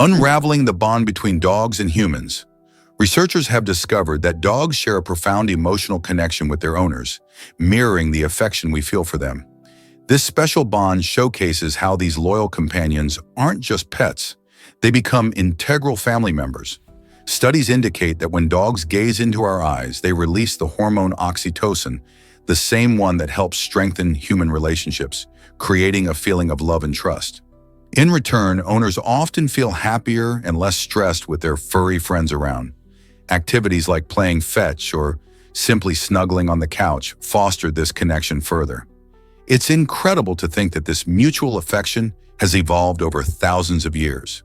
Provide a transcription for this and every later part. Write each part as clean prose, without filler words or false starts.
Unraveling the bond between dogs and humans. Researchers have discovered that dogs share a profound emotional connection with their owners, mirroring the affection we feel for them. This special bond showcases how these loyal companions aren't just pets, they become integral family members. Studies indicate that when dogs gaze into our eyes, they release the hormone oxytocin, the same one that helps strengthen human relationships, creating a feeling of love and trust. In return, owners often feel happier and less stressed with their furry friends around. Activities like playing fetch or simply snuggling on the couch foster this connection further. It's incredible to think that this mutual affection has evolved over thousands of years.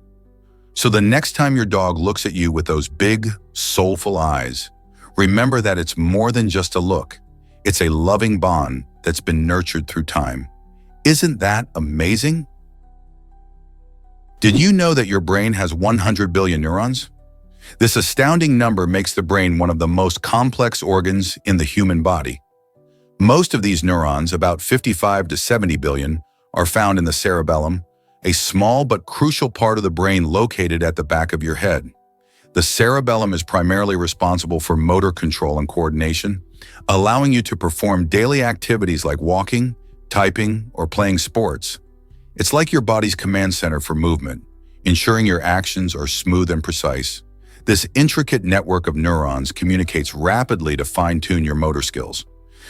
So the next time your dog looks at you with those big, soulful eyes, remember that it's more than just a look. It's a loving bond that's been nurtured through time. Isn't that amazing? Did you know that your brain has 100 billion neurons? This astounding number makes the brain one of the most complex organs in the human body. Most of these neurons, about 55 to 70 billion, are found in the cerebellum, a small but crucial part of the brain located at the back of your head. The cerebellum is primarily responsible for motor control and coordination, allowing you to perform daily activities like walking, typing, or playing sports. It's like your body's command center for movement, ensuring your actions are smooth and precise. This intricate network of neurons communicates rapidly to fine-tune your motor skills.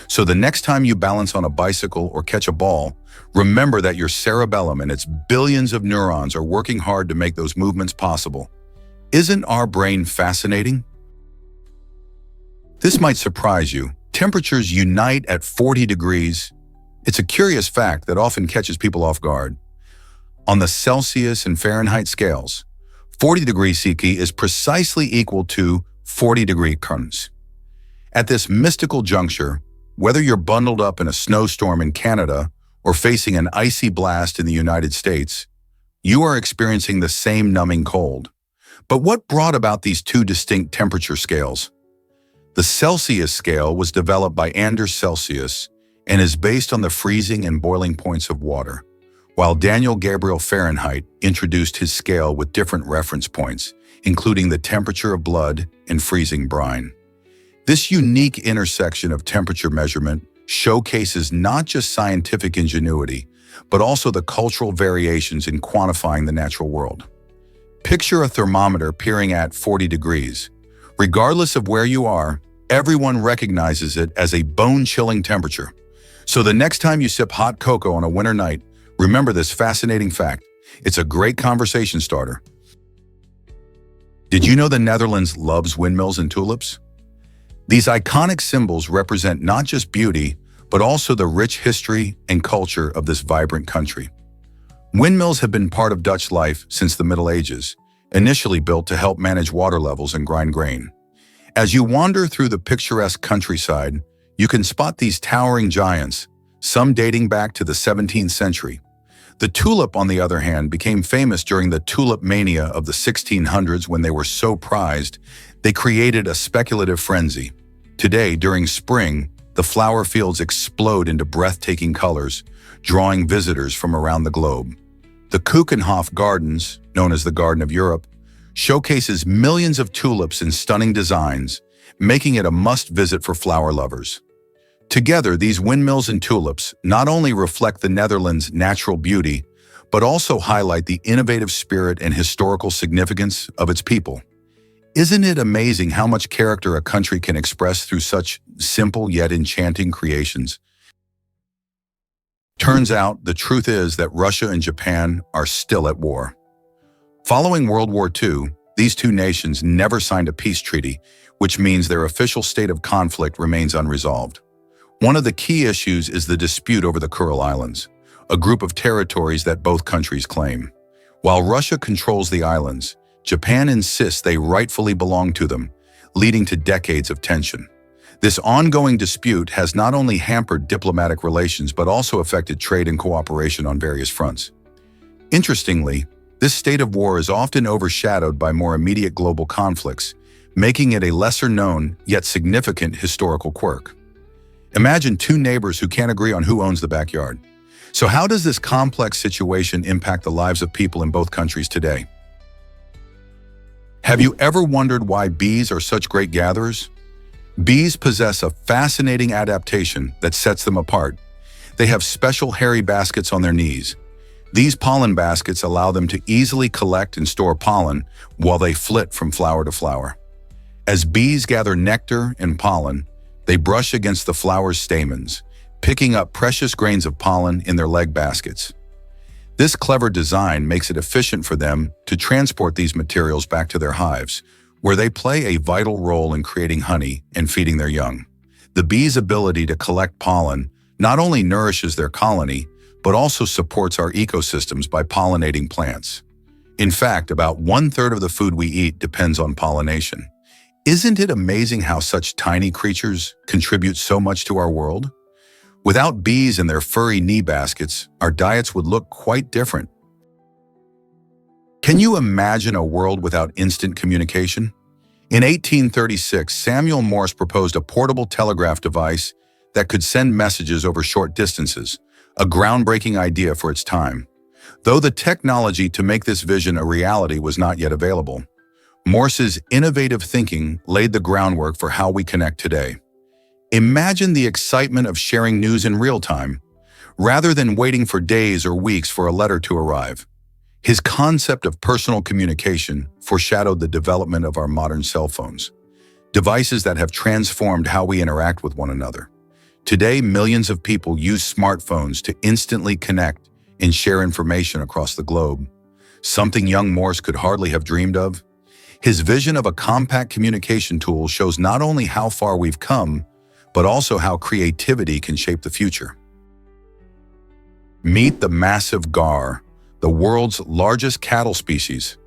So the next time you balance on a bicycle or catch a ball, remember that your cerebellum and its billions of neurons are working hard to make those movements possible. Isn't our brain fascinating? This might surprise you. Temperatures unite at 40 degrees. It's a curious fact that often catches people off guard. On the Celsius and Fahrenheit scales, 40 degrees Celsius is precisely equal to 40 degree Celsius. At this mystical juncture, whether you're bundled up in a snowstorm in Canada or facing an icy blast in the United States, you are experiencing the same numbing cold. But what brought about these two distinct temperature scales? The Celsius scale was developed by Anders Celsius and is based on the freezing and boiling points of water, while Daniel Gabriel Fahrenheit introduced his scale with different reference points, including the temperature of blood and freezing brine. This unique intersection of temperature measurement showcases not just scientific ingenuity, but also the cultural variations in quantifying the natural world. Picture a thermometer peering at 40 degrees. Regardless of where you are, everyone recognizes it as a bone-chilling temperature. So the next time you sip hot cocoa on a winter night, remember this fascinating fact. It's a great conversation starter. Did you know the Netherlands loves windmills and tulips? These iconic symbols represent not just beauty, but also the rich history and culture of this vibrant country. Windmills have been part of Dutch life since the Middle Ages, initially built to help manage water levels and grind grain. As you wander through the picturesque countryside, you can spot these towering giants, some dating back to the 17th century. The tulip, on the other hand, became famous during the tulip mania of the 1600s when they were so prized, they created a speculative frenzy. Today, during spring, the flower fields explode into breathtaking colors, drawing visitors from around the globe. The Keukenhof Gardens, known as the Garden of Europe, showcases millions of tulips in stunning designs, making it a must-visit for flower lovers. Together, these windmills and tulips not only reflect the Netherlands' natural beauty, but also highlight the innovative spirit and historical significance of its people. Isn't it amazing how much character a country can express through such simple yet enchanting creations? Turns out, the truth is that Russia and Japan are still at war. Following World War II, these two nations never signed a peace treaty, which means their official state of conflict remains unresolved. One of the key issues is the dispute over the Kuril Islands, a group of territories that both countries claim. While Russia controls the islands, Japan insists they rightfully belong to them, leading to decades of tension. This ongoing dispute has not only hampered diplomatic relations but also affected trade and cooperation on various fronts. Interestingly, this state of war is often overshadowed by more immediate global conflicts, making it a lesser-known yet significant historical quirk. Imagine two neighbors who can't agree on who owns the backyard. So how does this complex situation impact the lives of people in both countries today? Have you ever wondered why bees are such great gatherers? Bees possess a fascinating adaptation that sets them apart. They have special hairy baskets on their knees. These pollen baskets allow them to easily collect and store pollen while they flit from flower to flower. As bees gather nectar and pollen, they brush against the flower's stamens, picking up precious grains of pollen in their leg baskets. This clever design makes it efficient for them to transport these materials back to their hives, where they play a vital role in creating honey and feeding their young. The bees' ability to collect pollen not only nourishes their colony, but also supports our ecosystems by pollinating plants. In fact, about 1/3 of the food we eat depends on pollination. Isn't it amazing how such tiny creatures contribute so much to our world? Without bees and their furry knee baskets, our diets would look quite different. Can you imagine a world without instant communication? In 1836, Samuel Morse proposed a portable telegraph device that could send messages over short distances, a groundbreaking idea for its time. Though the technology to make this vision a reality was not yet available, Morse's innovative thinking laid the groundwork for how we connect today. Imagine the excitement of sharing news in real time, rather than waiting for days or weeks for a letter to arrive. His concept of personal communication foreshadowed the development of our modern cell phones, devices that have transformed how we interact with one another. Today, millions of people use smartphones to instantly connect and share information across the globe, something young Morse could hardly have dreamed of. His vision of a compact communication tool shows not only how far we've come, but also how creativity can shape the future. Meet the massive gaur, the world's largest cattle species.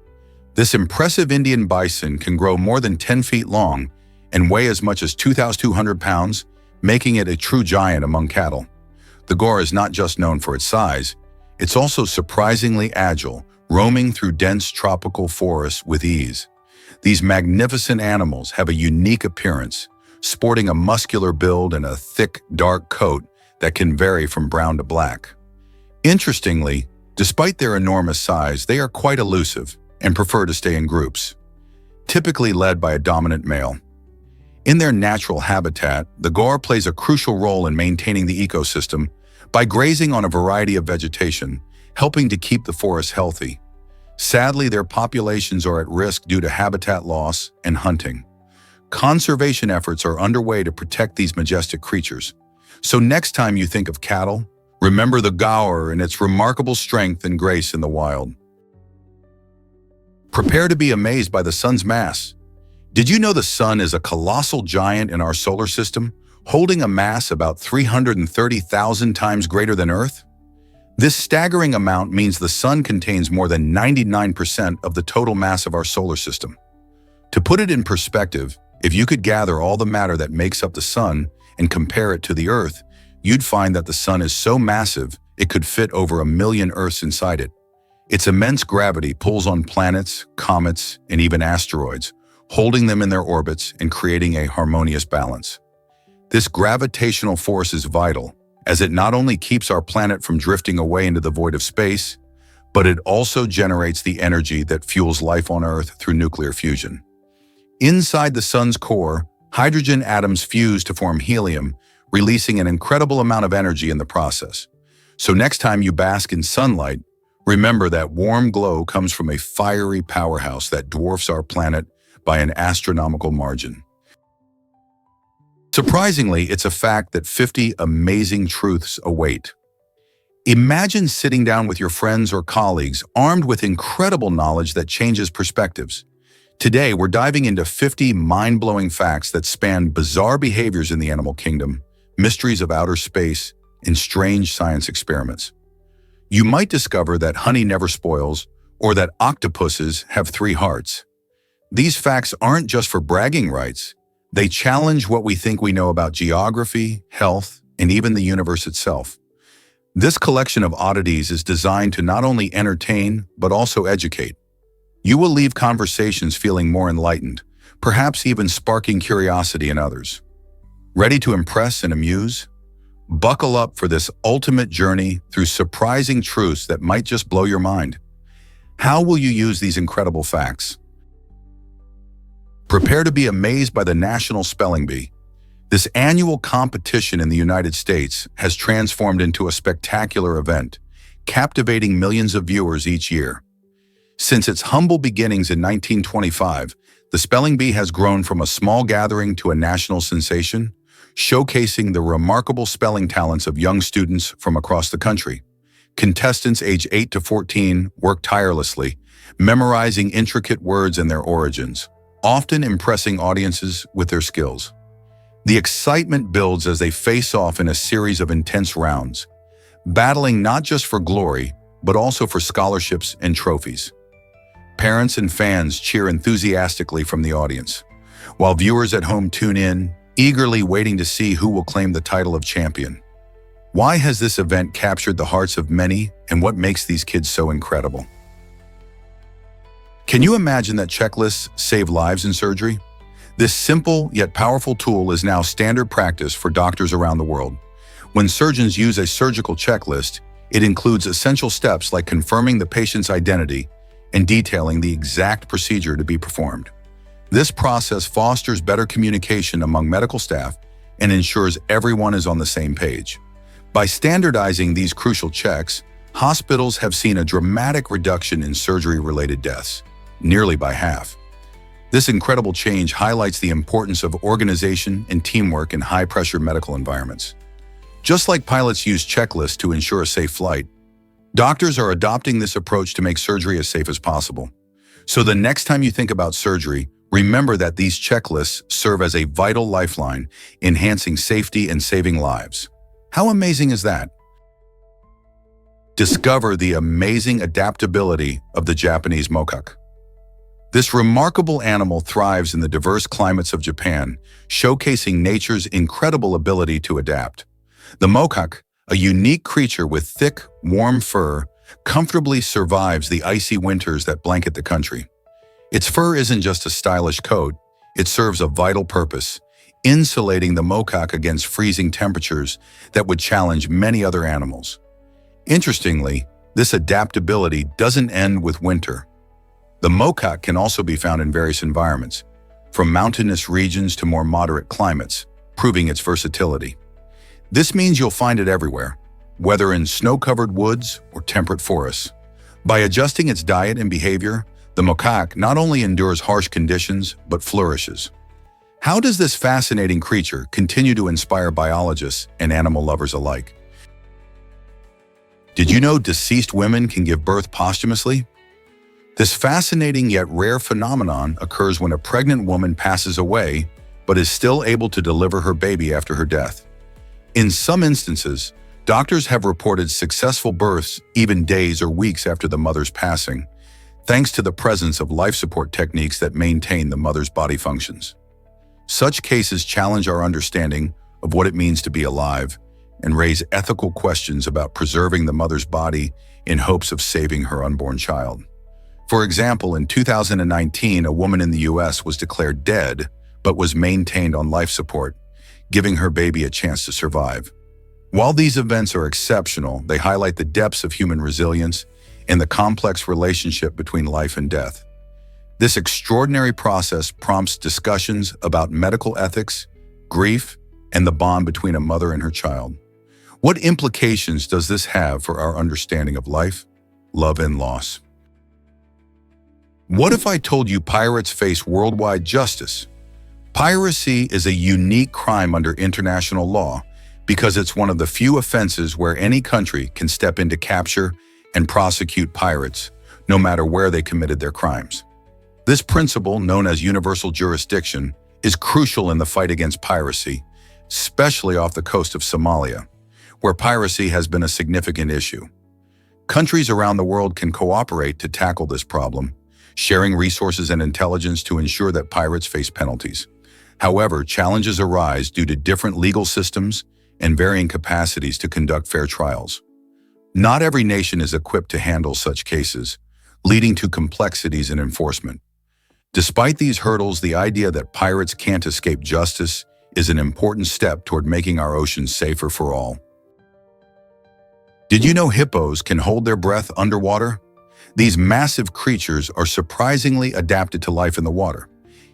This impressive Indian bison can grow more than 10 feet long and weigh as much as 2,200 pounds, making it a true giant among cattle. The gaur is not just known for its size, it's also surprisingly agile, roaming through dense tropical forests with ease. These magnificent animals have a unique appearance, sporting a muscular build and a thick, dark coat that can vary from brown to black. Interestingly, despite their enormous size, they are quite elusive and prefer to stay in groups, typically led by a dominant male. In their natural habitat, the gaur plays a crucial role in maintaining the ecosystem by grazing on a variety of vegetation, helping to keep the forest healthy. Sadly, their populations are at risk due to habitat loss and hunting. Conservation efforts are underway to protect these majestic creatures. So next time you think of cattle, remember the gaur and its remarkable strength and grace in the wild. Prepare to be amazed by the sun's mass. Did you know the sun is a colossal giant in our solar system, holding a mass about 330,000 times greater than Earth? This staggering amount means the sun contains more than 99% of the total mass of our solar system. To put it in perspective, if you could gather all the matter that makes up the sun and compare it to the Earth, you'd find that the sun is so massive it could fit over 1 million Earths inside it. Its immense gravity pulls on planets, comets, and even asteroids, holding them in their orbits and creating a harmonious balance. This gravitational force is vital, as it not only keeps our planet from drifting away into the void of space, but it also generates the energy that fuels life on Earth through nuclear fusion. Inside the sun's core, hydrogen atoms fuse to form helium, releasing an incredible amount of energy in the process. So next time you bask in sunlight, remember that warm glow comes from a fiery powerhouse that dwarfs our planet by an astronomical margin. Surprisingly, it's a fact that 50 amazing truths await. Imagine sitting down with your friends or colleagues armed with incredible knowledge that changes perspectives. Today, we're diving into 50 mind-blowing facts that span bizarre behaviors in the animal kingdom, mysteries of outer space, and strange science experiments. You might discover that honey never spoils, or that octopuses have 3 hearts. These facts aren't just for bragging rights. They challenge what we think we know about geography, health, and even the universe itself. This collection of oddities is designed to not only entertain, but also educate. You will leave conversations feeling more enlightened, perhaps even sparking curiosity in others. Ready to impress and amuse? Buckle up for this ultimate journey through surprising truths that might just blow your mind. How will you use these incredible facts? Prepare to be amazed by the National Spelling Bee. This annual competition in the United States has transformed into a spectacular event, captivating millions of viewers each year. Since its humble beginnings in 1925, the Spelling Bee has grown from a small gathering to a national sensation, showcasing the remarkable spelling talents of young students from across the country. Contestants aged 8 to 14 work tirelessly, memorizing intricate words and their origins, often impressing audiences with their skills. The excitement builds as they face off in a series of intense rounds, battling not just for glory, but also for scholarships and trophies. Parents and fans cheer enthusiastically from the audience, while viewers at home tune in, eagerly waiting to see who will claim the title of champion. Why has this event captured the hearts of many, and what makes these kids so incredible? Can you imagine that checklists save lives in surgery? This simple yet powerful tool is now standard practice for doctors around the world. When surgeons use a surgical checklist, it includes essential steps like confirming the patient's identity and detailing the exact procedure to be performed. This process fosters better communication among medical staff and ensures everyone is on the same page. By standardizing these crucial checks, hospitals have seen a dramatic reduction in surgery-related deaths, nearly by half. This incredible change highlights the importance of organization and teamwork in high-pressure medical environments. Just like pilots use checklists to ensure a safe flight, doctors are adopting this approach to make surgery as safe as possible. So the next time you think about surgery, remember that these checklists serve as a vital lifeline, enhancing safety and saving lives. How amazing is that? Discover the amazing adaptability of the Japanese macaque. This remarkable animal thrives in the diverse climates of Japan, showcasing nature's incredible ability to adapt. The macaque, a unique creature with thick, warm fur, comfortably survives the icy winters that blanket the country. Its fur isn't just a stylish coat, it serves a vital purpose, insulating the macaque against freezing temperatures that would challenge many other animals. Interestingly, this adaptability doesn't end with winter. The macaque can also be found in various environments, from mountainous regions to more moderate climates, proving its versatility. This means you'll find it everywhere, whether in snow-covered woods or temperate forests. By adjusting its diet and behavior, the macaque not only endures harsh conditions, but flourishes. How does this fascinating creature continue to inspire biologists and animal lovers alike? Did you know deceased women can give birth posthumously? This fascinating yet rare phenomenon occurs when a pregnant woman passes away, but is still able to deliver her baby after her death. In some instances, doctors have reported successful births even days or weeks after the mother's passing, thanks to the presence of life support techniques that maintain the mother's body functions. Such cases challenge our understanding of what it means to be alive and raise ethical questions about preserving the mother's body in hopes of saving her unborn child. For example, in 2019, a woman in the US was declared dead, but was maintained on life support, giving her baby a chance to survive. While these events are exceptional, they highlight the depths of human resilience and the complex relationship between life and death. This extraordinary process prompts discussions about medical ethics, grief, and the bond between a mother and her child. What implications does this have for our understanding of life, love, and loss? What if I told you pirates face worldwide justice? Piracy is a unique crime under international law because it's one of the few offenses where any country can step in to capture and prosecute pirates, no matter where they committed their crimes. This principle, known as universal jurisdiction, is crucial in the fight against piracy, especially off the coast of Somalia, where piracy has been a significant issue. Countries around the world can cooperate to tackle this problem, sharing resources and intelligence to ensure that pirates face penalties. However, challenges arise due to different legal systems and varying capacities to conduct fair trials. Not every nation is equipped to handle such cases, leading to complexities in enforcement. Despite these hurdles, the idea that pirates can't escape justice is an important step toward making our oceans safer for all. Did you know hippos can hold their breath underwater? These massive creatures are surprisingly adapted to life in the water,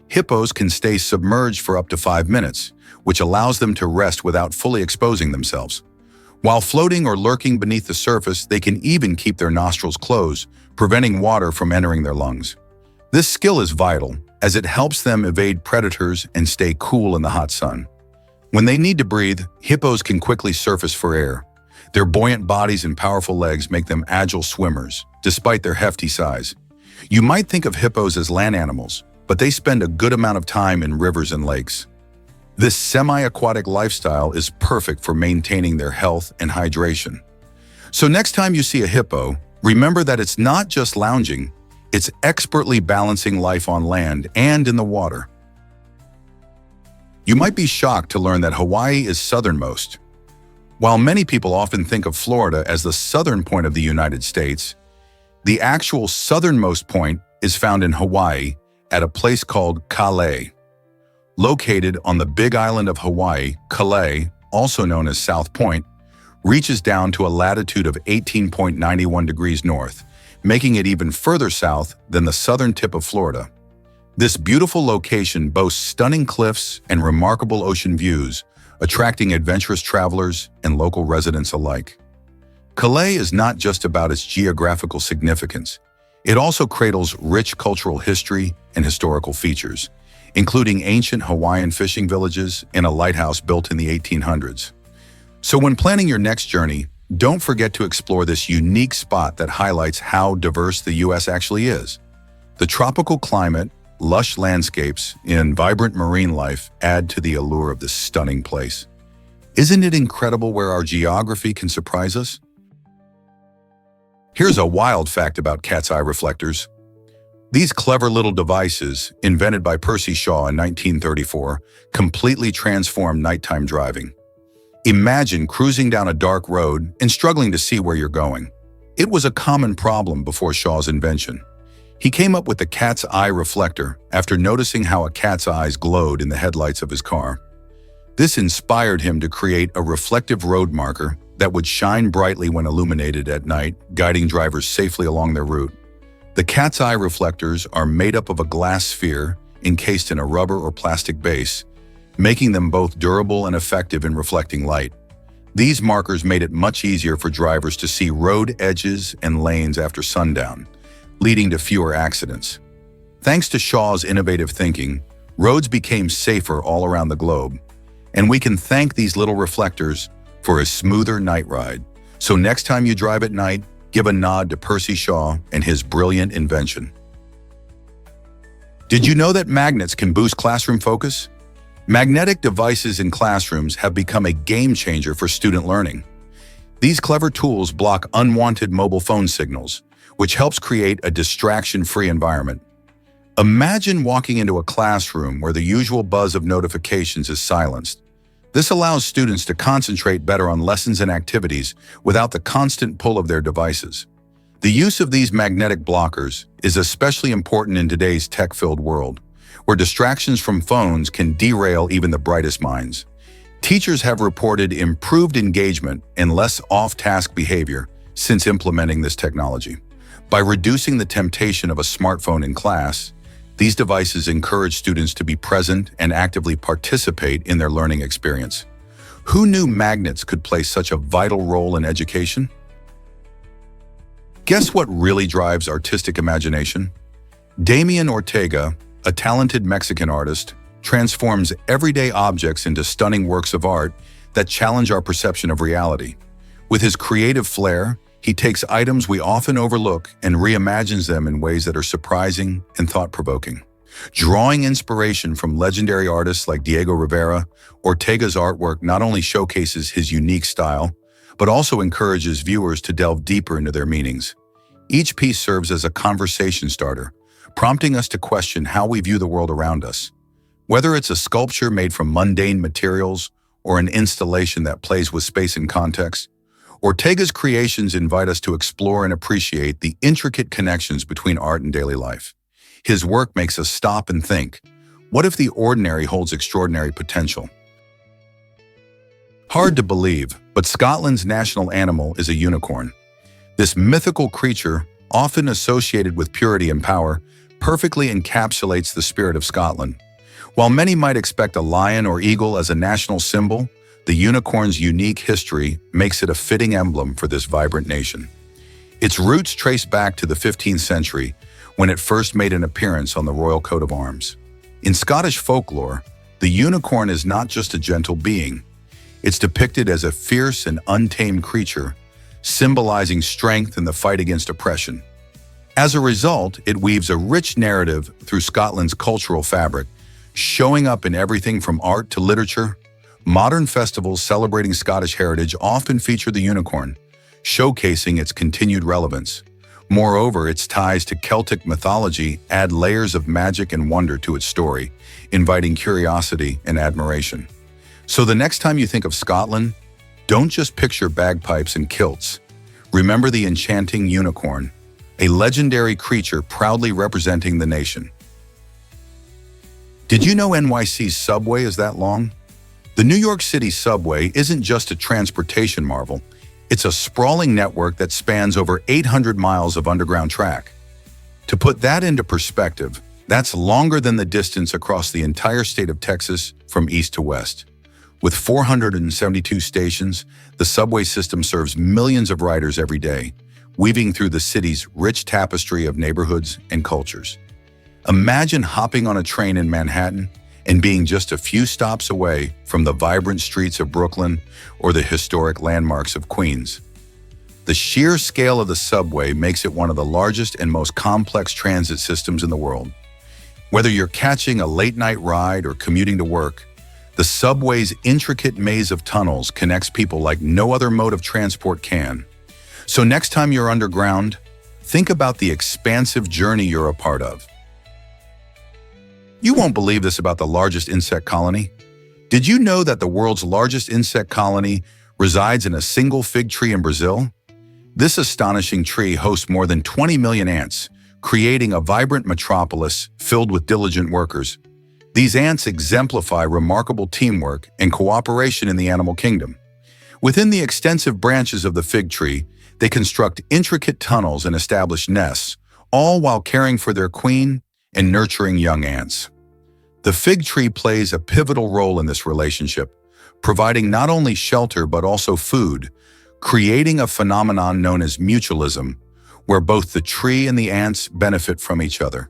Hippos can stay submerged for up to 5 minutes, which allows them to rest without fully exposing themselves. While floating or lurking beneath the surface, they can even keep their nostrils closed, preventing water from entering their lungs. This skill is vital, as it helps them evade predators and stay cool in the hot sun. When they need to breathe, hippos can quickly surface for air. Their buoyant bodies and powerful legs make them agile swimmers, despite their hefty size. You might think of hippos as land animals, but they spend a good amount of time in rivers and lakes. This semi-aquatic lifestyle is perfect for maintaining their health and hydration. So next time you see a hippo, remember that it's not just lounging, it's expertly balancing life on land and in the water. You might be shocked to learn that Hawaii is southernmost. While many people often think of Florida as the southern point of the United States, the actual southernmost point is found in Hawaii at a place called Kalae. Located on the Big Island of Hawaii, Kalae, also known as South Point, reaches down to a latitude of 18.91 degrees north, making it even further south than the southern tip of Florida. This beautiful location boasts stunning cliffs and remarkable ocean views, attracting adventurous travelers and local residents alike. Kalae is not just about its geographical significance. It also cradles rich cultural history and historical features, including ancient Hawaiian fishing villages and a lighthouse built in the 1800s. So when planning your next journey, don't forget to explore this unique spot that highlights how diverse the U.S. actually is. The tropical climate, lush landscapes, and vibrant marine life add to the allure of this stunning place. Isn't it incredible where our geography can surprise us? Here's a wild fact about cat's eye reflectors. These clever little devices, invented by Percy Shaw in 1934, completely transformed nighttime driving. Imagine cruising down a dark road and struggling to see where you're going. It was a common problem before Shaw's invention. He came up with the cat's eye reflector after noticing how a cat's eyes glowed in the headlights of his car. This inspired him to create a reflective road marker that would shine brightly when illuminated at night, guiding drivers safely along their route. The cat's eye reflectors are made up of a glass sphere encased in a rubber or plastic base, making them both durable and effective in reflecting light. These markers made it much easier for drivers to see road edges and lanes after sundown, leading to fewer accidents. Thanks to Shaw's innovative thinking, roads became safer all around the globe, and we can thank these little reflectors for a smoother night ride. So next time you drive at night, give a nod to Percy Shaw and his brilliant invention. Did you know that magnets can boost classroom focus? Magnetic devices in classrooms have become a game changer for student learning. These clever tools block unwanted mobile phone signals, which helps create a distraction-free environment. Imagine walking into a classroom where the usual buzz of notifications is silenced. This allows students to concentrate better on lessons and activities without the constant pull of their devices. The use of these magnetic blockers is especially important in today's tech-filled world, where distractions from phones can derail even the brightest minds. Teachers have reported improved engagement and less off-task behavior since implementing this technology. By reducing the temptation of a smartphone in class, these devices encourage students to be present and actively participate in their learning experience. Who knew magnets could play such a vital role in education? Guess what really drives artistic imagination? Damian Ortega, a talented Mexican artist, transforms everyday objects into stunning works of art that challenge our perception of reality. With his creative flair, he takes items we often overlook and reimagines them in ways that are surprising and thought-provoking. Drawing inspiration from legendary artists like Diego Rivera, Ortega's artwork not only showcases his unique style, but also encourages viewers to delve deeper into their meanings. Each piece serves as a conversation starter, prompting us to question how we view the world around us. Whether it's a sculpture made from mundane materials or an installation that plays with space and context, Ortega's creations invite us to explore and appreciate the intricate connections between art and daily life. His work makes us stop and think, what if the ordinary holds extraordinary potential? Hard to believe, but Scotland's national animal is a unicorn. This mythical creature, often associated with purity and power, perfectly encapsulates the spirit of Scotland. While many might expect a lion or eagle as a national symbol, the unicorn's unique history makes it a fitting emblem for this vibrant nation. Its roots trace back to the 15th century, when it first made an appearance on the royal coat of arms. In Scottish folklore, the unicorn is not just a gentle being. It's depicted as a fierce and untamed creature, symbolizing strength in the fight against oppression. As a result, it weaves a rich narrative through Scotland's cultural fabric, showing up in everything from art to literature. Modern festivals celebrating Scottish heritage often feature the unicorn, showcasing its continued relevance. Moreover, its ties to Celtic mythology add layers of magic and wonder to its story, inviting curiosity and admiration. So the next time you think of Scotland, don't just picture bagpipes and kilts. Remember the enchanting unicorn, a legendary creature proudly representing the nation. Did you know NYC's subway is that long? The New York City subway isn't just a transportation marvel. It's a sprawling network that spans over 800 miles of underground track. To put that into perspective, that's longer than the distance across the entire state of Texas from east to west. With 472 stations, the subway system serves millions of riders every day, weaving through the city's rich tapestry of neighborhoods and cultures. Imagine hopping on a train in Manhattan and being just a few stops away from the vibrant streets of Brooklyn or the historic landmarks of Queens. The sheer scale of the subway makes it one of the largest and most complex transit systems in the world. Whether you're catching a late-night ride or commuting to work, the subway's intricate maze of tunnels connects people like no other mode of transport can. So next time you're underground, think about the expansive journey you're a part of. You won't believe this about the largest insect colony. Did you know that the world's largest insect colony resides in a single fig tree in Brazil? This astonishing tree hosts more than 20 million ants, creating a vibrant metropolis filled with diligent workers. These ants exemplify remarkable teamwork and cooperation in the animal kingdom. Within the extensive branches of the fig tree, they construct intricate tunnels and establish nests, all while caring for their queen and nurturing young ants. The fig tree plays a pivotal role in this relationship, providing not only shelter but also food, creating a phenomenon known as mutualism, where both the tree and the ants benefit from each other.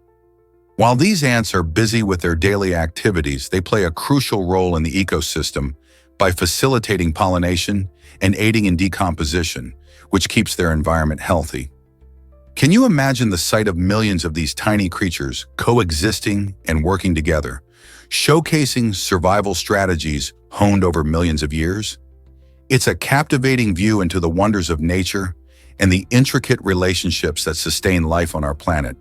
While these ants are busy with their daily activities, they play a crucial role in the ecosystem by facilitating pollination and aiding in decomposition, which keeps their environment healthy. Can you imagine the sight of millions of these tiny creatures coexisting and working together, showcasing survival strategies honed over millions of years? It's a captivating view into the wonders of nature and the intricate relationships that sustain life on our planet.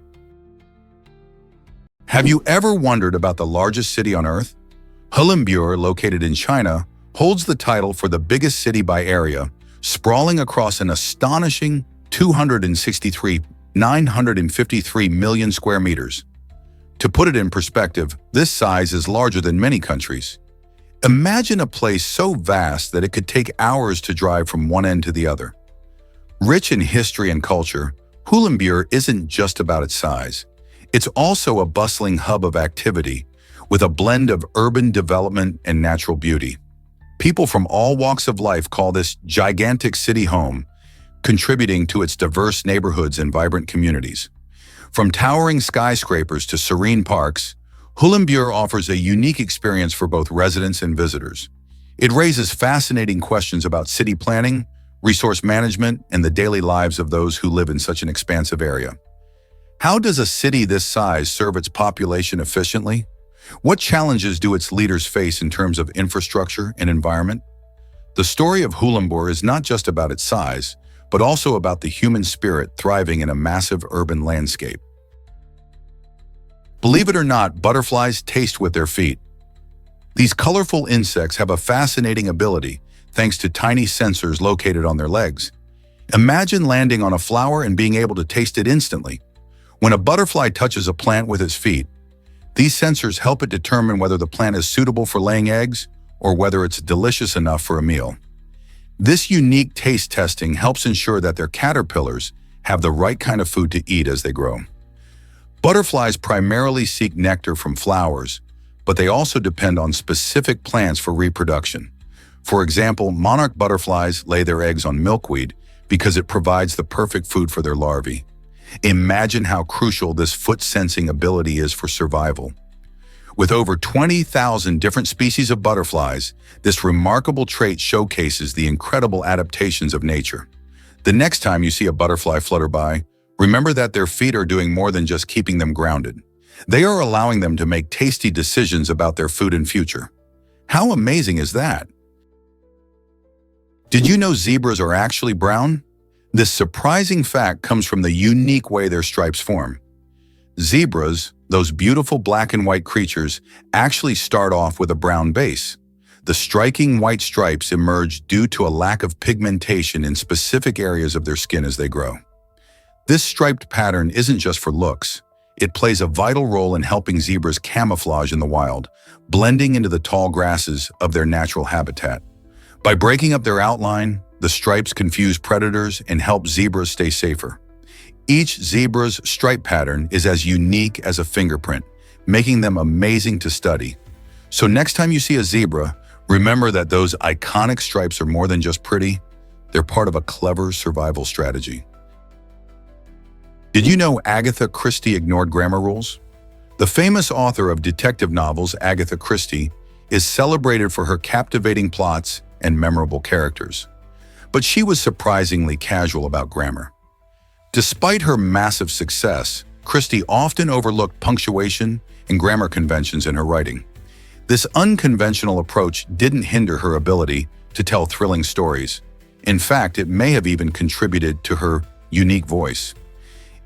Have you ever wondered about the largest city on Earth? Hulunbuir, located in China, holds the title for the biggest city by area, sprawling across an astonishing 953 million square meters. To put it in perspective, this size is larger than many countries. Imagine a place so vast that it could take hours to drive from one end to the other. Rich in history and culture, Hulunbuir isn't just about its size. It's also a bustling hub of activity, with a blend of urban development and natural beauty. People from all walks of life call this gigantic city home, contributing to its diverse neighborhoods and vibrant communities. From towering skyscrapers to serene parks, Hulunbuir offers a unique experience for both residents and visitors. It raises fascinating questions about city planning, resource management, and the daily lives of those who live in such an expansive area. How does a city this size serve its population efficiently? What challenges do its leaders face in terms of infrastructure and environment? The story of Hulunbuir is not just about its size, but also about the human spirit thriving in a massive urban landscape. Believe it or not, butterflies taste with their feet. These colorful insects have a fascinating ability thanks to tiny sensors located on their legs. Imagine landing on a flower and being able to taste it instantly. When a butterfly touches a plant with its feet, these sensors help it determine whether the plant is suitable for laying eggs or whether it's delicious enough for a meal. This unique taste testing helps ensure that their caterpillars have the right kind of food to eat as they grow. Butterflies primarily seek nectar from flowers, but they also depend on specific plants for reproduction. For example, monarch butterflies lay their eggs on milkweed because it provides the perfect food for their larvae. Imagine how crucial this foot-sensing ability is for survival. With over 20,000 different species of butterflies, this remarkable trait showcases the incredible adaptations of nature. The next time you see a butterfly flutter by, remember that their feet are doing more than just keeping them grounded. They are allowing them to make tasty decisions about their food and future. How amazing is that? Did you know zebras are actually brown? This surprising fact comes from the unique way their stripes form. Zebras, those beautiful black and white creatures, actually start off with a brown base. The striking white stripes emerge due to a lack of pigmentation in specific areas of their skin as they grow. This striped pattern isn't just for looks. It plays a vital role in helping zebras camouflage in the wild, blending into the tall grasses of their natural habitat. By breaking up their outline, the stripes confuse predators and help zebras stay safer. Each zebra's stripe pattern is as unique as a fingerprint, making them amazing to study. So next time you see a zebra, remember that those iconic stripes are more than just pretty. They're part of a clever survival strategy. Did you know Agatha Christie ignored grammar rules? The famous author of detective novels, Agatha Christie, is celebrated for her captivating plots and memorable characters. But she was surprisingly casual about grammar. Despite her massive success, Christie often overlooked punctuation and grammar conventions in her writing. This unconventional approach didn't hinder her ability to tell thrilling stories. In fact, it may have even contributed to her unique voice.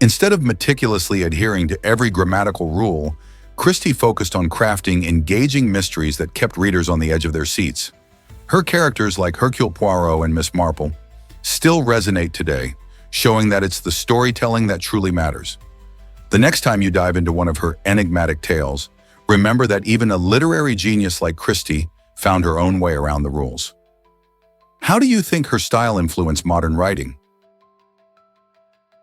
Instead of meticulously adhering to every grammatical rule, Christie focused on crafting engaging mysteries that kept readers on the edge of their seats. Her characters like Hercule Poirot and Miss Marple still resonate today, showing that it's the storytelling that truly matters. The next time you dive into one of her enigmatic tales, remember that even a literary genius like Christie found her own way around the rules. How do you think her style influenced modern writing?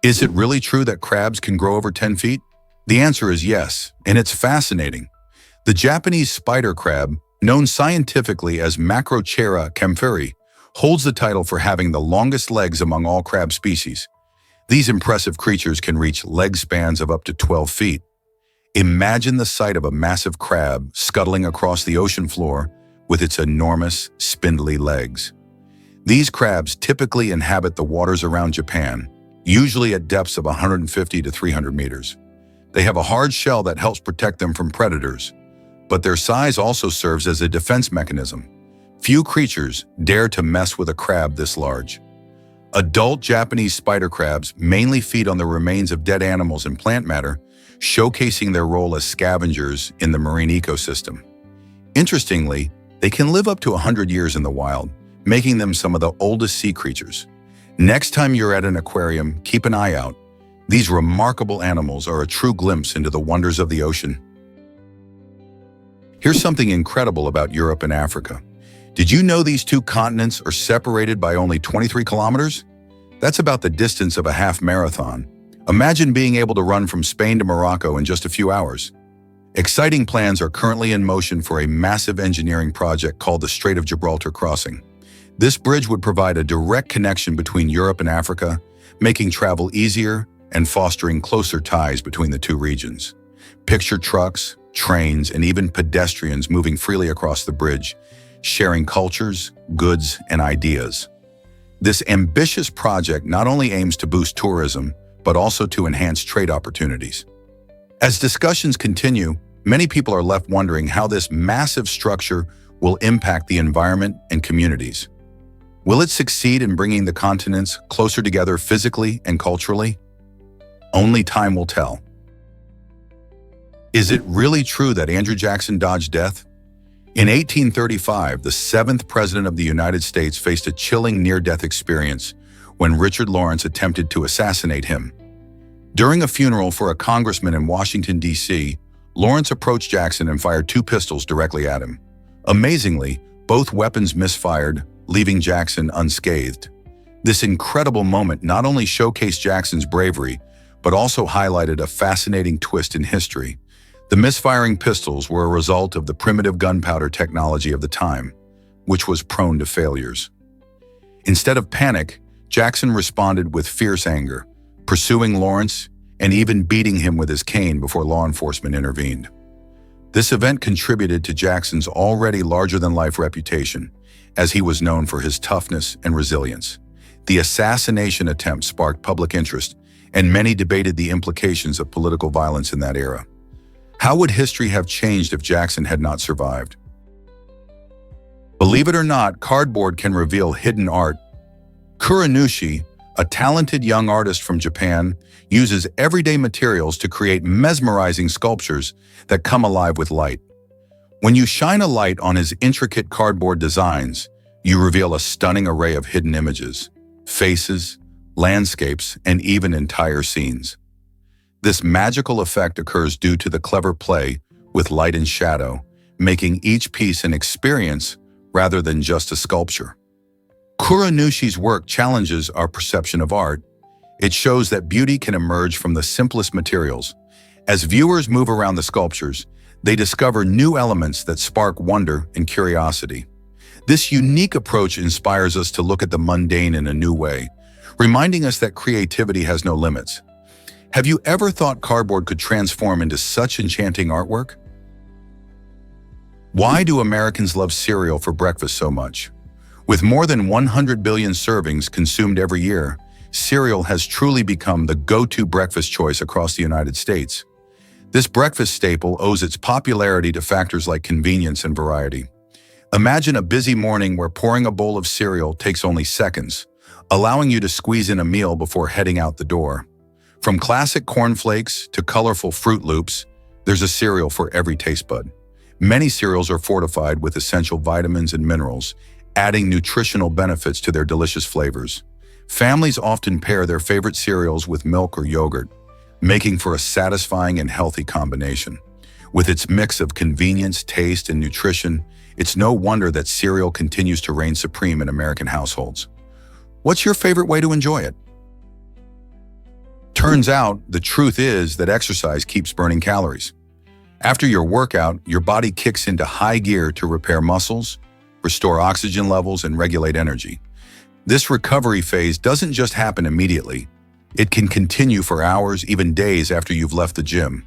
Is it really true that crabs can grow over 10 feet? The answer is yes, and it's fascinating. The Japanese spider crab, known scientifically as Macrochera campheri, holds the title for having the longest legs among all crab species. These impressive creatures can reach leg spans of up to 12 feet. Imagine the sight of a massive crab scuttling across the ocean floor with its enormous, spindly legs. These crabs typically inhabit the waters around Japan, usually at depths of 150 to 300 meters. They have a hard shell that helps protect them from predators, but their size also serves as a defense mechanism. Few creatures dare to mess with a crab this large. Adult Japanese spider crabs mainly feed on the remains of dead animals and plant matter, showcasing their role as scavengers in the marine ecosystem. Interestingly, they can live up to 100 years in the wild, making them some of the oldest sea creatures. Next time you're at an aquarium, keep an eye out. These remarkable animals are a true glimpse into the wonders of the ocean. Here's something incredible about Europe and Africa. Did you know these two continents are separated by only 23 kilometers? That's about the distance of a half marathon. Imagine being able to run from Spain to Morocco in just a few hours. Exciting plans are currently in motion for a massive engineering project called the Strait of Gibraltar Crossing. This bridge would provide a direct connection between Europe and Africa, making travel easier and fostering closer ties between the two regions. Picture trucks, trains, and even pedestrians moving freely across the bridge, sharing cultures, goods, and ideas. This ambitious project not only aims to boost tourism, but also to enhance trade opportunities. As discussions continue, many people are left wondering how this massive structure will impact the environment and communities. Will it succeed in bringing the continents closer together physically and culturally? Only time will tell. Is it really true that Andrew Jackson dodged death? In 1835, the 7th President of the United States faced a chilling near-death experience when Richard Lawrence attempted to assassinate him. During a funeral for a congressman in Washington, D.C., Lawrence approached Jackson and fired 2 pistols directly at him. Amazingly, both weapons misfired, leaving Jackson unscathed. This incredible moment not only showcased Jackson's bravery, but also highlighted a fascinating twist in history. The misfiring pistols were a result of the primitive gunpowder technology of the time, which was prone to failures. Instead of panic, Jackson responded with fierce anger, pursuing Lawrence and even beating him with his cane before law enforcement intervened. This event contributed to Jackson's already larger-than-life reputation, as he was known for his toughness and resilience. The assassination attempt sparked public interest, and many debated the implications of political violence in that era. How would history have changed if Jackson had not survived? Believe it or not, cardboard can reveal hidden art. Kuranushi, a talented young artist from Japan, uses everyday materials to create mesmerizing sculptures that come alive with light. When you shine a light on his intricate cardboard designs, you reveal a stunning array of hidden images, faces, landscapes, and even entire scenes. This magical effect occurs due to the clever play with light and shadow, making each piece an experience rather than just a sculpture. Kuranushi's work challenges our perception of art. It shows that beauty can emerge from the simplest materials. As viewers move around the sculptures, they discover new elements that spark wonder and curiosity. This unique approach inspires us to look at the mundane in a new way, reminding us that creativity has no limits. Have you ever thought cardboard could transform into such enchanting artwork? Why do Americans love cereal for breakfast so much? With more than 100 billion servings consumed every year, cereal has truly become the go-to breakfast choice across the United States. This breakfast staple owes its popularity to factors like convenience and variety. Imagine a busy morning where pouring a bowl of cereal takes only seconds, allowing you to squeeze in a meal before heading out the door. From classic cornflakes to colorful Fruit Loops, there's a cereal for every taste bud. Many cereals are fortified with essential vitamins and minerals, adding nutritional benefits to their delicious flavors. Families often pair their favorite cereals with milk or yogurt, making for a satisfying and healthy combination. With its mix of convenience, taste, and nutrition, it's no wonder that cereal continues to reign supreme in American households. What's your favorite way to enjoy it? Turns out, the truth is that exercise keeps burning calories. After your workout, your body kicks into high gear to repair muscles, restore oxygen levels, and regulate energy. This recovery phase doesn't just happen immediately. It can continue for hours, even days after you've left the gym.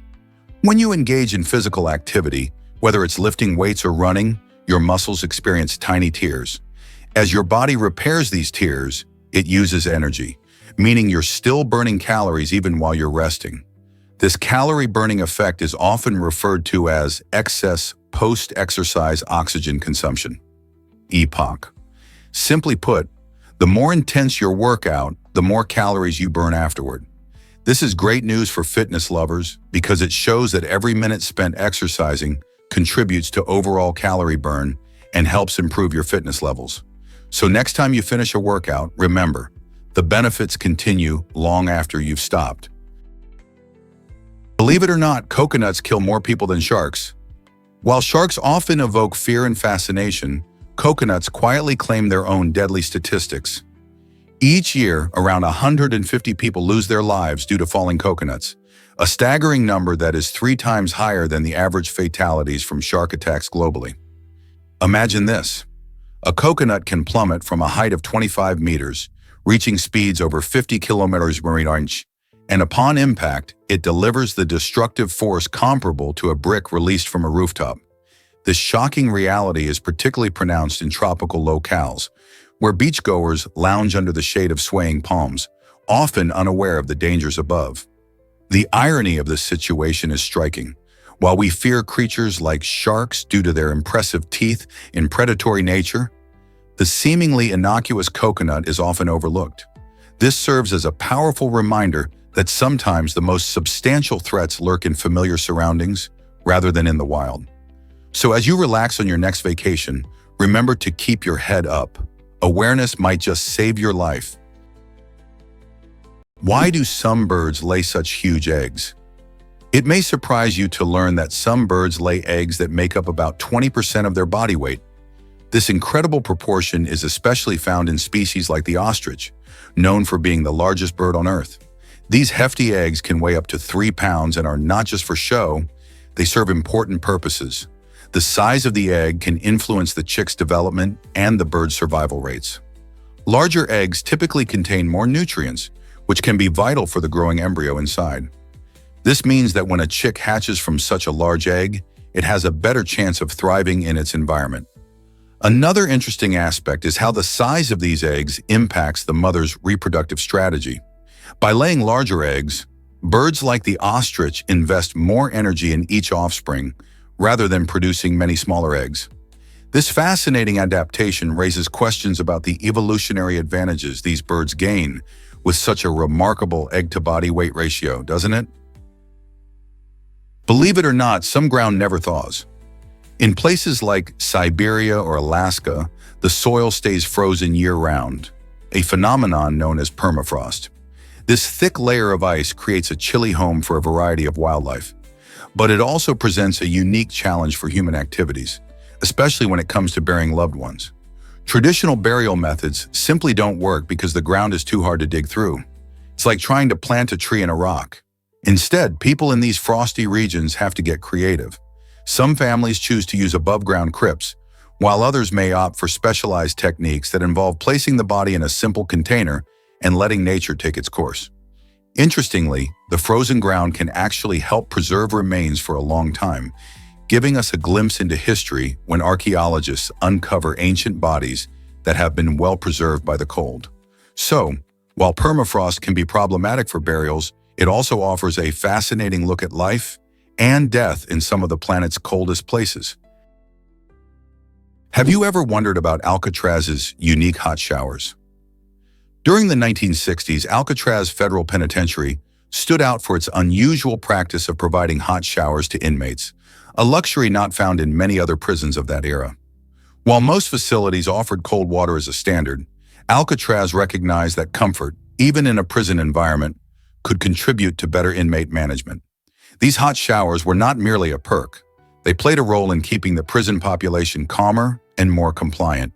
When you engage in physical activity, whether it's lifting weights or running, your muscles experience tiny tears. As your body repairs these tears, it uses energy, meaning you're still burning calories even while you're resting. This calorie-burning effect is often referred to as excess post-exercise oxygen consumption, EPOC. Simply put, the more intense your workout, the more calories you burn afterward. This is great news for fitness lovers because it shows that every minute spent exercising contributes to overall calorie burn and helps improve your fitness levels. So next time you finish a workout, remember, the benefits continue long after you've stopped. Believe it or not, coconuts kill more people than sharks. While sharks often evoke fear and fascination, coconuts quietly claim their own deadly statistics. Each year, around 150 people lose their lives due to falling coconuts, a staggering number that is 3 times higher than the average fatalities from shark attacks globally. Imagine this. A coconut can plummet from a height of 25 meters, reaching speeds over 50 kilometers per hour, and upon impact, it delivers the destructive force comparable to a brick released from a rooftop. This shocking reality is particularly pronounced in tropical locales, where beachgoers lounge under the shade of swaying palms, often unaware of the dangers above. The irony of this situation is striking. While we fear creatures like sharks due to their impressive teeth and predatory nature, the seemingly innocuous coconut is often overlooked. This serves as a powerful reminder that sometimes the most substantial threats lurk in familiar surroundings rather than in the wild. So as you relax on your next vacation, remember to keep your head up. Awareness might just save your life. Why do some birds lay such huge eggs? It may surprise you to learn that some birds lay eggs that make up about 20% of their body weight. This incredible proportion is especially found in species like the ostrich, known for being the largest bird on Earth. These hefty eggs can weigh up to 3 pounds and are not just for show, they serve important purposes. The size of the egg can influence the chick's development and the bird's survival rates. Larger eggs typically contain more nutrients, which can be vital for the growing embryo inside. This means that when a chick hatches from such a large egg, it has a better chance of thriving in its environment. Another interesting aspect is how the size of these eggs impacts the mother's reproductive strategy. By laying larger eggs, birds like the ostrich invest more energy in each offspring rather than producing many smaller eggs. This fascinating adaptation raises questions about the evolutionary advantages these birds gain with such a remarkable egg-to-body weight ratio, doesn't it? Believe it or not, some ground never thaws. In places like Siberia or Alaska, the soil stays frozen year-round, a phenomenon known as permafrost. This thick layer of ice creates a chilly home for a variety of wildlife, but it also presents a unique challenge for human activities, especially when it comes to burying loved ones. Traditional burial methods simply don't work because the ground is too hard to dig through. It's like trying to plant a tree in a rock. Instead, people in these frosty regions have to get creative. Some families choose to use above-ground crypts, while others may opt for specialized techniques that involve placing the body in a simple container and letting nature take its course. Interestingly, the frozen ground can actually help preserve remains for a long time, giving us a glimpse into history when archaeologists uncover ancient bodies that have been well preserved by the cold. So, while permafrost can be problematic for burials, it also offers a fascinating look at life and death in some of the planet's coldest places. Have you ever wondered about Alcatraz's unique hot showers? During the 1960s, Alcatraz Federal Penitentiary stood out for its unusual practice of providing hot showers to inmates, a luxury not found in many other prisons of that era. While most facilities offered cold water as a standard, Alcatraz recognized that comfort, even in a prison environment, could contribute to better inmate management. These hot showers were not merely a perk. They played a role in keeping the prison population calmer and more compliant.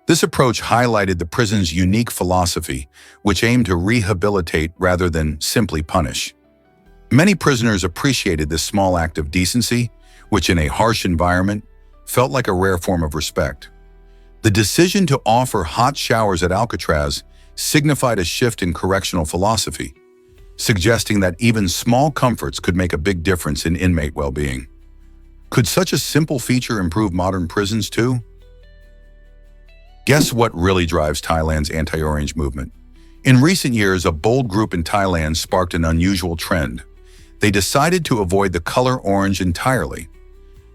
This approach highlighted the prison's unique philosophy, which aimed to rehabilitate rather than simply punish. Many prisoners appreciated this small act of decency, which in a harsh environment felt like a rare form of respect. The decision to offer hot showers at Alcatraz signified a shift in correctional philosophy, suggesting that even small comforts could make a big difference in inmate well-being. Could such a simple feature improve modern prisons too? Guess what really drives Thailand's anti-orange movement? In recent years, a bold group in Thailand sparked an unusual trend. They decided to avoid the color orange entirely.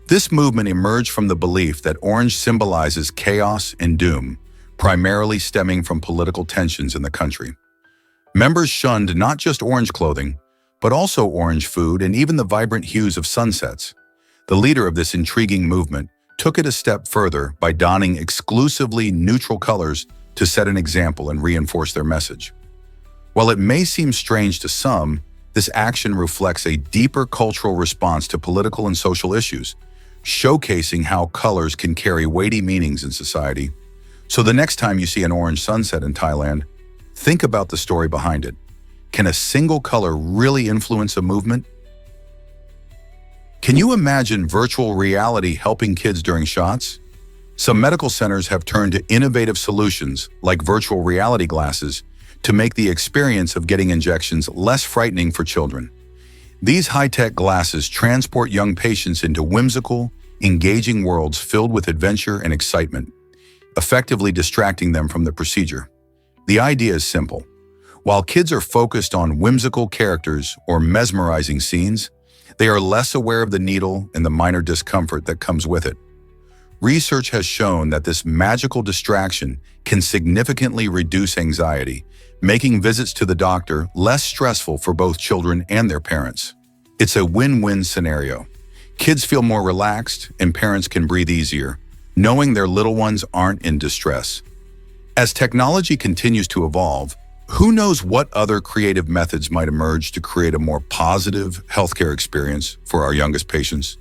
This movement emerged from the belief that orange symbolizes chaos and doom, primarily stemming from political tensions in the country. Members shunned not just orange clothing, but also orange food and even the vibrant hues of sunsets. The leader of this intriguing movement took it a step further by donning exclusively neutral colors to set an example and reinforce their message. While it may seem strange to some, this action reflects a deeper cultural response to political and social issues, showcasing how colors can carry weighty meanings in society. So the next time you see an orange sunset in Thailand, think about the story behind it. Can a single color really influence a movement? Can you imagine virtual reality helping kids during shots? Some medical centers have turned to innovative solutions like virtual reality glasses to make the experience of getting injections less frightening for children. These high-tech glasses transport young patients into whimsical, engaging worlds filled with adventure and excitement, effectively distracting them from the procedure. The idea is simple. While kids are focused on whimsical characters or mesmerizing scenes, they are less aware of the needle and the minor discomfort that comes with it. Research has shown that this magical distraction can significantly reduce anxiety, making visits to the doctor less stressful for both children and their parents. It's a win-win scenario. Kids feel more relaxed and parents can breathe easier, knowing their little ones aren't in distress. As technology continues to evolve, who knows what other creative methods might emerge to create a more positive healthcare experience for our youngest patients?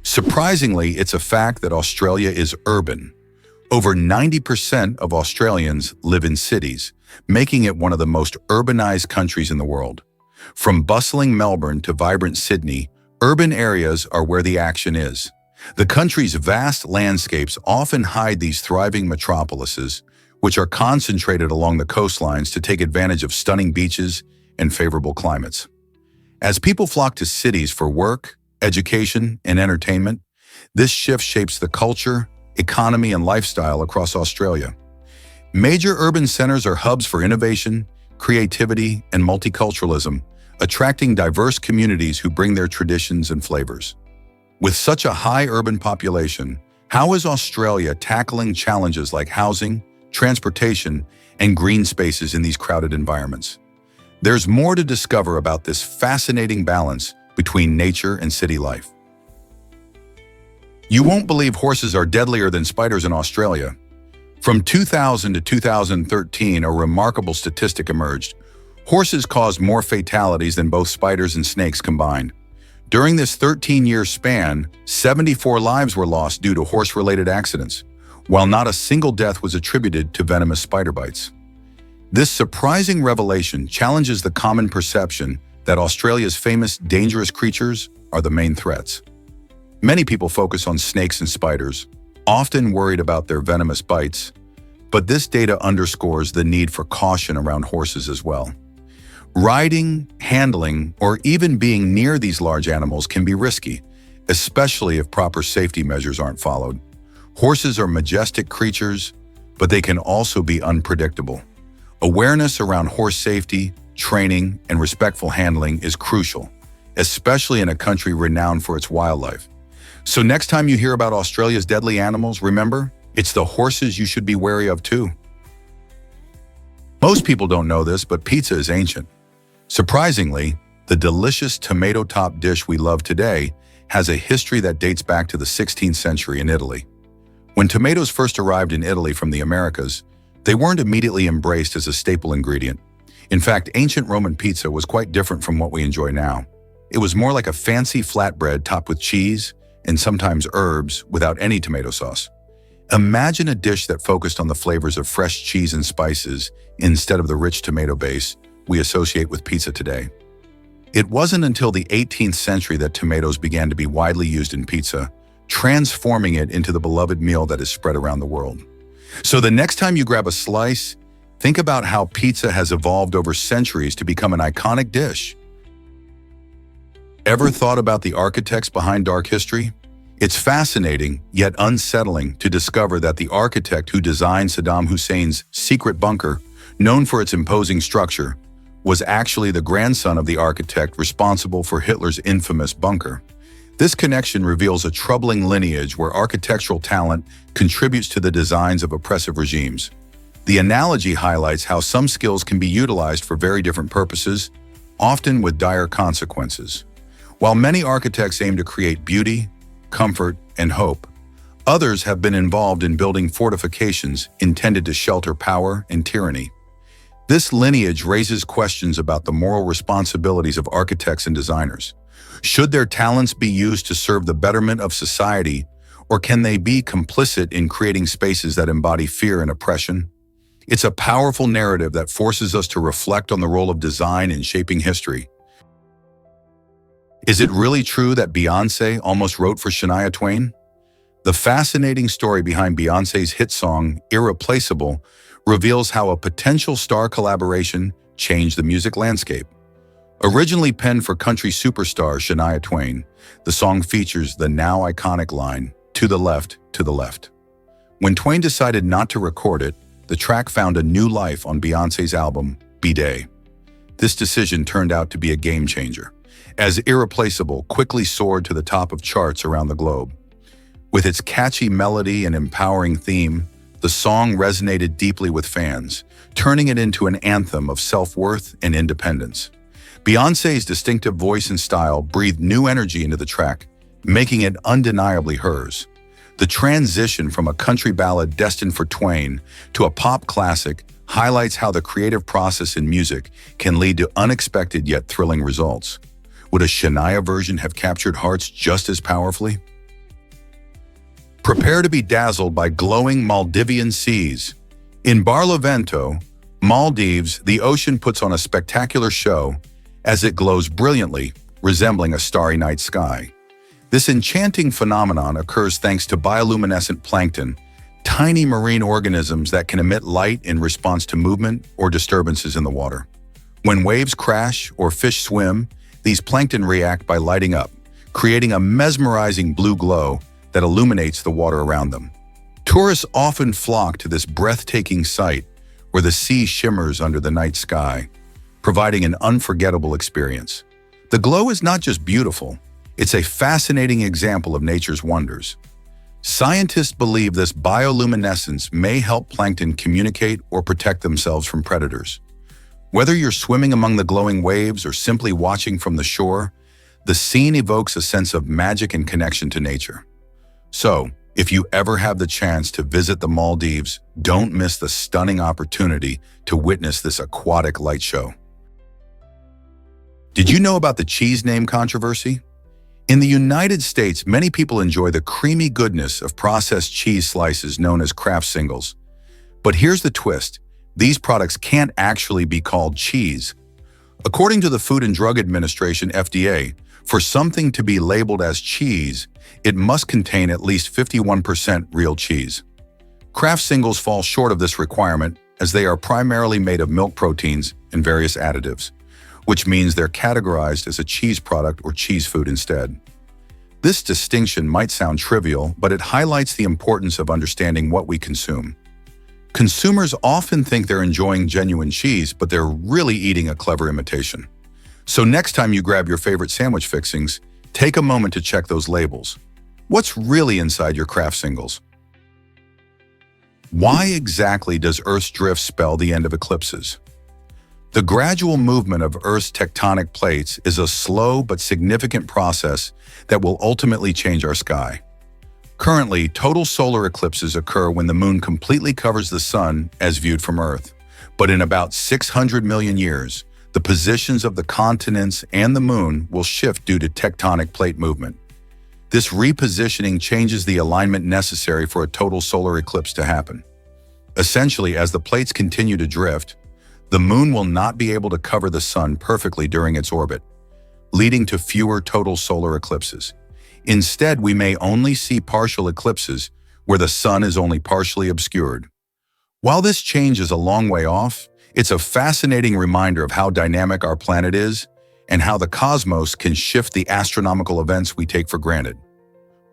Surprisingly, it's a fact that Australia is urban. Over 90% of Australians live in cities, making it one of the most urbanized countries in the world. From bustling Melbourne to vibrant Sydney, urban areas are where the action is. The country's vast landscapes often hide these thriving metropolises, which are concentrated along the coastlines to take advantage of stunning beaches and favorable climates. As people flock to cities for work, education, and entertainment, this shift shapes the culture, economy, and lifestyle across Australia. Major urban centers are hubs for innovation, creativity, and multiculturalism, attracting diverse communities who bring their traditions and flavors. With such a high urban population, how is Australia tackling challenges like housing, transportation, and green spaces in these crowded environments? There's more to discover about this fascinating balance between nature and city life. You won't believe horses are deadlier than spiders in Australia. From 2000 to 2013, a remarkable statistic emerged. Horses caused more fatalities than both spiders and snakes combined. During this 13-year span, 74 lives were lost due to horse-related accidents, while not a single death was attributed to venomous spider bites. This surprising revelation challenges the common perception that Australia's famous dangerous creatures are the main threats. Many people focus on snakes and spiders, often worried about their venomous bites, but this data underscores the need for caution around horses as well. Riding, handling, or even being near these large animals can be risky, especially if proper safety measures aren't followed. Horses are majestic creatures, but they can also be unpredictable. Awareness around horse safety, training, and respectful handling is crucial, especially in a country renowned for its wildlife. So next time you hear about Australia's deadly animals, remember, it's the horses you should be wary of too. Most people don't know this, but pizza is ancient. Surprisingly, the delicious tomato-topped dish we love today has a history that dates back to the 16th century in Italy. When tomatoes first arrived in Italy from the Americas, they weren't immediately embraced as a staple ingredient. In fact, ancient Roman pizza was quite different from what we enjoy now. It was more like a fancy flatbread topped with cheese and sometimes herbs without any tomato sauce. Imagine a dish that focused on the flavors of fresh cheese and spices instead of the rich tomato base we associate with pizza today. It wasn't until the 18th century that tomatoes began to be widely used in pizza, transforming it into the beloved meal that is spread around the world. So the next time you grab a slice, think about how pizza has evolved over centuries to become an iconic dish. Ever thought about the architects behind dark history? It's fascinating, yet unsettling, to discover that the architect who designed Saddam Hussein's secret bunker, known for its imposing structure, was actually the grandson of the architect responsible for Hitler's infamous bunker. This connection reveals a troubling lineage where architectural talent contributes to the designs of oppressive regimes. The analogy highlights how some skills can be utilized for very different purposes, often with dire consequences. While many architects aim to create beauty, comfort, and hope, others have been involved in building fortifications intended to shelter power and tyranny. This lineage raises questions about the moral responsibilities of architects and designers. Should their talents be used to serve the betterment of society, or can they be complicit in creating spaces that embody fear and oppression? It's a powerful narrative that forces us to reflect on the role of design in shaping history. Is it really true that Beyoncé almost wrote for Shania Twain? The fascinating story behind Beyoncé's hit song, Irreplaceable, reveals how a potential star collaboration changed the music landscape. Originally penned for country superstar Shania Twain, the song features the now iconic line, "To the left, to the left." When Twain decided not to record it, the track found a new life on Beyoncé's album, B-Day. This decision turned out to be a game changer, as Irreplaceable quickly soared to the top of charts around the globe. With its catchy melody and empowering theme, the song resonated deeply with fans, turning it into an anthem of self-worth and independence. Beyoncé's distinctive voice and style breathed new energy into the track, making it undeniably hers. The transition from a country ballad destined for Twain to a pop classic highlights how the creative process in music can lead to unexpected yet thrilling results. Would a Shania version have captured hearts just as powerfully? Prepare to be dazzled by glowing Maldivian seas. In Barlovento, Maldives, the ocean puts on a spectacular show as it glows brilliantly, resembling a starry night sky. This enchanting phenomenon occurs thanks to bioluminescent plankton, tiny marine organisms that can emit light in response to movement or disturbances in the water. When waves crash or fish swim, these plankton react by lighting up, creating a mesmerizing blue glow that illuminates the water around them. Tourists often flock to this breathtaking sight where the sea shimmers under the night sky, providing an unforgettable experience. The glow is not just beautiful, it's a fascinating example of nature's wonders. Scientists believe this bioluminescence may help plankton communicate or protect themselves from predators. Whether you're swimming among the glowing waves or simply watching from the shore, the scene evokes a sense of magic and connection to nature. So, if you ever have the chance to visit the Maldives, don't miss the stunning opportunity to witness this aquatic light show. Did you know about the cheese name controversy? In the United States, many people enjoy the creamy goodness of processed cheese slices known as Kraft Singles. But here's the twist. These products can't actually be called cheese. According to the Food and Drug Administration, FDA, for something to be labeled as cheese, it must contain at least 51% real cheese. Kraft Singles fall short of this requirement as they are primarily made of milk proteins and various additives, which means they're categorized as a cheese product or cheese food instead. This distinction might sound trivial, but it highlights the importance of understanding what we consume. Consumers often think they're enjoying genuine cheese, but they're really eating a clever imitation. So next time you grab your favorite sandwich fixings, take a moment to check those labels. What's really inside your Kraft Singles? Why exactly does Earth's drift spell the end of eclipses? The gradual movement of Earth's tectonic plates is a slow but significant process that will ultimately change our sky. Currently, total solar eclipses occur when the moon completely covers the sun as viewed from Earth. But in about 600 million years, the positions of the continents and the moon will shift due to tectonic plate movement. This repositioning changes the alignment necessary for a total solar eclipse to happen. Essentially, as the plates continue to drift, the moon will not be able to cover the sun perfectly during its orbit, leading to fewer total solar eclipses. Instead, we may only see partial eclipses where the sun is only partially obscured. While this change is a long way off, it's a fascinating reminder of how dynamic our planet is and how the cosmos can shift the astronomical events we take for granted.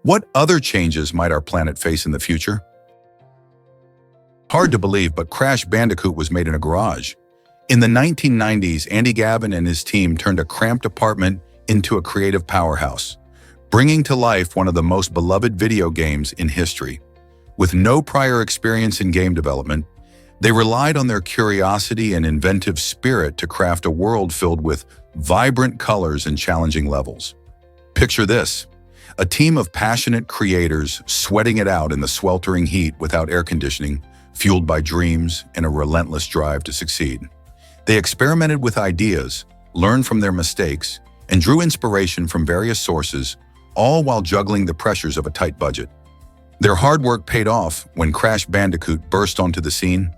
What other changes might our planet face in the future? Hard to believe, but Crash Bandicoot was made in a garage. In the 1990s, Andy Gavin and his team turned a cramped apartment into a creative powerhouse, bringing to life one of the most beloved video games in history. With no prior experience in game development, they relied on their curiosity and inventive spirit to craft a world filled with vibrant colors and challenging levels. Picture this: a team of passionate creators sweating it out in the sweltering heat without air conditioning, fueled by dreams and a relentless drive to succeed. They experimented with ideas, learned from their mistakes, and drew inspiration from various sources, all while juggling the pressures of a tight budget. Their hard work paid off when Crash Bandicoot burst onto the scene,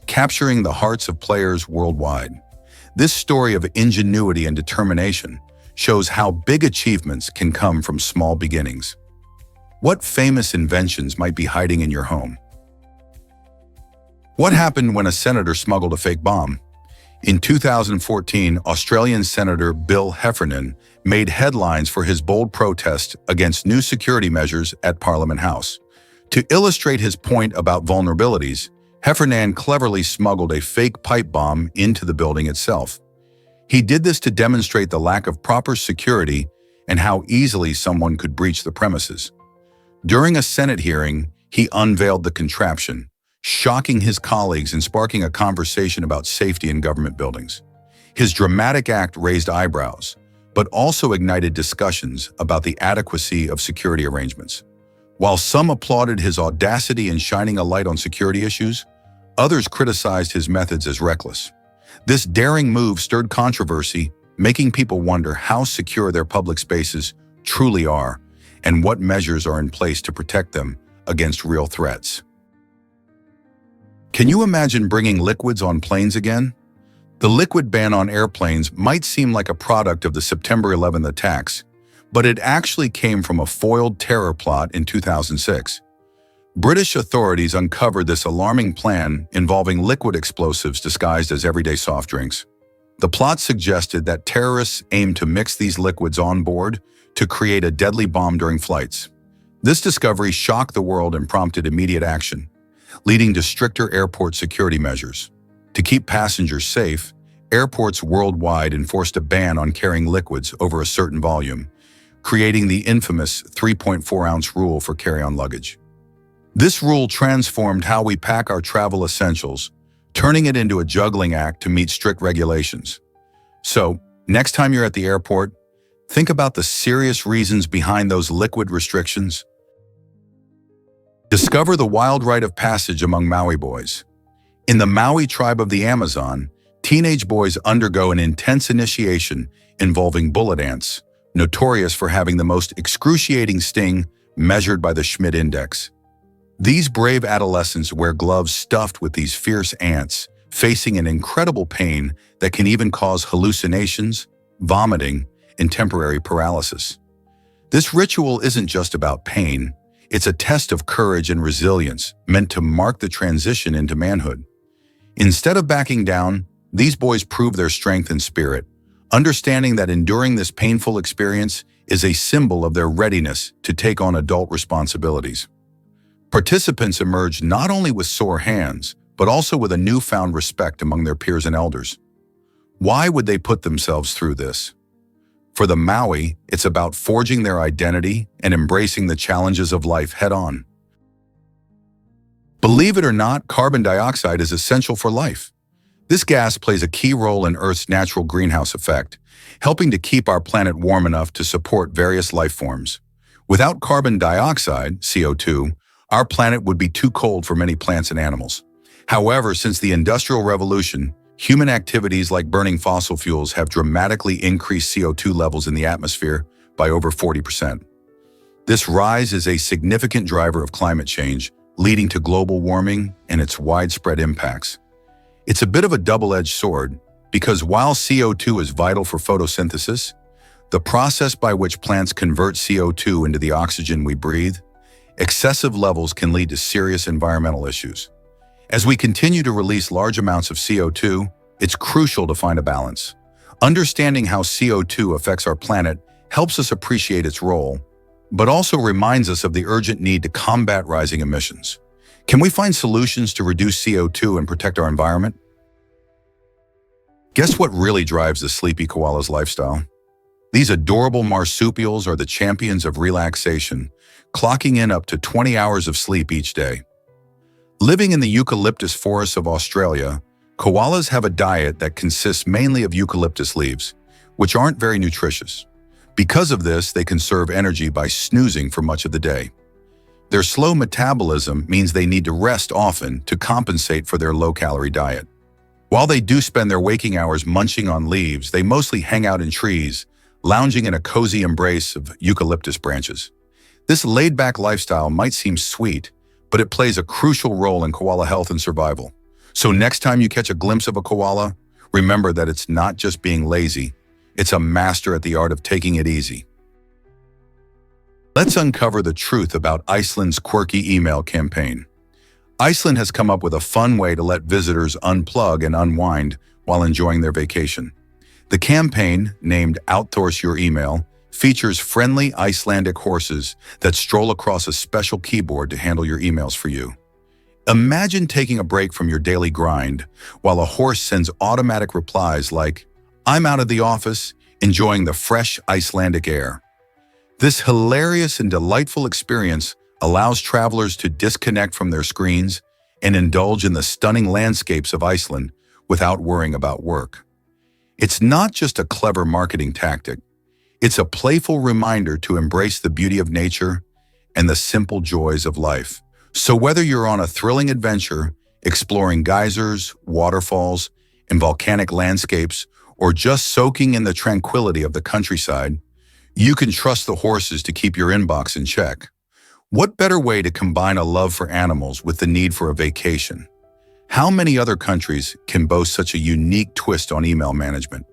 capturing the hearts of players worldwide. This story of ingenuity and determination shows how big achievements can come from small beginnings. What famous inventions might be hiding in your home? What happened when a senator smuggled a fake bomb? In 2014, Australian Senator Bill Heffernan made headlines for his bold protest against new security measures at Parliament House. To illustrate his point about vulnerabilities, Heffernan cleverly smuggled a fake pipe bomb into the building itself. He did this to demonstrate the lack of proper security and how easily someone could breach the premises. During a Senate hearing, he unveiled the contraption, shocking his colleagues and sparking a conversation about safety in government buildings. His dramatic act raised eyebrows, but also ignited discussions about the adequacy of security arrangements. While some applauded his audacity in shining a light on security issues, others criticized his methods as reckless. This daring move stirred controversy, making people wonder how secure their public spaces truly are and what measures are in place to protect them against real threats. Can you imagine bringing liquids on planes again? The liquid ban on airplanes might seem like a product of the September 11th attacks, but it actually came from a foiled terror plot in 2006. British authorities uncovered this alarming plan involving liquid explosives disguised as everyday soft drinks. The plot suggested that terrorists aimed to mix these liquids on board to create a deadly bomb during flights. This discovery shocked the world and prompted immediate action, leading to stricter airport security measures. To keep passengers safe, airports worldwide enforced a ban on carrying liquids over a certain volume, creating the infamous 3.4-ounce rule for carry-on luggage. This rule transformed how we pack our travel essentials, turning it into a juggling act to meet strict regulations. So, next time you're at the airport, think about the serious reasons behind those liquid restrictions. Discover the wild rite of passage among Maui boys. In the Maui tribe of the Amazon, teenage boys undergo an intense initiation involving bullet ants, notorious for having the most excruciating sting measured by the Schmidt index. These brave adolescents wear gloves stuffed with these fierce ants, facing an incredible pain that can even cause hallucinations, vomiting, and temporary paralysis. This ritual isn't just about pain, it's a test of courage and resilience meant to mark the transition into manhood. Instead of backing down, these boys prove their strength and spirit, understanding that enduring this painful experience is a symbol of their readiness to take on adult responsibilities. Participants emerged not only with sore hands, but also with a newfound respect among their peers and elders. Why would they put themselves through this? For the Maui, it's about forging their identity and embracing the challenges of life head-on. Believe it or not, carbon dioxide is essential for life. This gas plays a key role in Earth's natural greenhouse effect, helping to keep our planet warm enough to support various life forms. Without carbon dioxide, CO2, our planet would be too cold for many plants and animals. However, since the Industrial Revolution, human activities like burning fossil fuels have dramatically increased CO2 levels in the atmosphere by over 40%. This rise is a significant driver of climate change, leading to global warming and its widespread impacts. It's a bit of a double-edged sword, because while CO2 is vital for photosynthesis, the process by which plants convert CO2 into the oxygen we breathe, excessive levels can lead to serious environmental issues. As we continue to release large amounts of CO2, it's crucial to find a balance. Understanding how CO2 affects our planet helps us appreciate its role, but also reminds us of the urgent need to combat rising emissions. Can we find solutions to reduce CO2 and protect our environment? Guess what really drives the sleepy koala's lifestyle? These adorable marsupials are the champions of relaxation, clocking in up to 20 hours of sleep each day. Living in the eucalyptus forests of Australia, koalas have a diet that consists mainly of eucalyptus leaves, which aren't very nutritious. Because of this, they conserve energy by snoozing for much of the day. Their slow metabolism means they need to rest often to compensate for their low-calorie diet. While they do spend their waking hours munching on leaves, they mostly hang out in trees, lounging in a cozy embrace of eucalyptus branches. This laid-back lifestyle might seem sweet, but it plays a crucial role in koala health and survival. So next time you catch a glimpse of a koala, remember that it's not just being lazy, it's a master at the art of taking it easy. Let's uncover the truth about Iceland's quirky email campaign. Iceland has come up with a fun way to let visitors unplug and unwind while enjoying their vacation. The campaign, named Outsource Your Email, features friendly Icelandic horses that stroll across a special keyboard to handle your emails for you. Imagine taking a break from your daily grind while a horse sends automatic replies like, "I'm out of the office, enjoying the fresh Icelandic air." This hilarious and delightful experience allows travelers to disconnect from their screens and indulge in the stunning landscapes of Iceland without worrying about work. It's not just a clever marketing tactic. It's a playful reminder to embrace the beauty of nature and the simple joys of life. So whether you're on a thrilling adventure, exploring geysers, waterfalls, and volcanic landscapes, or just soaking in the tranquility of the countryside, you can trust the horses to keep your inbox in check. What better way to combine a love for animals with the need for a vacation? How many other countries can boast such a unique twist on email management?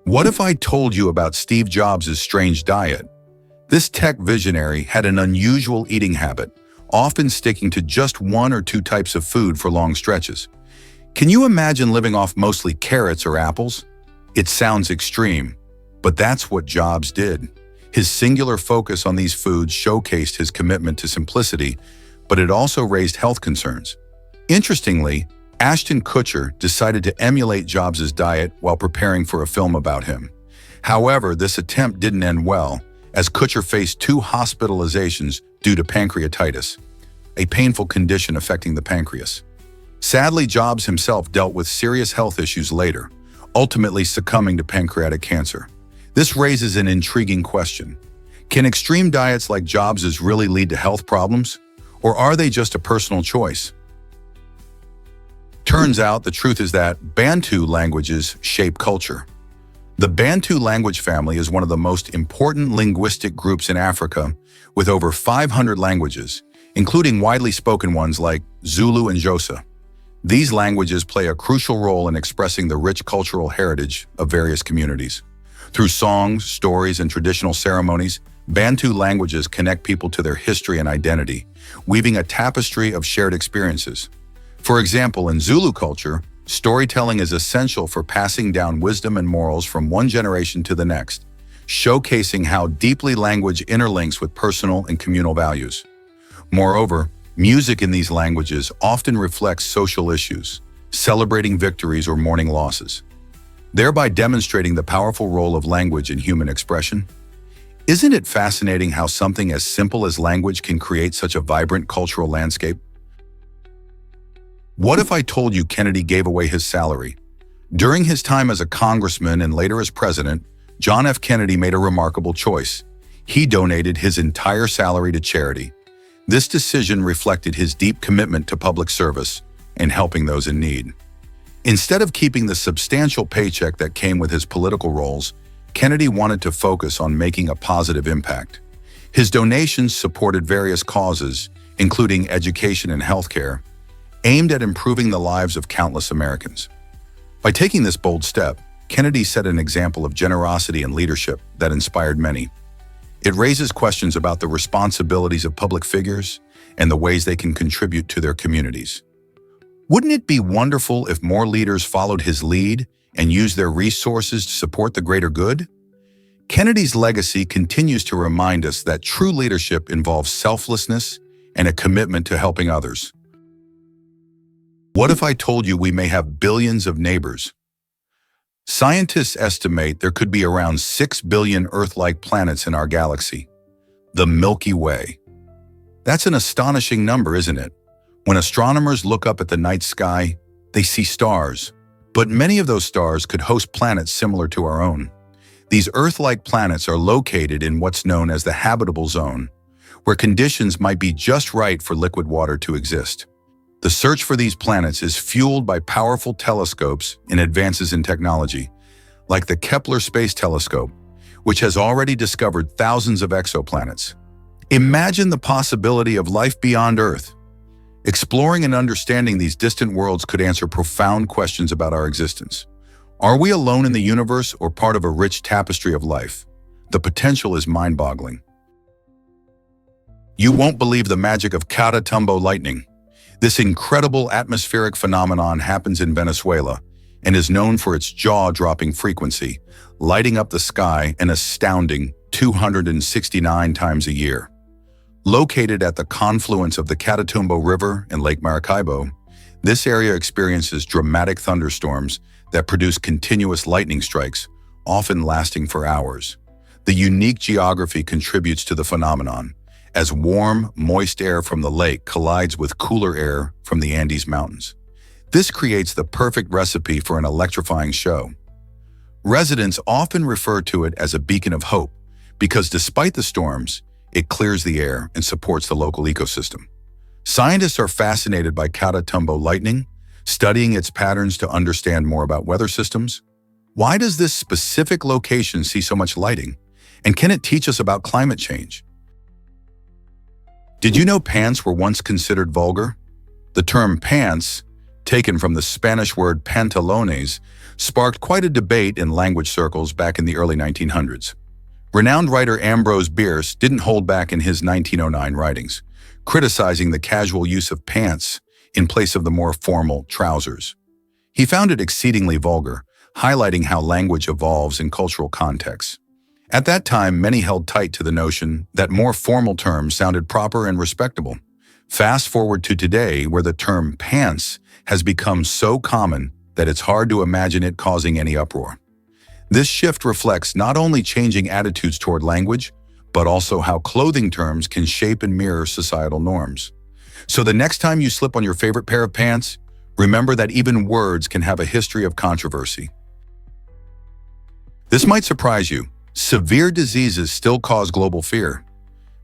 What if I told you about Steve Jobs' strange diet? This tech visionary had an unusual eating habit, often sticking to just one or two types of food for long stretches. Can you imagine living off mostly carrots or apples? It sounds extreme, but that's what Jobs did. His singular focus on these foods showcased his commitment to simplicity, but it also raised health concerns. Interestingly, Ashton Kutcher decided to emulate Jobs' diet while preparing for a film about him. However, this attempt didn't end well, as Kutcher faced 2 hospitalizations due to pancreatitis, a painful condition affecting the pancreas. Sadly, Jobs himself dealt with serious health issues later, ultimately succumbing to pancreatic cancer. This raises an intriguing question. Can extreme diets like Jobs's really lead to health problems? Or are they just a personal choice? Turns out the truth is that Bantu languages shape culture. The Bantu language family is one of the most important linguistic groups in Africa, with over 500 languages, including widely spoken ones like Zulu and Xhosa. These languages play a crucial role in expressing the rich cultural heritage of various communities. Through songs, stories, and traditional ceremonies, Bantu languages connect people to their history and identity, weaving a tapestry of shared experiences. For example, in Zulu culture, storytelling is essential for passing down wisdom and morals from one generation to the next, showcasing how deeply language interlinks with personal and communal values. Moreover, music in these languages often reflects social issues, celebrating victories or mourning losses, thereby demonstrating the powerful role of language in human expression. Isn't it fascinating how something as simple as language can create such a vibrant cultural landscape? What if I told you Kennedy gave away his salary? During his time as a congressman and later as president, John F. Kennedy made a remarkable choice. He donated his entire salary to charity. This decision reflected his deep commitment to public service and helping those in need. Instead of keeping the substantial paycheck that came with his political roles, Kennedy wanted to focus on making a positive impact. His donations supported various causes, including education and healthcare, aimed at improving the lives of countless Americans. By taking this bold step, Kennedy set an example of generosity and leadership that inspired many. It raises questions about the responsibilities of public figures and the ways they can contribute to their communities. Wouldn't it be wonderful if more leaders followed his lead and used their resources to support the greater good? Kennedy's legacy continues to remind us that true leadership involves selflessness and a commitment to helping others. What if I told you we may have billions of neighbors? Scientists estimate there could be around 6 billion Earth-like planets in our galaxy, the Milky Way. That's an astonishing number, isn't it? When astronomers look up at the night sky, they see stars, but many of those stars could host planets similar to our own. These Earth-like planets are located in what's known as the habitable zone, where conditions might be just right for liquid water to exist. The search for these planets is fueled by powerful telescopes and advances in technology, like the Kepler Space Telescope, which has already discovered thousands of exoplanets. Imagine the possibility of life beyond Earth. Exploring and understanding these distant worlds could answer profound questions about our existence. Are we alone in the universe or part of a rich tapestry of life? The potential is mind-boggling. You won't believe the magic of Catatumbo lightning. This incredible atmospheric phenomenon happens in Venezuela and is known for its jaw-dropping frequency, lighting up the sky an astounding 269 times a year. Located at the confluence of the Catatumbo River and Lake Maracaibo, this area experiences dramatic thunderstorms that produce continuous lightning strikes, often lasting for hours. The unique geography contributes to the phenomenon, as warm, moist air from the lake collides with cooler air from the Andes Mountains. This creates the perfect recipe for an electrifying show. Residents often refer to it as a beacon of hope because despite the storms, it clears the air and supports the local ecosystem. Scientists are fascinated by Catatumbo lightning, studying its patterns to understand more about weather systems. Why does this specific location see so much lighting? And can it teach us about climate change? Did you know pants were once considered vulgar? The term pants, taken from the Spanish word pantalones, sparked quite a debate in language circles back in the early 1900s. Renowned writer Ambrose Bierce didn't hold back in his 1909 writings, criticizing the casual use of pants in place of the more formal trousers. He found it exceedingly vulgar, highlighting how language evolves in cultural contexts. At that time, many held tight to the notion that more formal terms sounded proper and respectable. Fast forward to today, where the term pants has become so common that it's hard to imagine it causing any uproar. This shift reflects not only changing attitudes toward language, but also how clothing terms can shape and mirror societal norms. So the next time you slip on your favorite pair of pants, remember that even words can have a history of controversy. This might surprise you. Severe diseases still cause global fear.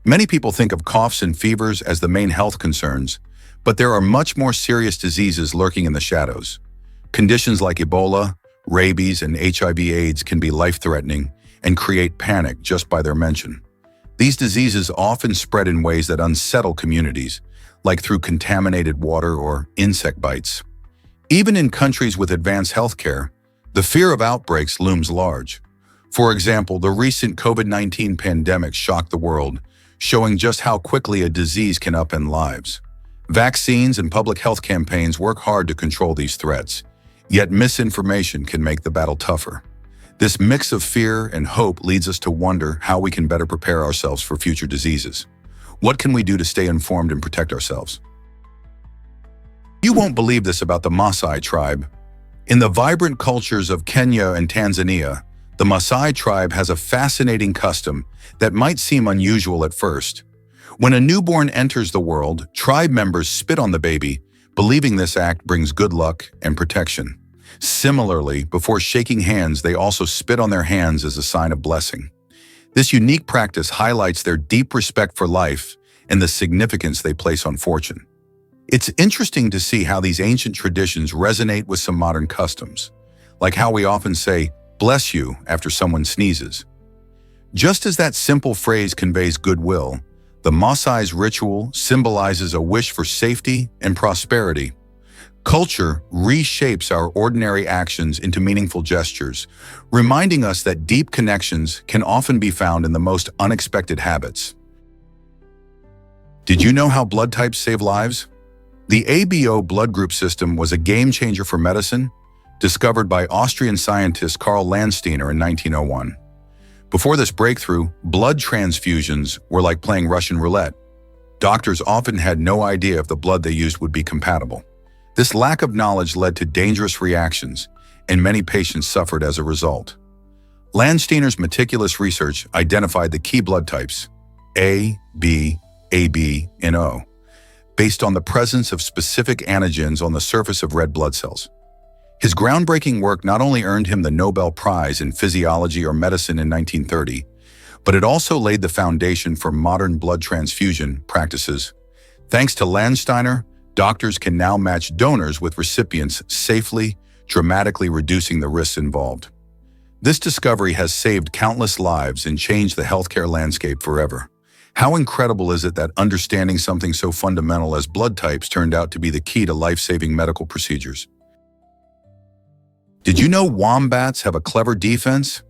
Many people think of coughs and fevers as the main health concerns, but there are much more serious diseases lurking in the shadows. Conditions like Ebola, rabies, and HIV/AIDS can be life-threatening and create panic just by their mention. These diseases often spread in ways that unsettle communities, like through contaminated water or insect bites. Even in countries with advanced healthcare, the fear of outbreaks looms large. For example, the recent COVID-19 pandemic shocked the world, showing just how quickly a disease can upend lives. Vaccines and public health campaigns work hard to control these threats, yet misinformation can make the battle tougher. This mix of fear and hope leads us to wonder how we can better prepare ourselves for future diseases. What can we do to stay informed and protect ourselves? You won't believe this about the Maasai tribe. In the vibrant cultures of Kenya and Tanzania, the Maasai tribe has a fascinating custom that might seem unusual at first. When a newborn enters the world, tribe members spit on the baby, believing this act brings good luck and protection. Similarly, before shaking hands, they also spit on their hands as a sign of blessing. This unique practice highlights their deep respect for life and the significance they place on fortune. It's interesting to see how these ancient traditions resonate with some modern customs, like how we often say, "Bless you," after someone sneezes. Just as that simple phrase conveys goodwill, the Maasai's ritual symbolizes a wish for safety and prosperity. Culture reshapes our ordinary actions into meaningful gestures, reminding us that deep connections can often be found in the most unexpected habits. Did you know how blood types save lives? The ABO blood group system was a game-changer for medicine, discovered by Austrian scientist Karl Landsteiner in 1901. Before this breakthrough, blood transfusions were like playing Russian roulette. Doctors often had no idea if the blood they used would be compatible. This lack of knowledge led to dangerous reactions, and many patients suffered as a result. Landsteiner's meticulous research identified the key blood types, A, B, AB, and O, based on the presence of specific antigens on the surface of red blood cells. His groundbreaking work not only earned him the Nobel Prize in Physiology or Medicine in 1930, but it also laid the foundation for modern blood transfusion practices. Thanks to Landsteiner, doctors can now match donors with recipients safely, dramatically reducing the risks involved. This discovery has saved countless lives and changed the healthcare landscape forever. How incredible is it that understanding something so fundamental as blood types turned out to be the key to life-saving medical procedures? Did you know wombats have a clever defense?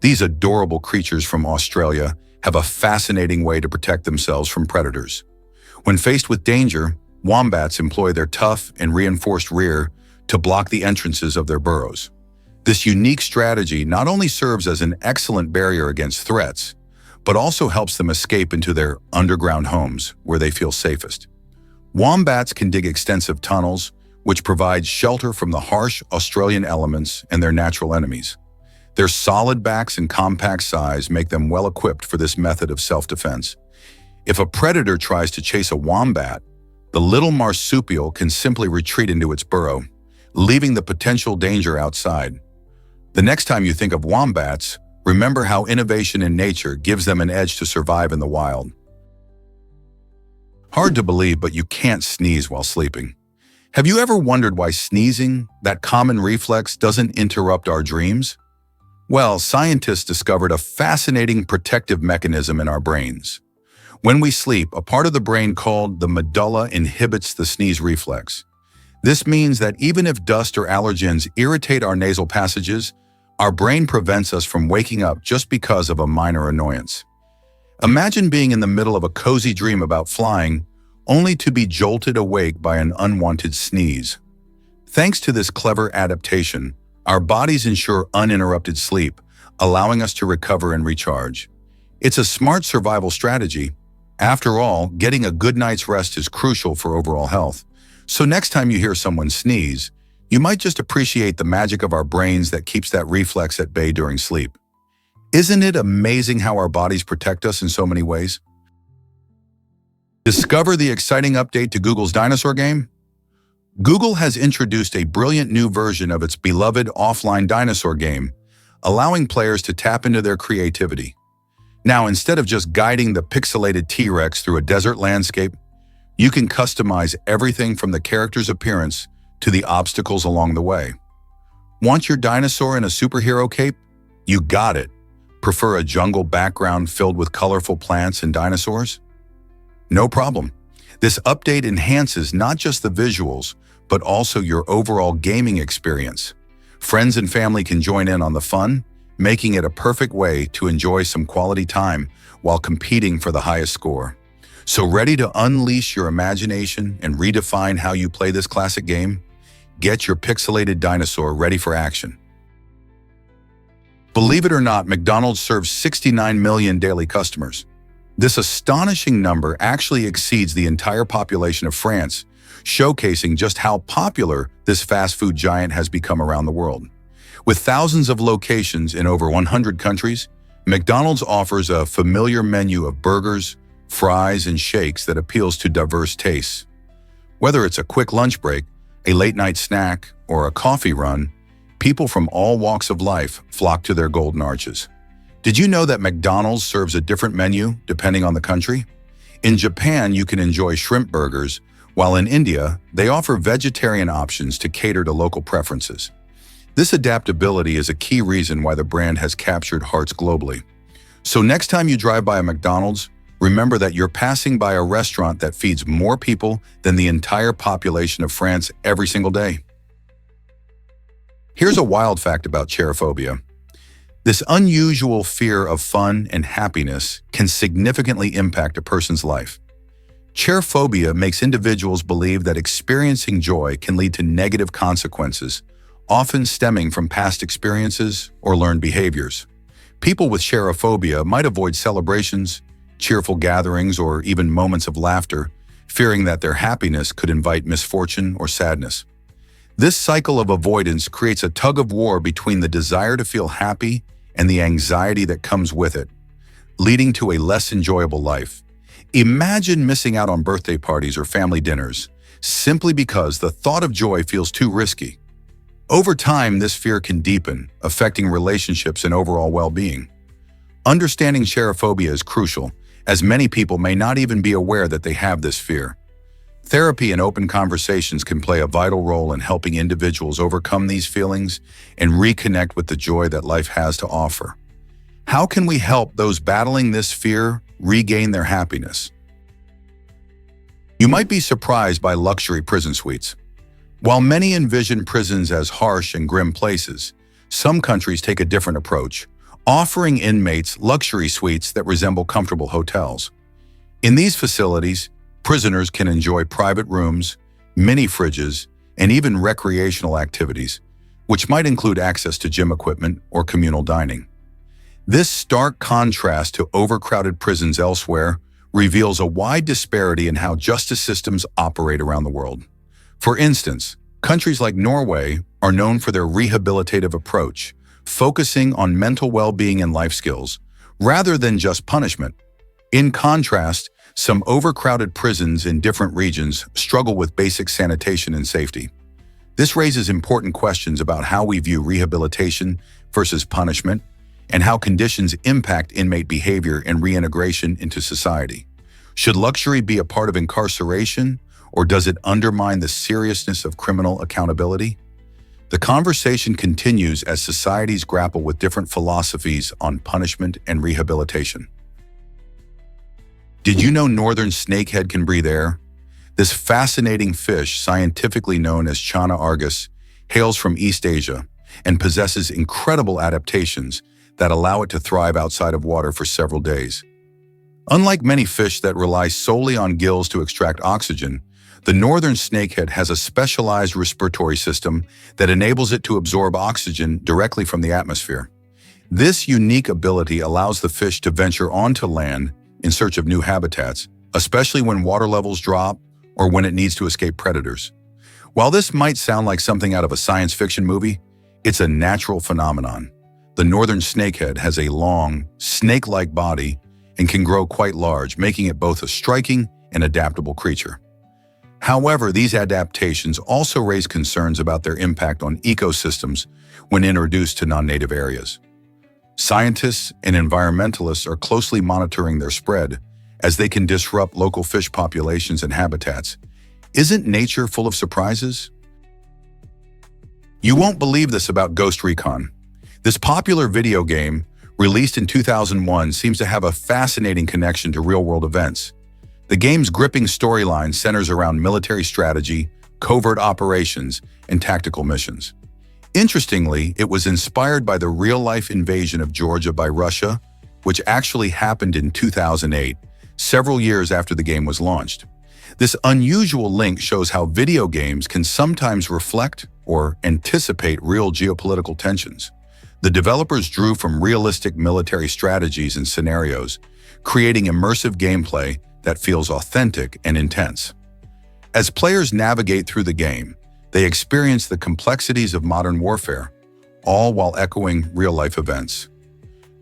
These adorable creatures from Australia have a fascinating way to protect themselves from predators. When faced with danger, wombats employ their tough and reinforced rear to block the entrances of their burrows. This unique strategy not only serves as an excellent barrier against threats, but also helps them escape into their underground homes where they feel safest. Wombats can dig extensive tunnels, which provide shelter from the harsh Australian elements and their natural enemies. Their solid backs and compact size make them well equipped for this method of self-defense. If a predator tries to chase a wombat, the little marsupial can simply retreat into its burrow, leaving the potential danger outside. The next time you think of wombats, remember how innovation in nature gives them an edge to survive in the wild. Hard to believe, but you can't sneeze while sleeping. Have you ever wondered why sneezing, that common reflex, doesn't interrupt our dreams? Well, scientists discovered a fascinating protective mechanism in our brains. When we sleep, a part of the brain called the medulla inhibits the sneeze reflex. This means that even if dust or allergens irritate our nasal passages, our brain prevents us from waking up just because of a minor annoyance. Imagine being in the middle of a cozy dream about flying, only to be jolted awake by an unwanted sneeze. Thanks to this clever adaptation, our bodies ensure uninterrupted sleep, allowing us to recover and recharge. It's a smart survival strategy. After all, getting a good night's rest is crucial for overall health. So next time you hear someone sneeze, you might just appreciate the magic of our brains that keeps that reflex at bay during sleep. Isn't it amazing how our bodies protect us in so many ways? Discover the exciting update to Google's dinosaur game? Google has introduced a brilliant new version of its beloved offline dinosaur game, allowing players to tap into their creativity. Now, instead of just guiding the pixelated T-Rex through a desert landscape, you can customize everything from the character's appearance to the obstacles along the way. Want your dinosaur in a superhero cape? You got it. Prefer a jungle background filled with colorful plants and dinosaurs? No problem. This update enhances not just the visuals, but also your overall gaming experience. Friends and family can join in on the fun, making it a perfect way to enjoy some quality time while competing for the highest score. So ready to unleash your imagination and redefine how you play this classic game? Get your pixelated dinosaur ready for action. Believe it or not, McDonald's serves 69 million daily customers. This astonishing number actually exceeds the entire population of France, showcasing just how popular this fast food giant has become around the world. With thousands of locations in over 100 countries, McDonald's offers a familiar menu of burgers, fries, and shakes that appeals to diverse tastes. Whether it's a quick lunch break, a late-night snack, or a coffee run, people from all walks of life flock to their golden arches. Did you know that McDonald's serves a different menu depending on the country? In Japan, you can enjoy shrimp burgers, while in India, they offer vegetarian options to cater to local preferences. This adaptability is a key reason why the brand has captured hearts globally. So next time you drive by a McDonald's, remember that you're passing by a restaurant that feeds more people than the entire population of France every single day. Here's a wild fact about cherophobia. This unusual fear of fun and happiness can significantly impact a person's life. Cherophobia makes individuals believe that experiencing joy can lead to negative consequences, often stemming from past experiences or learned behaviors. People with cherophobia might avoid celebrations, cheerful gatherings, or even moments of laughter, fearing that their happiness could invite misfortune or sadness. This cycle of avoidance creates a tug-of-war between the desire to feel happy and the anxiety that comes with it, leading to a less enjoyable life. Imagine missing out on birthday parties or family dinners simply because the thought of joy feels too risky. Over time, this fear can deepen, affecting relationships and overall well-being. Understanding cherophobia is crucial, as many people may not even be aware that they have this fear. Therapy and open conversations can play a vital role in helping individuals overcome these feelings and reconnect with the joy that life has to offer. How can we help those battling this fear regain their happiness? You might be surprised by luxury prison suites. While many envision prisons as harsh and grim places, some countries take a different approach, offering inmates luxury suites that resemble comfortable hotels. In these facilities, prisoners can enjoy private rooms, mini fridges, and even recreational activities, which might include access to gym equipment or communal dining. This stark contrast to overcrowded prisons elsewhere reveals a wide disparity in how justice systems operate around the world. For instance, countries like Norway are known for their rehabilitative approach, focusing on mental well-being and life skills, rather than just punishment. In contrast, some overcrowded prisons in different regions struggle with basic sanitation and safety. This raises important questions about how we view rehabilitation versus punishment and how conditions impact inmate behavior and reintegration into society. Should luxury be a part of incarceration, or does it undermine the seriousness of criminal accountability? The conversation continues as societies grapple with different philosophies on punishment and rehabilitation. Did you know northern snakehead can breathe air? This fascinating fish, scientifically known as Channa argus, hails from East Asia and possesses incredible adaptations that allow it to thrive outside of water for several days. Unlike many fish that rely solely on gills to extract oxygen, the northern snakehead has a specialized respiratory system that enables it to absorb oxygen directly from the atmosphere. This unique ability allows the fish to venture onto land in search of new habitats, especially when water levels drop or when it needs to escape predators. While this might sound like something out of a science fiction movie, it's a natural phenomenon. The northern snakehead has a long, snake-like body and can grow quite large, making it both a striking and adaptable creature. However, these adaptations also raise concerns about their impact on ecosystems when introduced to non-native areas. Scientists and environmentalists are closely monitoring their spread as they can disrupt local fish populations and habitats. Isn't nature full of surprises? You won't believe this about Ghost Recon. This popular video game, released in 2001, seems to have a fascinating connection to real-world events. The game's gripping storyline centers around military strategy, covert operations, and tactical missions. Interestingly, it was inspired by the real-life invasion of Georgia by Russia, which actually happened in 2008, several years after the game was launched. This unusual link shows how video games can sometimes reflect or anticipate real geopolitical tensions. The developers drew from realistic military strategies and scenarios, creating immersive gameplay that feels authentic and intense. As players navigate through the game, they experience the complexities of modern warfare, all while echoing real-life events.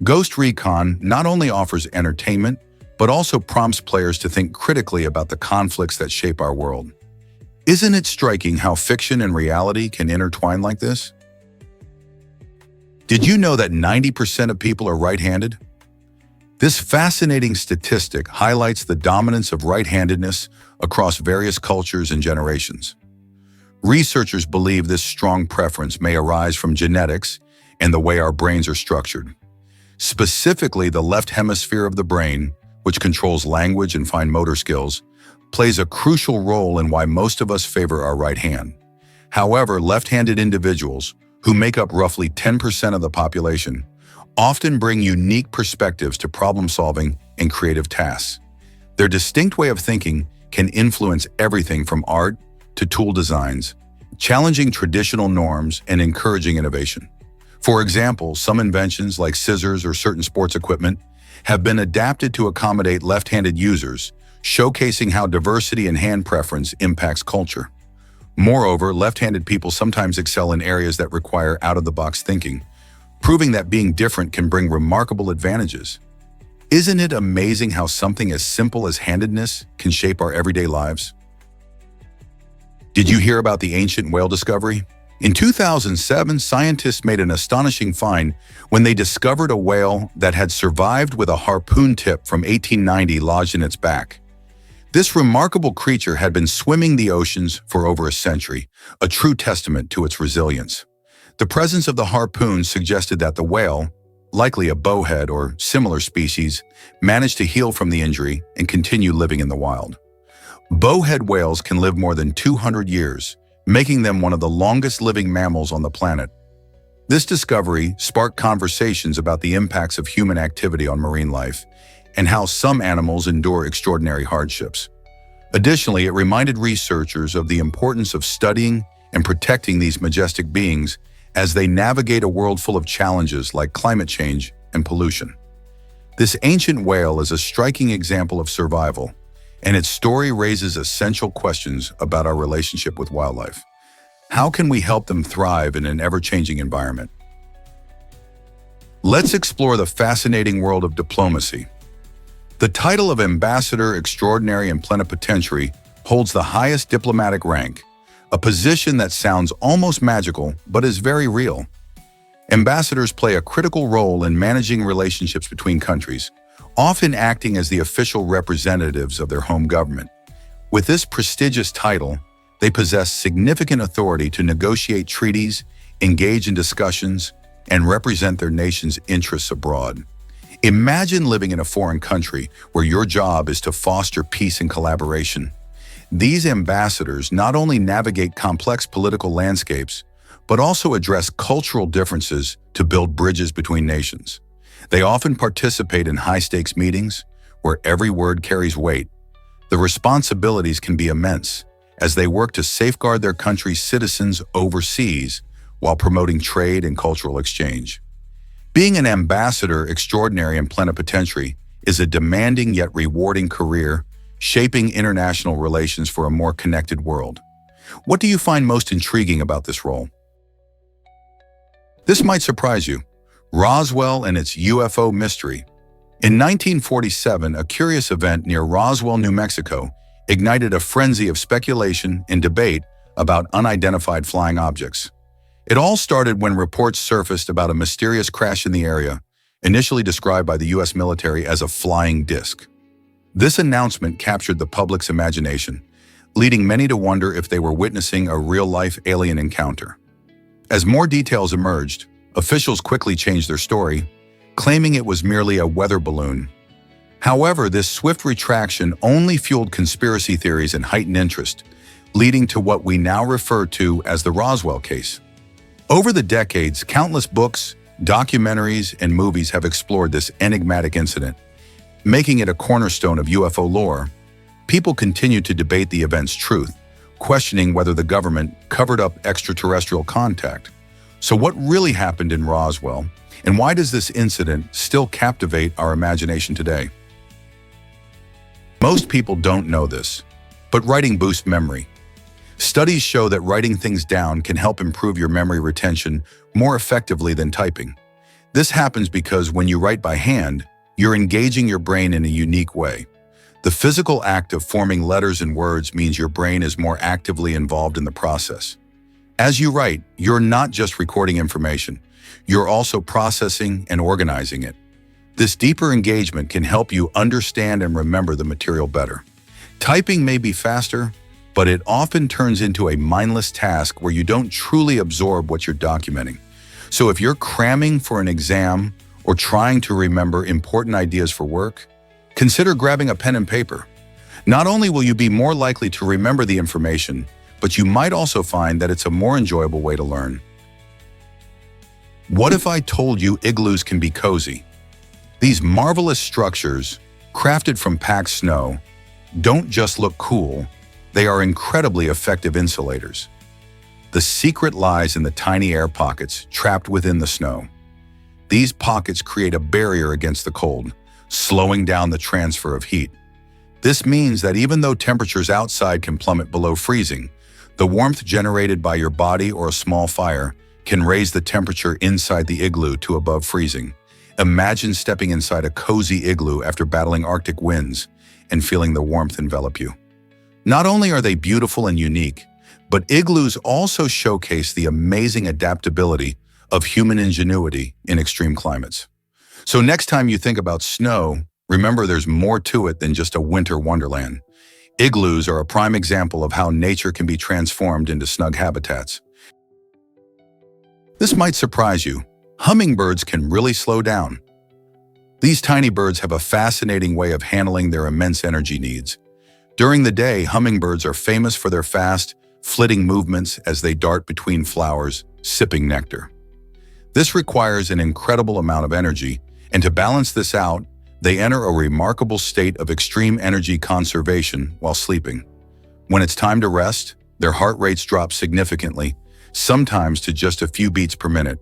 Ghost Recon not only offers entertainment, but also prompts players to think critically about the conflicts that shape our world. Isn't it striking how fiction and reality can intertwine like this? Did you know that 90% of people are right-handed? This fascinating statistic highlights the dominance of right-handedness across various cultures and generations. Researchers believe this strong preference may arise from genetics and the way our brains are structured. Specifically, the left hemisphere of the brain, which controls language and fine motor skills, plays a crucial role in why most of us favor our right hand. However, left-handed individuals, who make up roughly 10% of the population, often bring unique perspectives to problem-solving and creative tasks. Their distinct way of thinking can influence everything from art to tool designs, challenging traditional norms and encouraging innovation. For example, some inventions like scissors or certain sports equipment have been adapted to accommodate left-handed users, showcasing how diversity in hand preference impacts culture. Moreover, left-handed people sometimes excel in areas that require out-of-the-box thinking, proving that being different can bring remarkable advantages. Isn't it amazing how something as simple as handedness can shape our everyday lives? Did you hear about the ancient whale discovery? In 2007, scientists made an astonishing find when they discovered a whale that had survived with a harpoon tip from 1890 lodged in its back. This remarkable creature had been swimming the oceans for over a century, a true testament to its resilience. The presence of the harpoon suggested that the whale, likely a bowhead or similar species, managed to heal from the injury and continue living in the wild. Bowhead whales can live more than 200 years, making them one of the longest living mammals on the planet. This discovery sparked conversations about the impacts of human activity on marine life and how some animals endure extraordinary hardships. Additionally, it reminded researchers of the importance of studying and protecting these majestic beings as they navigate a world full of challenges like climate change and pollution. This ancient whale is a striking example of survival, and its story raises essential questions about our relationship with wildlife. How can we help them thrive in an ever-changing environment? Let's explore the fascinating world of diplomacy. The title of Ambassador Extraordinary and Plenipotentiary holds the highest diplomatic rank, a position that sounds almost magical but is very real. Ambassadors play a critical role in managing relationships between countries, often acting as the official representatives of their home government. With this prestigious title, they possess significant authority to negotiate treaties, engage in discussions, and represent their nation's interests abroad. Imagine living in a foreign country where your job is to foster peace and collaboration. These ambassadors not only navigate complex political landscapes, but also address cultural differences to build bridges between nations. They often participate in high-stakes meetings where every word carries weight. The responsibilities can be immense as they work to safeguard their country's citizens overseas while promoting trade and cultural exchange. Being an ambassador extraordinary and plenipotentiary is a demanding yet rewarding career, shaping international relations for a more connected world. What do you find most intriguing about this role? This might surprise you. Roswell and its UFO mystery. In 1947, a curious event near Roswell, New Mexico, ignited a frenzy of speculation and debate about unidentified flying objects. It all started when reports surfaced about a mysterious crash in the area, initially described by the U.S. military as a flying disc. This announcement captured the public's imagination, leading many to wonder if they were witnessing a real-life alien encounter. As more details emerged, officials quickly changed their story, claiming it was merely a weather balloon. However, this swift retraction only fueled conspiracy theories and heightened interest, leading to what we now refer to as the Roswell case. Over the decades, countless books, documentaries, and movies have explored this enigmatic incident, making it a cornerstone of UFO lore. People continue to debate the event's truth, questioning whether the government covered up extraterrestrial contact. So what really happened in Roswell, and why does this incident still captivate our imagination today? Most people don't know this, but writing boosts memory. Studies show that writing things down can help improve your memory retention more effectively than typing. This happens because when you write by hand, you're engaging your brain in a unique way. The physical act of forming letters and words means your brain is more actively involved in the process. As you write, you're not just recording information, you're also processing and organizing it. This deeper engagement can help you understand and remember the material better. Typing may be faster, but it often turns into a mindless task where you don't truly absorb what you're documenting. So if you're cramming for an exam or trying to remember important ideas for work, consider grabbing a pen and paper. Not only will you be more likely to remember the information, but you might also find that it's a more enjoyable way to learn. What if I told you igloos can be cozy? These marvelous structures, crafted from packed snow, don't just look cool, they are incredibly effective insulators. The secret lies in the tiny air pockets trapped within the snow. These pockets create a barrier against the cold, slowing down the transfer of heat. This means that even though temperatures outside can plummet below freezing, the warmth generated by your body or a small fire can raise the temperature inside the igloo to above freezing. Imagine stepping inside a cozy igloo after battling Arctic winds and feeling the warmth envelop you. Not only are they beautiful and unique, but igloos also showcase the amazing adaptability of human ingenuity in extreme climates. So next time you think about snow, remember there's more to it than just a winter wonderland. Igloos are a prime example of how nature can be transformed into snug habitats. This might surprise you. Hummingbirds can really slow down. These tiny birds have a fascinating way of handling their immense energy needs. During the day, hummingbirds are famous for their fast, flitting movements as they dart between flowers, sipping nectar. This requires an incredible amount of energy, and to balance this out, they enter a remarkable state of extreme energy conservation while sleeping. When it's time to rest, their heart rates drop significantly, sometimes to just a few beats per minute.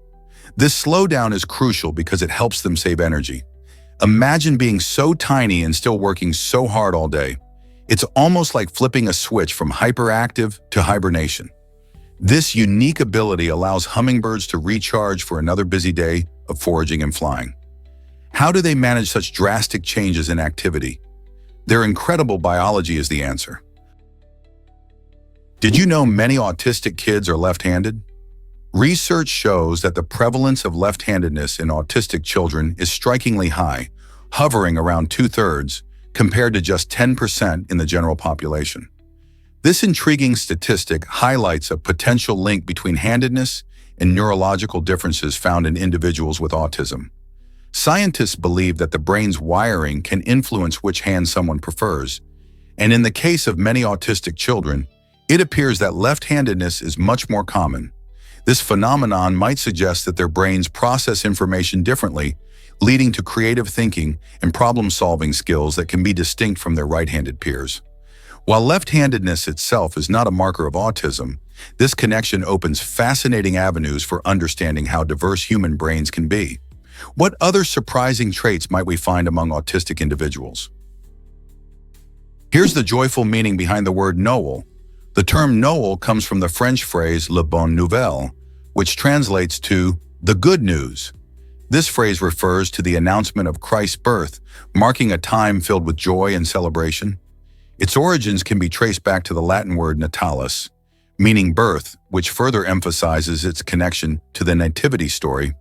This slowdown is crucial because it helps them save energy. Imagine being so tiny and still working so hard all day. It's almost like flipping a switch from hyperactive to hibernation. This unique ability allows hummingbirds to recharge for another busy day of foraging and flying. How do they manage such drastic changes in activity? Their incredible biology is the answer. Did you know many autistic kids are left-handed? Research shows that the prevalence of left-handedness in autistic children is strikingly high, hovering around 2/3, compared to just 10% in the general population. This intriguing statistic highlights a potential link between handedness and neurological differences found in individuals with autism. Scientists believe that the brain's wiring can influence which hand someone prefers, and in the case of many autistic children, it appears that left-handedness is much more common. This phenomenon might suggest that their brains process information differently, leading to creative thinking and problem-solving skills that can be distinct from their right-handed peers. While left-handedness itself is not a marker of autism, this connection opens fascinating avenues for understanding how diverse human brains can be. What other surprising traits might we find among autistic individuals? Here's the joyful meaning behind the word Noël. The term Noël comes from the French phrase La Bonne Nouvelle, which translates to the good news. This phrase refers to the announcement of Christ's birth, marking a time filled with joy and celebration. Its origins can be traced back to the Latin word natalis, meaning birth, which further emphasizes its connection to the nativity story.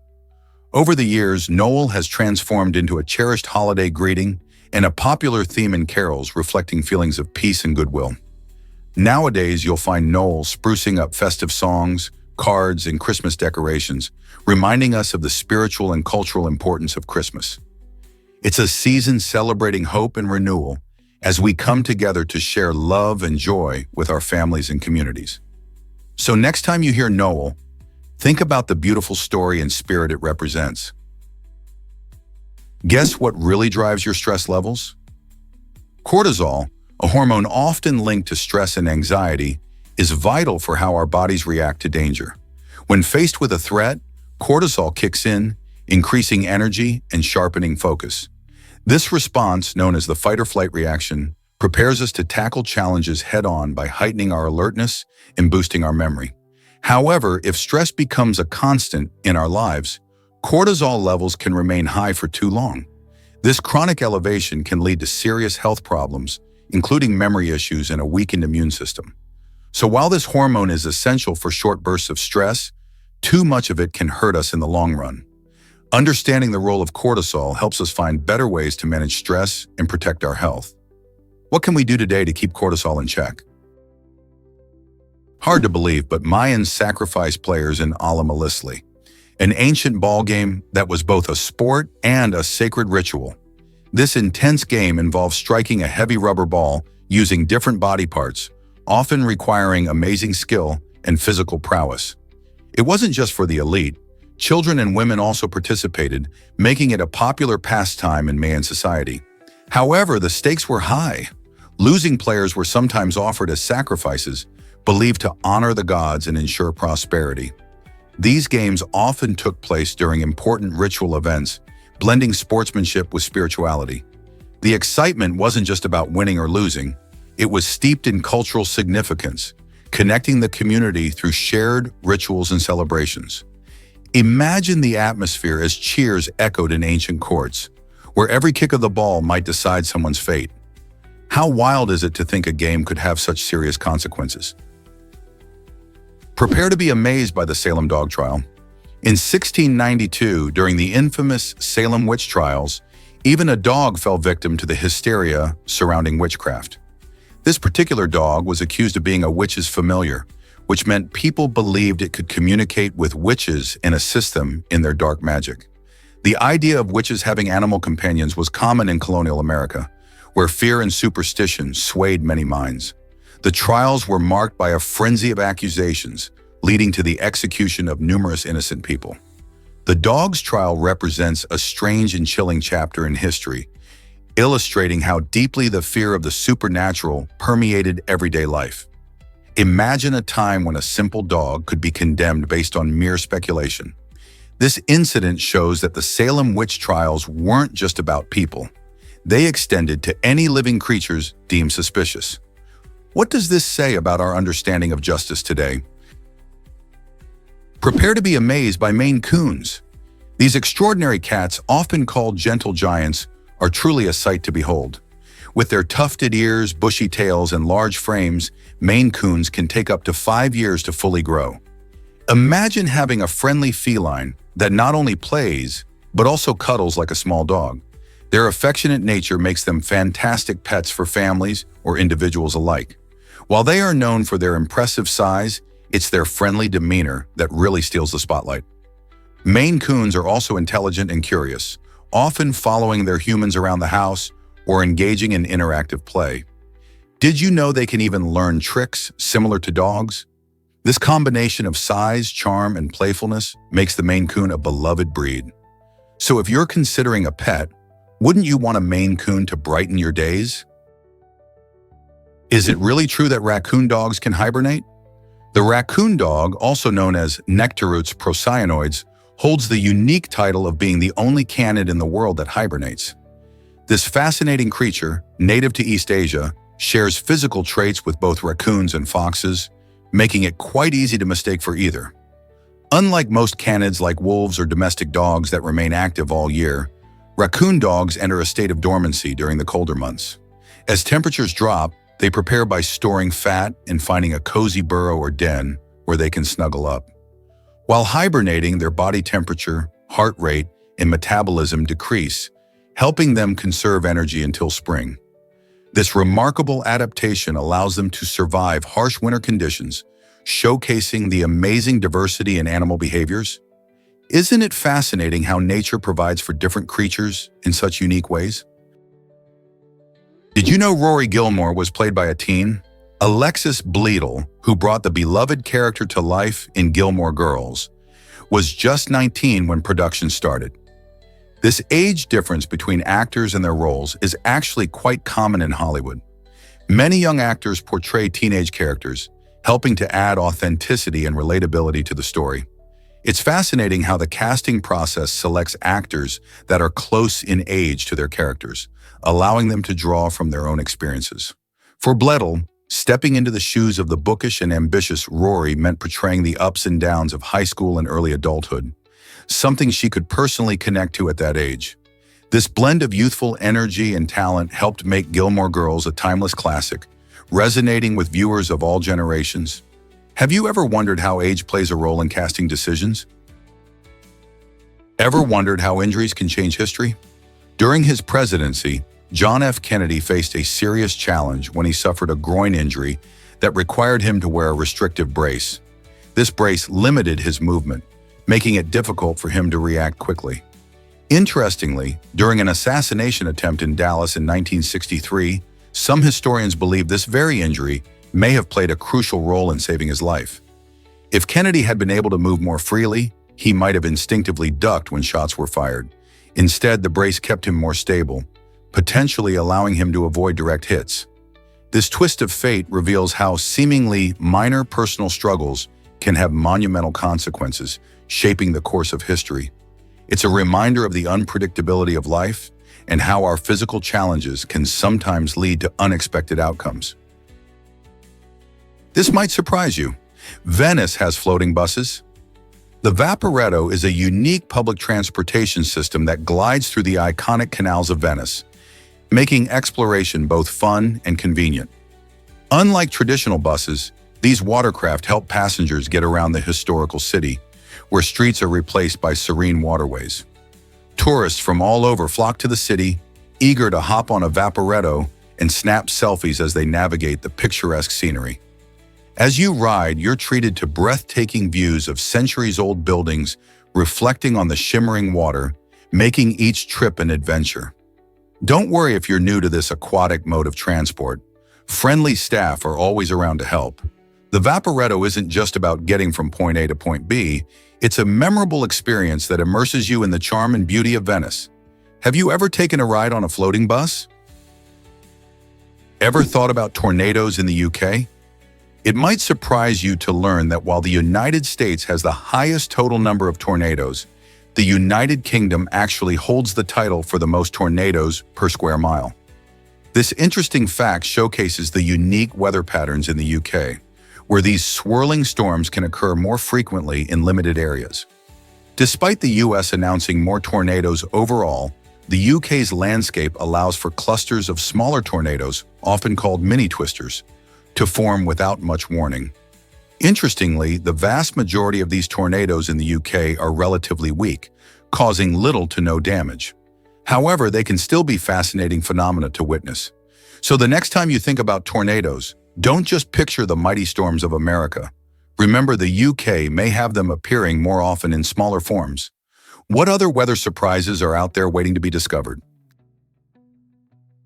Over the years, Noël has transformed into a cherished holiday greeting and a popular theme in carols reflecting feelings of peace and goodwill. Nowadays, you'll find Noël sprucing up festive songs, cards, and Christmas decorations, reminding us of the spiritual and cultural importance of Christmas. It's a season celebrating hope and renewal as we come together to share love and joy with our families and communities. So next time you hear Noël, think about the beautiful story and spirit it represents. Guess what really drives your stress levels? Cortisol, a hormone often linked to stress and anxiety, is vital for how our bodies react to danger. When faced with a threat, cortisol kicks in, increasing energy and sharpening focus. This response, known as the fight-or-flight reaction, prepares us to tackle challenges head-on by heightening our alertness and boosting our memory. However, if stress becomes a constant in our lives, cortisol levels can remain high for too long. This chronic elevation can lead to serious health problems, including memory issues and a weakened immune system. So while this hormone is essential for short bursts of stress, too much of it can hurt us in the long run. Understanding the role of cortisol helps us find better ways to manage stress and protect our health. What can we do today to keep cortisol in check? Hard to believe, but Mayans sacrificed players in Alam Alisli, an ancient ball game that was both a sport and a sacred ritual. This intense game involves striking a heavy rubber ball using different body parts, often requiring amazing skill and physical prowess. It wasn't just for the elite. Children and women also participated, making it a popular pastime in Mayan society. However, the stakes were high. Losing players were sometimes offered as sacrifices, believed to honor the gods and ensure prosperity. These games often took place during important ritual events, blending sportsmanship with spirituality. The excitement wasn't just about winning or losing. It was steeped in cultural significance, connecting the community through shared rituals and celebrations. Imagine the atmosphere as cheers echoed in ancient courts, where every kick of the ball might decide someone's fate. How wild is it to think a game could have such serious consequences? Prepare to be amazed by the Salem dog trial. In 1692, during the infamous Salem witch trials, even a dog fell victim to the hysteria surrounding witchcraft. This particular dog was accused of being a witch's familiar, which meant people believed it could communicate with witches and assist them in their dark magic. The idea of witches having animal companions was common in colonial America, where fear and superstition swayed many minds. The trials were marked by a frenzy of accusations, leading to the execution of numerous innocent people. The dog's trial represents a strange and chilling chapter in history, illustrating how deeply the fear of the supernatural permeated everyday life. Imagine a time when a simple dog could be condemned based on mere speculation. This incident shows that the Salem witch trials weren't just about people. They extended to any living creatures deemed suspicious. What does this say about our understanding of justice today? Prepare to be amazed by Maine Coons. These extraordinary cats, often called gentle giants, are truly a sight to behold. With their tufted ears, bushy tails, and large frames, Maine Coons can take up to 5 years to fully grow. Imagine having a friendly feline that not only plays, but also cuddles like a small dog. Their affectionate nature makes them fantastic pets for families or individuals alike. While they are known for their impressive size, it's their friendly demeanor that really steals the spotlight. Maine Coons are also intelligent and curious, often following their humans around the house or engaging in interactive play. Did you know they can even learn tricks similar to dogs? This combination of size, charm, and playfulness makes the Maine Coon a beloved breed. So if you're considering a pet, wouldn't you want a Maine Coon to brighten your days? Is it really true that raccoon dogs can hibernate? The raccoon dog, also known as Nectaruts procyanoides, holds the unique title of being the only canid in the world that hibernates. This fascinating creature, native to East Asia, shares physical traits with both raccoons and foxes, making it quite easy to mistake for either. Unlike most canids like wolves or domestic dogs that remain active all year, raccoon dogs enter a state of dormancy during the colder months. As temperatures drop, they prepare by storing fat and finding a cozy burrow or den where they can snuggle up. While hibernating, their body temperature, heart rate, and metabolism decrease, helping them conserve energy until spring. This remarkable adaptation allows them to survive harsh winter conditions, showcasing the amazing diversity in animal behaviors. Isn't it fascinating how nature provides for different creatures in such unique ways? Did you know Rory Gilmore was played by a teen? Alexis Bledel, who brought the beloved character to life in Gilmore Girls, was just 19 when production started. This age difference between actors and their roles is actually quite common in Hollywood. Many young actors portray teenage characters, helping to add authenticity and relatability to the story. It's fascinating how the casting process selects actors that are close in age to their characters, allowing them to draw from their own experiences. For Bledel, stepping into the shoes of the bookish and ambitious Rory meant portraying the ups and downs of high school and early adulthood, something she could personally connect to at that age. This blend of youthful energy and talent helped make Gilmore Girls a timeless classic, resonating with viewers of all generations. Have you ever wondered how age plays a role in casting decisions? Ever wondered how injuries can change history? During his presidency, John F. Kennedy faced a serious challenge when he suffered a groin injury that required him to wear a restrictive brace. This brace limited his movement, making it difficult for him to react quickly. Interestingly, during an assassination attempt in Dallas in 1963, some historians believe this very injury may have played a crucial role in saving his life. If Kennedy had been able to move more freely, he might have instinctively ducked when shots were fired. Instead, the brace kept him more stable, potentially allowing him to avoid direct hits. This twist of fate reveals how seemingly minor personal struggles can have monumental consequences, shaping the course of history. It's a reminder of the unpredictability of life and how our physical challenges can sometimes lead to unexpected outcomes. This might surprise you. Venice has floating buses. The Vaporetto is a unique public transportation system that glides through the iconic canals of Venice, making exploration both fun and convenient. Unlike traditional buses, these watercraft help passengers get around the historical city, where streets are replaced by serene waterways. Tourists from all over flock to the city, eager to hop on a Vaporetto and snap selfies as they navigate the picturesque scenery. As you ride, you're treated to breathtaking views of centuries-old buildings reflecting on the shimmering water, making each trip an adventure. Don't worry if you're new to this aquatic mode of transport. Friendly staff are always around to help. The Vaporetto isn't just about getting from point A to point B, it's a memorable experience that immerses you in the charm and beauty of Venice. Have you ever taken a ride on a floating bus? Ever thought about tornadoes in the UK? It might surprise you to learn that while the United States has the highest total number of tornadoes, the United Kingdom actually holds the title for the most tornadoes per square mile. This interesting fact showcases the unique weather patterns in the UK, where these swirling storms can occur more frequently in limited areas. Despite the US announcing more tornadoes overall, the UK's landscape allows for clusters of smaller tornadoes, often called mini-twisters, to form without much warning. Interestingly, the vast majority of these tornadoes in the UK are relatively weak, causing little to no damage. However, they can still be fascinating phenomena to witness. So the next time you think about tornadoes, don't just picture the mighty storms of America. Remember, the UK may have them appearing more often in smaller forms. What other weather surprises are out there waiting to be discovered?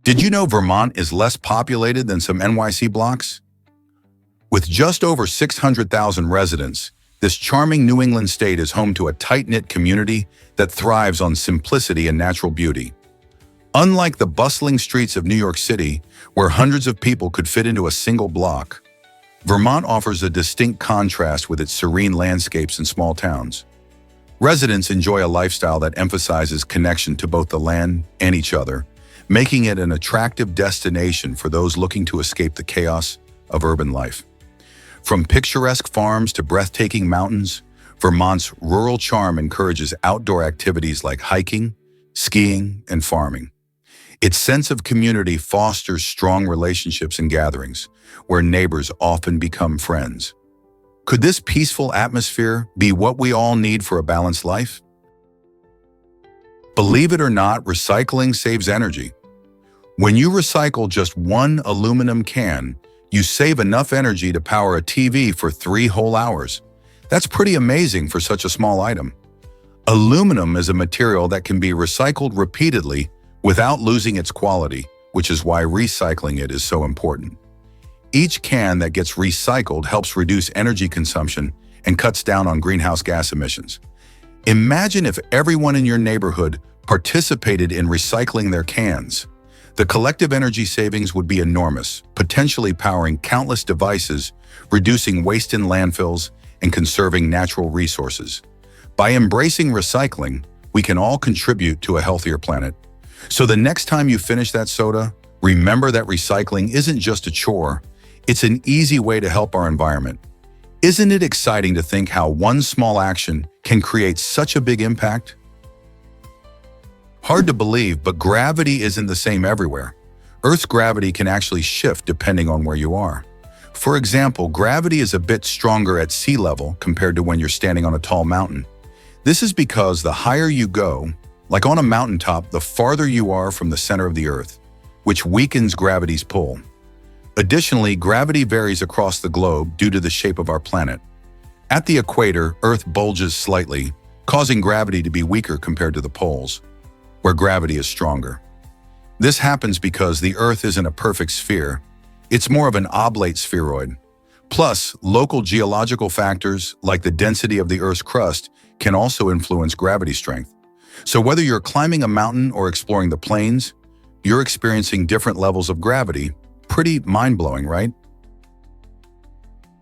Did you know Vermont is less populated than some NYC blocks? With just over 600,000 residents, this charming New England state is home to a tight-knit community that thrives on simplicity and natural beauty. Unlike the bustling streets of New York City, where hundreds of people could fit into a single block, Vermont offers a distinct contrast with its serene landscapes and small towns. Residents enjoy a lifestyle that emphasizes connection to both the land and each other, making it an attractive destination for those looking to escape the chaos of urban life. From picturesque farms to breathtaking mountains, Vermont's rural charm encourages outdoor activities like hiking, skiing, and farming. Its sense of community fosters strong relationships and gatherings, where neighbors often become friends. Could this peaceful atmosphere be what we all need for a balanced life? Believe it or not, recycling saves energy. When you recycle just one aluminum can, you save enough energy to power a TV for 3 whole hours. That's pretty amazing for such a small item. Aluminum is a material that can be recycled repeatedly without losing its quality, which is why recycling it is so important. Each can that gets recycled helps reduce energy consumption and cuts down on greenhouse gas emissions. Imagine if everyone in your neighborhood participated in recycling their cans. The collective energy savings would be enormous, potentially powering countless devices, reducing waste in landfills, and conserving natural resources. By embracing recycling, we can all contribute to a healthier planet. So the next time you finish that soda, remember that recycling isn't just a chore, it's an easy way to help our environment. Isn't it exciting to think how one small action can create such a big impact? Hard to believe, but gravity isn't the same everywhere. Earth's gravity can actually shift depending on where you are. For example, gravity is a bit stronger at sea level compared to when you're standing on a tall mountain. This is because the higher you go, like on a mountaintop, the farther you are from the center of the Earth, which weakens gravity's pull. Additionally, gravity varies across the globe due to the shape of our planet. At the equator, Earth bulges slightly, causing gravity to be weaker compared to the poles, where gravity is stronger. This happens because the Earth isn't a perfect sphere. It's more of an oblate spheroid. Plus, local geological factors like the density of the Earth's crust can also influence gravity strength. So whether you're climbing a mountain or exploring the plains, you're experiencing different levels of gravity. Pretty mind-blowing, right?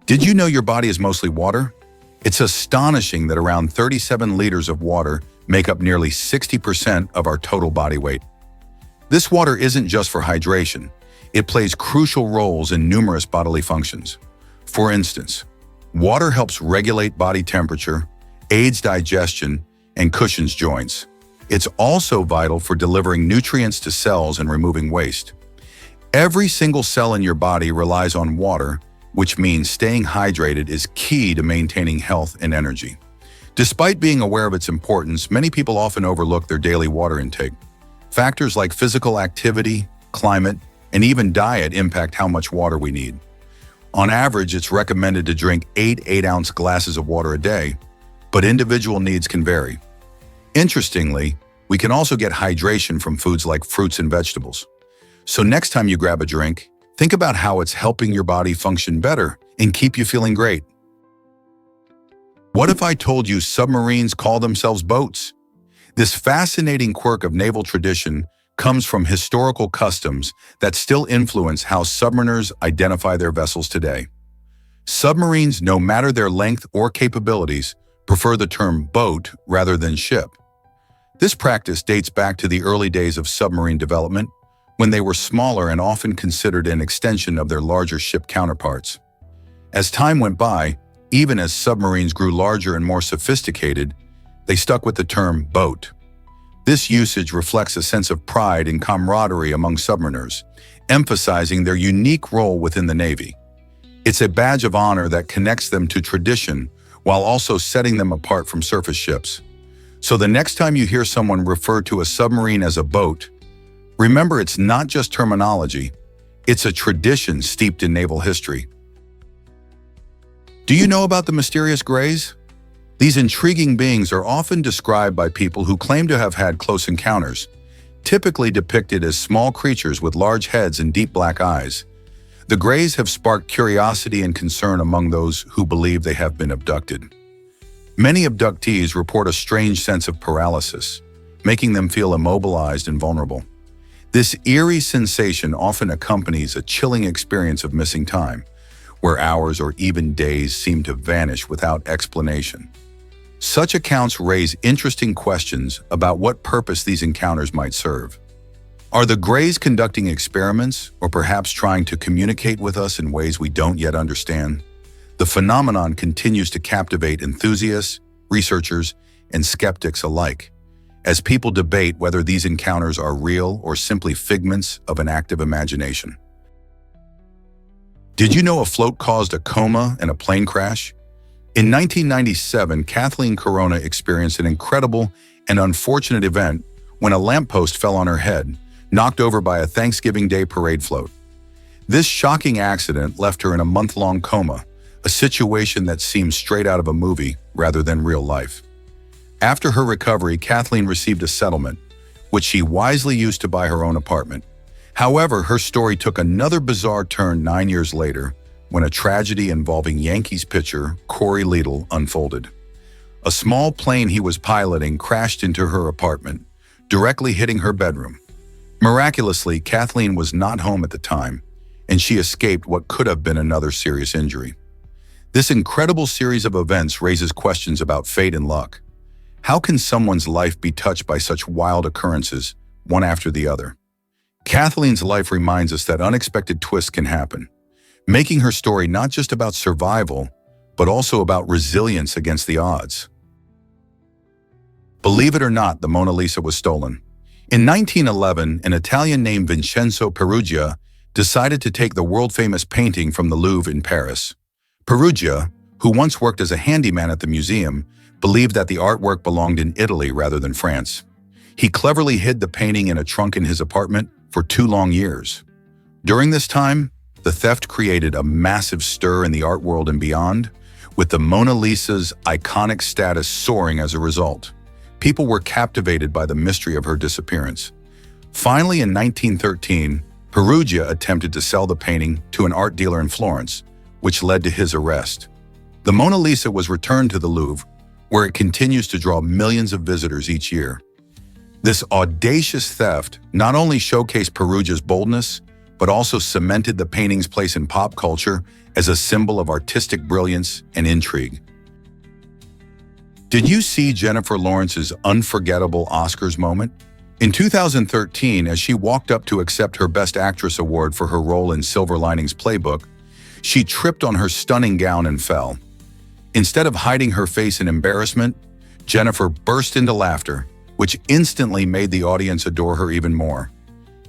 Did you know your body is mostly water? It's astonishing that around 37 liters of water make up nearly 60% of our total body weight. This water isn't just for hydration. It plays crucial roles in numerous bodily functions. For instance, water helps regulate body temperature, aids digestion, and cushions joints. It's also vital for delivering nutrients to cells and removing waste. Every single cell in your body relies on water, which means staying hydrated is key to maintaining health and energy. Despite being aware of its importance, many people often overlook their daily water intake. Factors like physical activity, climate, and even diet impact how much water we need. On average, it's recommended to drink 8 8-ounce glasses of water a day, but individual needs can vary. Interestingly, we can also get hydration from foods like fruits and vegetables. So next time you grab a drink, think about how it's helping your body function better and keep you feeling great. What if I told you submarines call themselves boats? This fascinating quirk of naval tradition comes from historical customs that still influence how submariners identify their vessels today. Submarines, no matter their length or capabilities, prefer the term boat rather than ship. This practice dates back to the early days of submarine development, when they were smaller and often considered an extension of their larger ship counterparts. As time went by, even as submarines grew larger and more sophisticated, they stuck with the term boat. This usage reflects a sense of pride and camaraderie among submariners, emphasizing their unique role within the Navy. It's a badge of honor that connects them to tradition while also setting them apart from surface ships. So the next time you hear someone refer to a submarine as a boat, remember it's not just terminology, it's a tradition steeped in naval history. Do you know about the mysterious grays? These intriguing beings are often described by people who claim to have had close encounters, typically depicted as small creatures with large heads and deep black eyes. The Greys have sparked curiosity and concern among those who believe they have been abducted. Many abductees report a strange sense of paralysis, making them feel immobilized and vulnerable. This eerie sensation often accompanies a chilling experience of missing time, where hours or even days seem to vanish without explanation. Such accounts raise interesting questions about what purpose these encounters might serve. Are the Greys conducting experiments or perhaps trying to communicate with us in ways we don't yet understand? The phenomenon continues to captivate enthusiasts, researchers, and skeptics alike, as people debate whether these encounters are real or simply figments of an active imagination. Did you know a float caused a coma in a plane crash? In 1997, Kathleen Corona experienced an incredible and unfortunate event when a lamppost fell on her head, knocked over by a Thanksgiving Day parade float. This shocking accident left her in a month-long coma, a situation that seems straight out of a movie rather than real life. After her recovery, Kathleen received a settlement, which she wisely used to buy her own apartment. However, her story took another bizarre turn 9 years later when a tragedy involving Yankees pitcher Corey Lidl unfolded. A small plane he was piloting crashed into her apartment, directly hitting her bedroom. Miraculously, Kathleen was not home at the time, and she escaped what could have been another serious injury. This incredible series of events raises questions about fate and luck. How can someone's life be touched by such wild occurrences, one after the other? Kathleen's life reminds us that unexpected twists can happen, making her story not just about survival, but also about resilience against the odds. Believe it or not, the Mona Lisa was stolen. In 1911, an Italian named Vincenzo Peruggia decided to take the world-famous painting from the Louvre in Paris. Peruggia, who once worked as a handyman at the museum, believed that the artwork belonged in Italy rather than France. He cleverly hid the painting in a trunk in his apartment for 2 long years. During this time, the theft created a massive stir in the art world and beyond, with the Mona Lisa's iconic status soaring as a result. People were captivated by the mystery of her disappearance. Finally, in 1913, Peruggia attempted to sell the painting to an art dealer in Florence, which led to his arrest. The Mona Lisa was returned to the Louvre, where it continues to draw millions of visitors each year. This audacious theft not only showcased Peruggia's boldness, but also cemented the painting's place in pop culture as a symbol of artistic brilliance and intrigue. Did you see Jennifer Lawrence's unforgettable Oscars moment? In 2013, as she walked up to accept her Best Actress award for her role in Silver Linings Playbook, she tripped on her stunning gown and fell. Instead of hiding her face in embarrassment, Jennifer burst into laughter, which instantly made the audience adore her even more.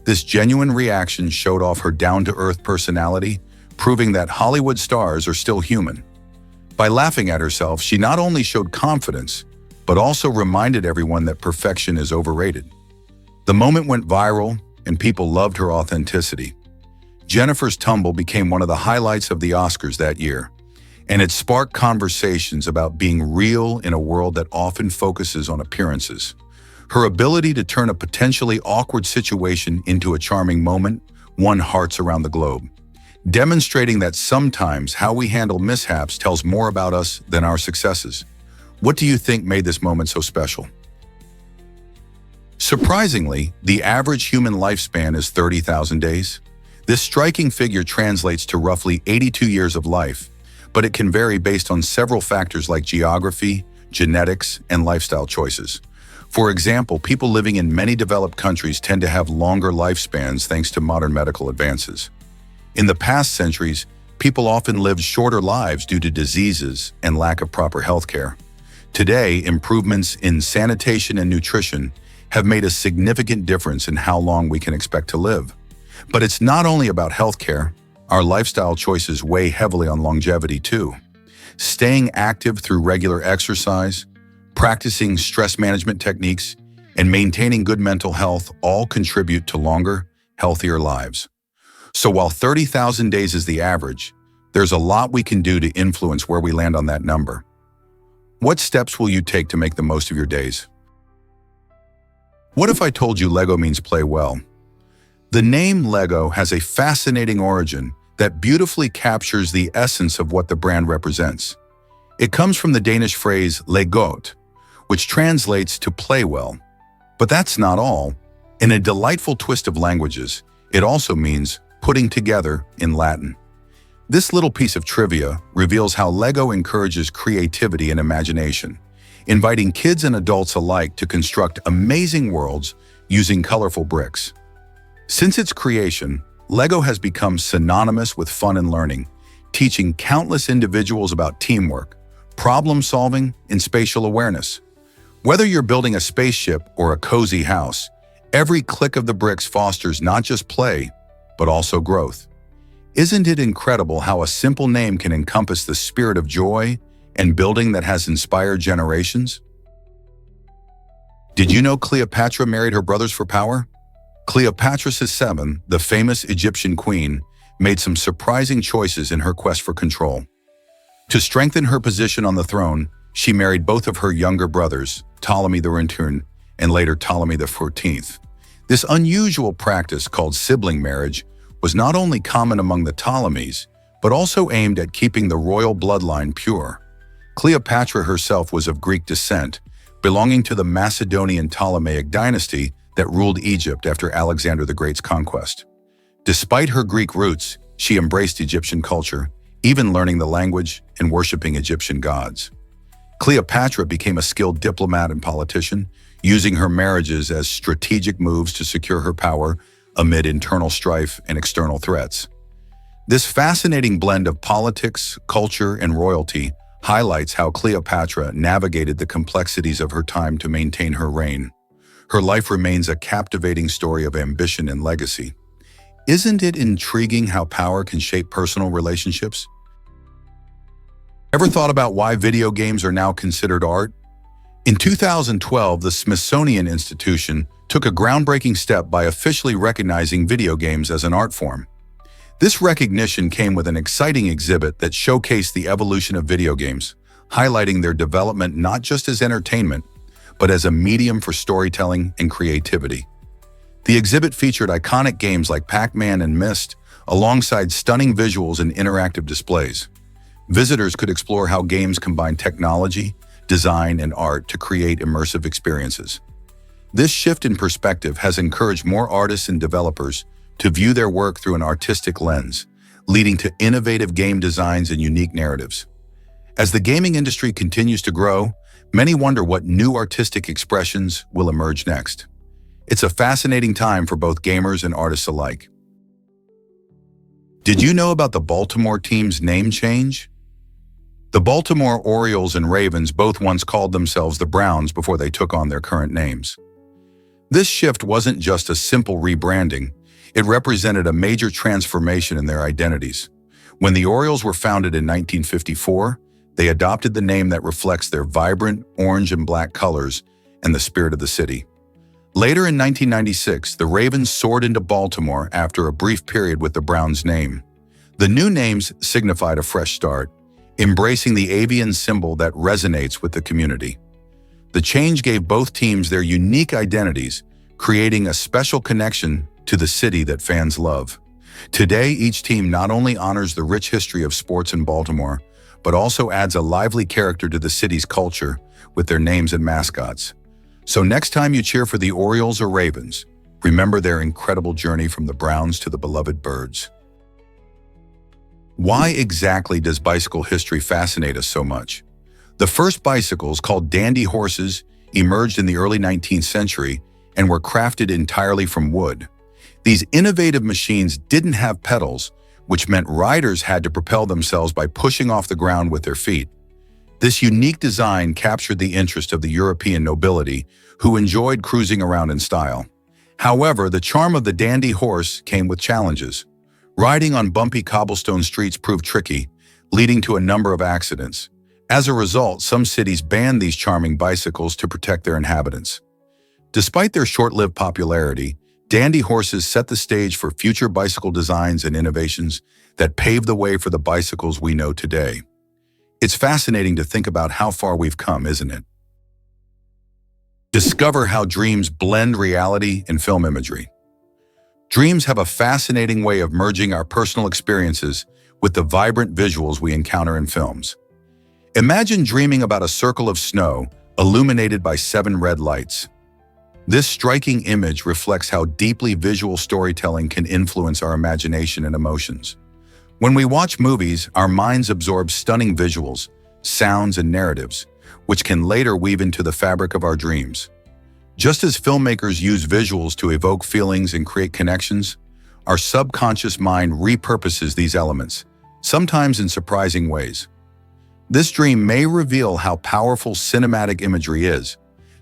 This genuine reaction showed off her down-to-earth personality, proving that Hollywood stars are still human. By laughing at herself, she not only showed confidence, but also reminded everyone that perfection is overrated. The moment went viral, and people loved her authenticity. Jennifer's tumble became one of the highlights of the Oscars that year, and it sparked conversations about being real in a world that often focuses on appearances. Her ability to turn a potentially awkward situation into a charming moment won hearts around the globe, demonstrating that sometimes how we handle mishaps tells more about us than our successes. What do you think made this moment so special? Surprisingly, the average human lifespan is 30,000 days. This striking figure translates to roughly 82 years of life, but it can vary based on several factors like geography, genetics, and lifestyle choices. For example, people living in many developed countries tend to have longer lifespans thanks to modern medical advances. In the past centuries, people often lived shorter lives due to diseases and lack of proper health care. Today, improvements in sanitation and nutrition have made a significant difference in how long we can expect to live. But it's not only about healthcare. Our lifestyle choices weigh heavily on longevity too. Staying active through regular exercise, practicing stress management techniques, and maintaining good mental health all contribute to longer, healthier lives. So while 30,000 days is the average, there's a lot we can do to influence where we land on that number. What steps will you take to make the most of your days? What if I told you Lego means play well? The name Lego has a fascinating origin that beautifully captures the essence of what the brand represents. It comes from the Danish phrase "legot," which translates to play well. But that's not all. In a delightful twist of languages, it also means putting together in Latin. This little piece of trivia reveals how Lego encourages creativity and imagination, inviting kids and adults alike to construct amazing worlds using colorful bricks. Since its creation, Lego has become synonymous with fun and learning, teaching countless individuals about teamwork, problem-solving, and spatial awareness. Whether you're building a spaceship or a cozy house, every click of the bricks fosters not just play, but also growth. Isn't it incredible how a simple name can encompass the spirit of joy and building that has inspired generations? Did you know Cleopatra married her brothers for power? Cleopatra VII, the famous Egyptian queen, made some surprising choices in her quest for control. To strengthen her position on the throne, she married both of her younger brothers, Ptolemy the Rentun and later Ptolemy XIV. This unusual practice, called sibling marriage, was not only common among the Ptolemies, but also aimed at keeping the royal bloodline pure. Cleopatra herself was of Greek descent, belonging to the Macedonian Ptolemaic dynasty that ruled Egypt after Alexander the Great's conquest. Despite her Greek roots, she embraced Egyptian culture, even learning the language and worshiping Egyptian gods. Cleopatra became a skilled diplomat and politician, using her marriages as strategic moves to secure her power amid internal strife and external threats. This fascinating blend of politics, culture, and royalty highlights how Cleopatra navigated the complexities of her time to maintain her reign. Her life remains a captivating story of ambition and legacy. Isn't it intriguing how power can shape personal relationships? Ever thought about why video games are now considered art? In 2012, the Smithsonian Institution took a groundbreaking step by officially recognizing video games as an art form. This recognition came with an exciting exhibit that showcased the evolution of video games, highlighting their development not just as entertainment, but as a medium for storytelling and creativity. The exhibit featured iconic games like Pac-Man and Myst, alongside stunning visuals and interactive displays. Visitors could explore how games combine technology, design, and art to create immersive experiences. This shift in perspective has encouraged more artists and developers to view their work through an artistic lens, leading to innovative game designs and unique narratives. As the gaming industry continues to grow, many wonder what new artistic expressions will emerge next. It's a fascinating time for both gamers and artists alike. Did you know about the Baltimore team's name change? The Baltimore Orioles and Ravens both once called themselves the Browns before they took on their current names. This shift wasn't just a simple rebranding, it represented a major transformation in their identities. When the Orioles were founded in 1954, they adopted the name that reflects their vibrant orange and black colors and the spirit of the city. Later in 1996, the Ravens soared into Baltimore after a brief period with the Browns name. The new names signified a fresh start, embracing the avian symbol that resonates with the community. The change gave both teams their unique identities, creating a special connection to the city that fans love. Today, each team not only honors the rich history of sports in Baltimore, but also adds a lively character to the city's culture with their names and mascots. So next time you cheer for the Orioles or Ravens, remember their incredible journey from the Browns to the beloved Birds. Why exactly does bicycle history fascinate us so much? The first bicycles, called dandy horses, emerged in the early 19th century and were crafted entirely from wood. These innovative machines didn't have pedals, which meant riders had to propel themselves by pushing off the ground with their feet. This unique design captured the interest of the European nobility, who enjoyed cruising around in style. However, the charm of the dandy horse came with challenges. Riding on bumpy cobblestone streets proved tricky, leading to a number of accidents. As a result, some cities banned these charming bicycles to protect their inhabitants. Despite their short-lived popularity, dandy horses set the stage for future bicycle designs and innovations that paved the way for the bicycles we know today. It's fascinating to think about how far we've come, isn't it? Discover how dreams blend reality and film imagery. Dreams have a fascinating way of merging our personal experiences with the vibrant visuals we encounter in films. Imagine dreaming about a circle of snow illuminated by 7 red lights. This striking image reflects how deeply visual storytelling can influence our imagination and emotions. When we watch movies, our minds absorb stunning visuals, sounds, and narratives, which can later weave into the fabric of our dreams. Just as filmmakers use visuals to evoke feelings and create connections, our subconscious mind repurposes these elements, sometimes in surprising ways. This dream may reveal how powerful cinematic imagery is,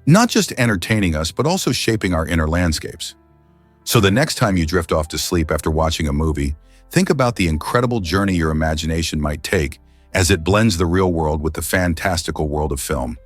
not just entertaining us, but also shaping our inner landscapes. So the next time you drift off to sleep after watching a movie, think about the incredible journey your imagination might take as it blends the real world with the fantastical world of film.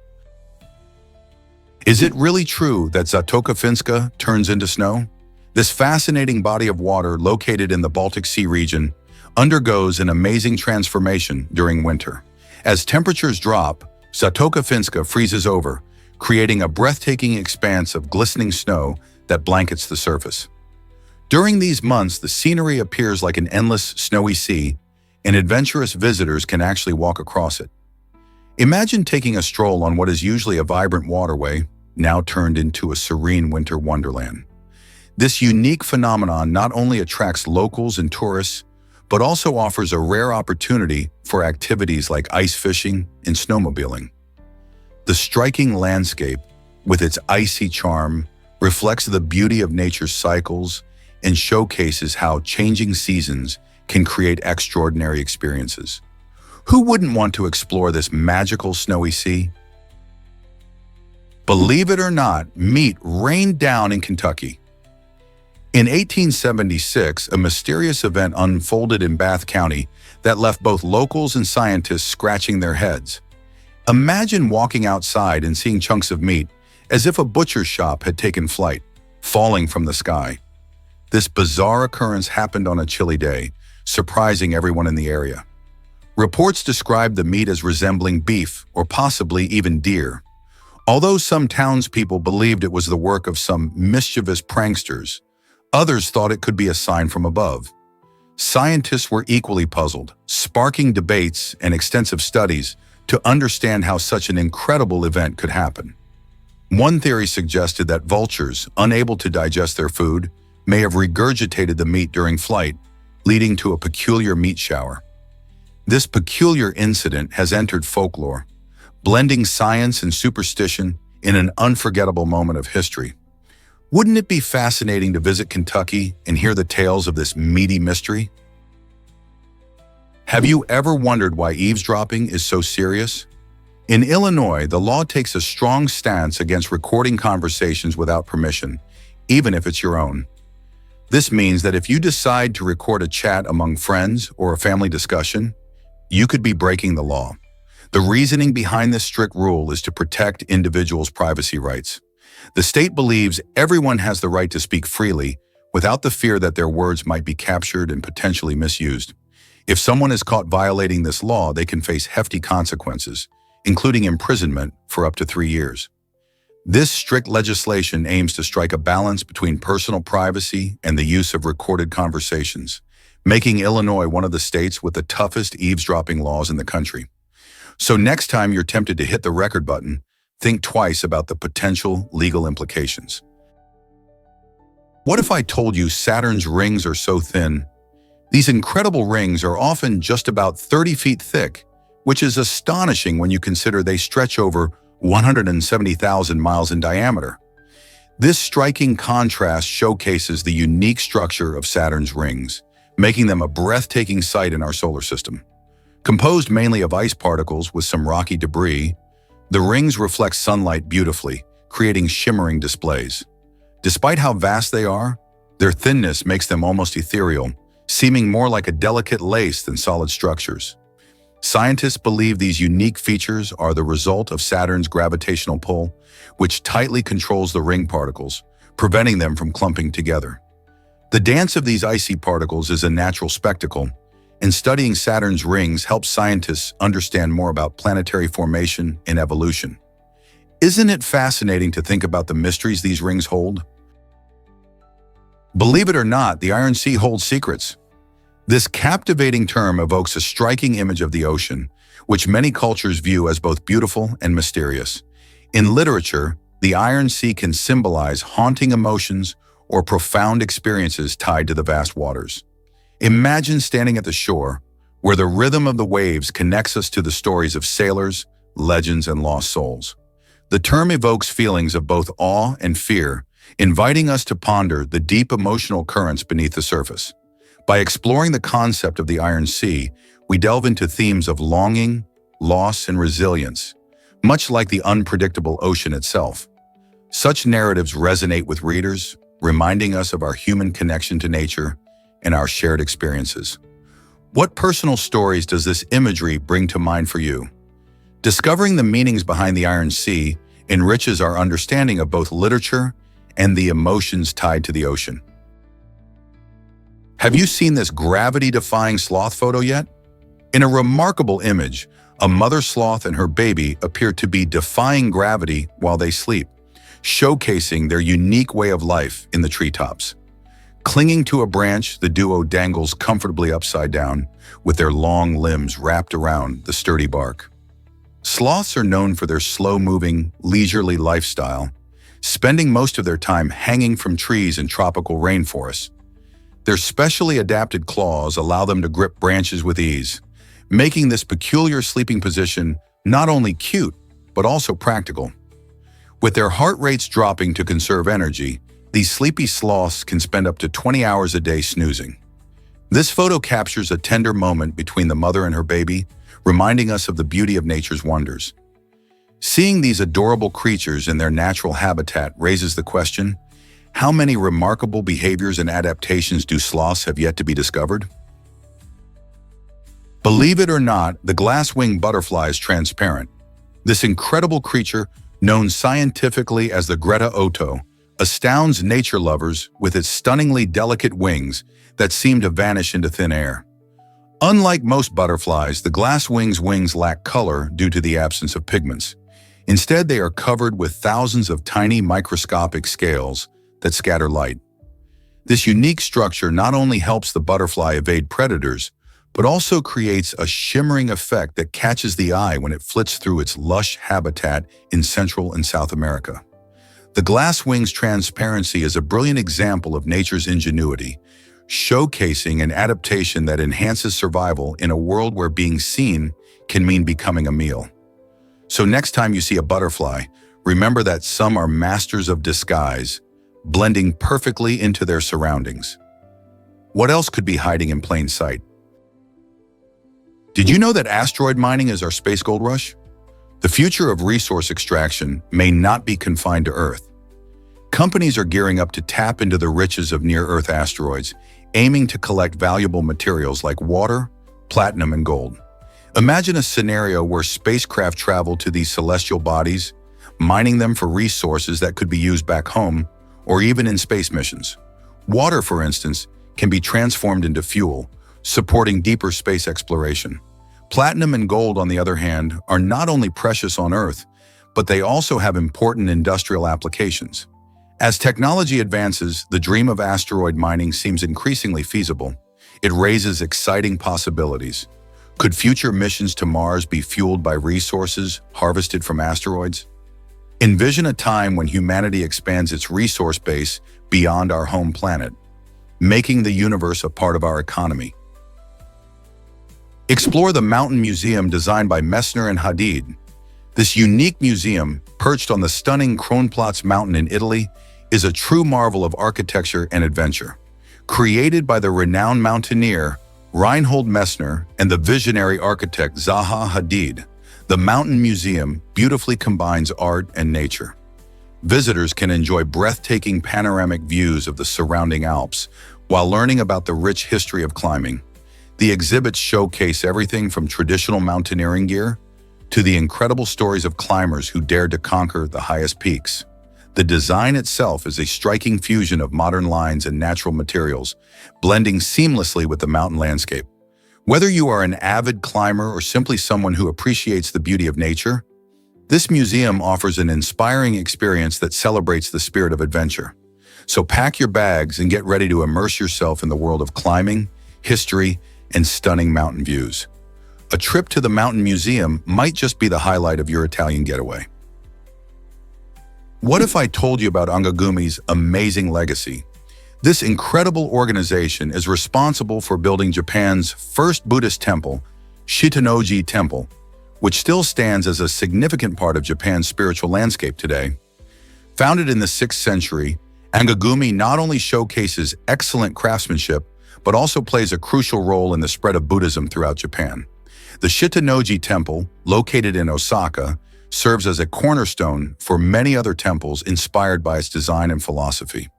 Is it really true that Zatoka Finska turns into snow? This fascinating body of water located in the Baltic Sea region undergoes an amazing transformation during winter. As temperatures drop, Zatoka Finska freezes over, creating a breathtaking expanse of glistening snow that blankets the surface. During these months, the scenery appears like an endless snowy sea, and adventurous visitors can actually walk across it. Imagine taking a stroll on what is usually a vibrant waterway, now turned into a serene winter wonderland. This unique phenomenon not only attracts locals and tourists, but also offers a rare opportunity for activities like ice fishing and snowmobiling. The striking landscape, with its icy charm, reflects the beauty of nature's cycles and showcases how changing seasons can create extraordinary experiences. Who wouldn't want to explore this magical snowy sea? Believe it or not, meat rained down in Kentucky. In 1876, a mysterious event unfolded in Bath County that left both locals and scientists scratching their heads. Imagine walking outside and seeing chunks of meat, as if a butcher's shop had taken flight, falling from the sky. This bizarre occurrence happened on a chilly day, surprising everyone in the area. Reports described the meat as resembling beef or possibly even deer. Although some townspeople believed it was the work of some mischievous pranksters, others thought it could be a sign from above. Scientists were equally puzzled, sparking debates and extensive studies to understand how such an incredible event could happen. One theory suggested that vultures, unable to digest their food, may have regurgitated the meat during flight, leading to a peculiar meat shower. This peculiar incident has entered folklore, blending science and superstition in an unforgettable moment of history. Wouldn't it be fascinating to visit Kentucky and hear the tales of this meaty mystery? Have you ever wondered why eavesdropping is so serious? In Illinois, the law takes a strong stance against recording conversations without permission, even if it's your own. This means that if you decide to record a chat among friends or a family discussion, you could be breaking the law. The reasoning behind this strict rule is to protect individuals' privacy rights. The state believes everyone has the right to speak freely without the fear that their words might be captured and potentially misused. If someone is caught violating this law, they can face hefty consequences, including imprisonment for up to 3 years. This strict legislation aims to strike a balance between personal privacy and the use of recorded conversations, making Illinois one of the states with the toughest eavesdropping laws in the country. So next time you're tempted to hit the record button, think twice about the potential legal implications. What if I told you Saturn's rings are so thin? These incredible rings are often just about 30 feet thick, which is astonishing when you consider they stretch over 170,000 miles in diameter. This striking contrast showcases the unique structure of Saturn's rings, making them a breathtaking sight in our solar system. Composed mainly of ice particles with some rocky debris, the rings reflect sunlight beautifully, creating shimmering displays. Despite how vast they are, their thinness makes them almost ethereal, seeming more like a delicate lace than solid structures. Scientists believe these unique features are the result of Saturn's gravitational pull, which tightly controls the ring particles, preventing them from clumping together. The dance of these icy particles is a natural spectacle, and studying Saturn's rings helps scientists understand more about planetary formation and evolution. Isn't it fascinating to think about the mysteries these rings hold? Believe it or not, the Iron Sea holds secrets. This captivating term evokes a striking image of the ocean, which many cultures view as both beautiful and mysterious. In literature, the Iron Sea can symbolize haunting emotions or profound experiences tied to the vast waters. Imagine standing at the shore, where the rhythm of the waves connects us to the stories of sailors, legends, and lost souls. The term evokes feelings of both awe and fear, inviting us to ponder the deep emotional currents beneath the surface. By exploring the concept of the Iron Sea, we delve into themes of longing, loss, and resilience, much like the unpredictable ocean itself. Such narratives resonate with readers, reminding us of our human connection to nature and our shared experiences. What personal stories does this imagery bring to mind for you? Discovering the meanings behind the Iron Sea enriches our understanding of both literature and the emotions tied to the ocean. Have you seen this gravity-defying sloth photo yet? In a remarkable image, a mother sloth and her baby appear to be defying gravity while they sleep, showcasing their unique way of life in the treetops. Clinging to a branch, the duo dangles comfortably upside down, with their long limbs wrapped around the sturdy bark. Sloths are known for their slow-moving, leisurely lifestyle, spending most of their time hanging from trees in tropical rainforests. Their specially adapted claws allow them to grip branches with ease, making this peculiar sleeping position not only cute, but also practical. With their heart rates dropping to conserve energy, these sleepy sloths can spend up to 20 hours a day snoozing. This photo captures a tender moment between the mother and her baby, reminding us of the beauty of nature's wonders. Seeing these adorable creatures in their natural habitat raises the question, how many remarkable behaviors and adaptations do sloths have yet to be discovered? Believe it or not, the glass-winged butterfly is transparent. This incredible creature, known scientifically as the Greta Otto, astounds nature lovers with its stunningly delicate wings that seem to vanish into thin air. Unlike most butterflies, the glasswing's wings lack color due to the absence of pigments. Instead, they are covered with thousands of tiny microscopic scales that scatter light. This unique structure not only helps the butterfly evade predators, but also creates a shimmering effect that catches the eye when it flits through its lush habitat in Central and South America. The glasswing's transparency is a brilliant example of nature's ingenuity, showcasing an adaptation that enhances survival in a world where being seen can mean becoming a meal. So next time you see a butterfly, remember that some are masters of disguise, blending perfectly into their surroundings. What else could be hiding in plain sight? Did you know that asteroid mining is our space gold rush? The future of resource extraction may not be confined to Earth. Companies are gearing up to tap into the riches of near-Earth asteroids, aiming to collect valuable materials like water, platinum, and gold. Imagine a scenario where spacecraft travel to these celestial bodies, mining them for resources that could be used back home or even in space missions. Water, for instance, can be transformed into fuel, supporting deeper space exploration. Platinum and gold, on the other hand, are not only precious on Earth, but they also have important industrial applications. As technology advances, the dream of asteroid mining seems increasingly feasible. It raises exciting possibilities. Could future missions to Mars be fueled by resources harvested from asteroids? Envision a time when humanity expands its resource base beyond our home planet, making the universe a part of our economy. Explore the Mountain Museum designed by Messner and Hadid. This unique museum, perched on the stunning Kronplatz Mountain in Italy, is a true marvel of architecture and adventure. Created by the renowned mountaineer Reinhold Messner and the visionary architect Zaha Hadid, the Mountain Museum beautifully combines art and nature. Visitors can enjoy breathtaking panoramic views of the surrounding Alps while learning about the rich history of climbing. The exhibits showcase everything from traditional mountaineering gear to the incredible stories of climbers who dared to conquer the highest peaks. The design itself is a striking fusion of modern lines and natural materials, blending seamlessly with the mountain landscape. Whether you are an avid climber or simply someone who appreciates the beauty of nature, this museum offers an inspiring experience that celebrates the spirit of adventure. So pack your bags and get ready to immerse yourself in the world of climbing, history, and stunning mountain views. A trip to the Mountain Museum might just be the highlight of your Italian getaway. What if I told you about Angagumi's amazing legacy? This incredible organization is responsible for building Japan's first Buddhist temple, Shitanoji Temple, which still stands as a significant part of Japan's spiritual landscape today. Founded in the 6th century, Angagumi not only showcases excellent craftsmanship, but also plays a crucial role in the spread of Buddhism throughout Japan. The Shitanoji Temple, located in Osaka, serves as a cornerstone for many other temples inspired by its design and philosophy.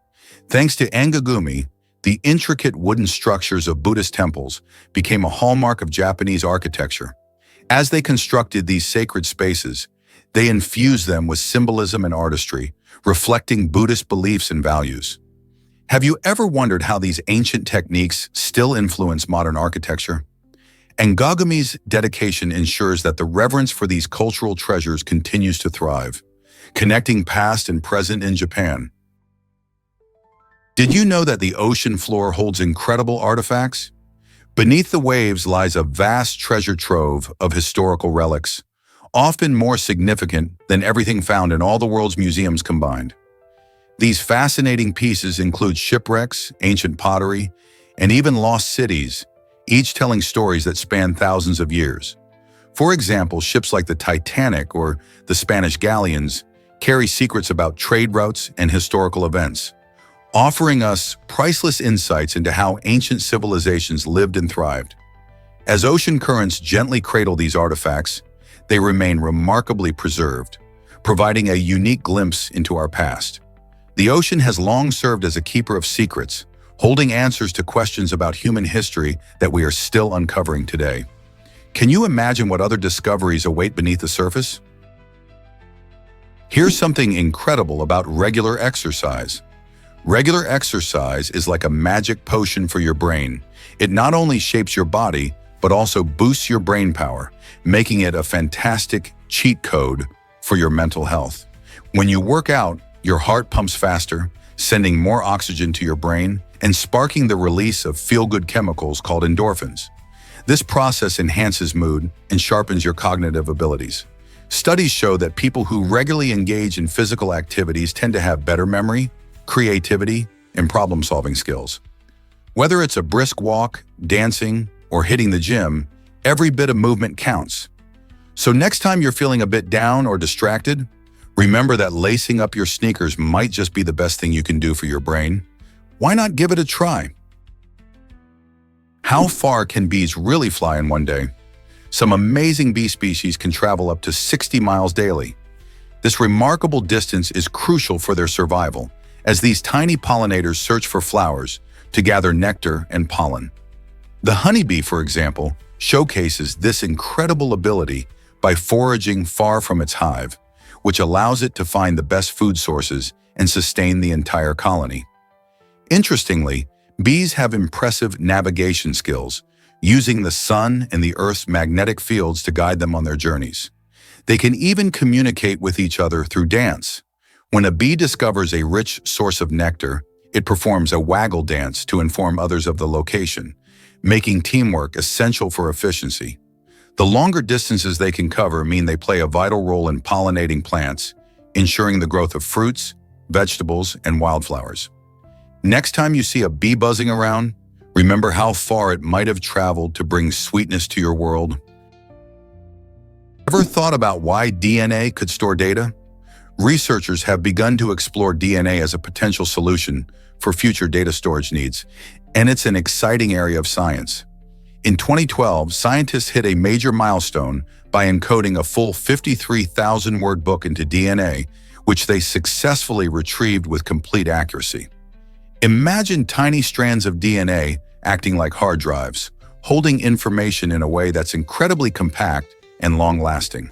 Thanks to Angagumi, the intricate wooden structures of Buddhist temples became a hallmark of Japanese architecture. As they constructed these sacred spaces, they infused them with symbolism and artistry, reflecting Buddhist beliefs and values. Have you ever wondered how these ancient techniques still influence modern architecture? Angagumi's dedication ensures that the reverence for these cultural treasures continues to thrive, connecting past and present in Japan. Did you know that the ocean floor holds incredible artifacts? Beneath the waves lies a vast treasure trove of historical relics, often more significant than everything found in all the world's museums combined. These fascinating pieces include shipwrecks, ancient pottery, and even lost cities, each telling stories that span thousands of years. For example, ships like the Titanic or the Spanish galleons carry secrets about trade routes and historical events, offering us priceless insights into how ancient civilizations lived and thrived. As ocean currents gently cradle these artifacts, they remain remarkably preserved, providing a unique glimpse into our past. The ocean has long served as a keeper of secrets, holding answers to questions about human history that we are still uncovering today. Can you imagine what other discoveries await beneath the surface? Here's something incredible about regular exercise. Regular exercise is like a magic potion for your brain. It not only shapes your body, but also boosts your brain power, making it a fantastic cheat code for your mental health. When you work out, your heart pumps faster, sending more oxygen to your brain and sparking the release of feel-good chemicals called endorphins. This process enhances mood and sharpens your cognitive abilities. Studies show that people who regularly engage in physical activities tend to have better memory, creativity, and problem-solving skills. Whether it's a brisk walk, dancing, or hitting the gym, every bit of movement counts. So next time you're feeling a bit down or distracted, remember that lacing up your sneakers might just be the best thing you can do for your brain. Why not give it a try? How far can bees really fly in one day? Some amazing bee species can travel up to 60 miles daily. This remarkable distance is crucial for their survival, as these tiny pollinators search for flowers to gather nectar and pollen. The honeybee, for example, showcases this incredible ability by foraging far from its hive, which allows it to find the best food sources and sustain the entire colony. Interestingly, bees have impressive navigation skills, using the sun and the Earth's magnetic fields to guide them on their journeys. They can even communicate with each other through dance. When a bee discovers a rich source of nectar, it performs a waggle dance to inform others of the location, making teamwork essential for efficiency. The longer distances they can cover mean they play a vital role in pollinating plants, ensuring the growth of fruits, vegetables, and wildflowers. Next time you see a bee buzzing around, remember how far it might have traveled to bring sweetness to your world. Ever thought about why DNA could store data? Researchers have begun to explore DNA as a potential solution for future data storage needs, and it's an exciting area of science. In 2012, scientists hit a major milestone by encoding a full 53,000-word book into DNA, which they successfully retrieved with complete accuracy. Imagine tiny strands of DNA acting like hard drives, holding information in a way that's incredibly compact and long-lasting.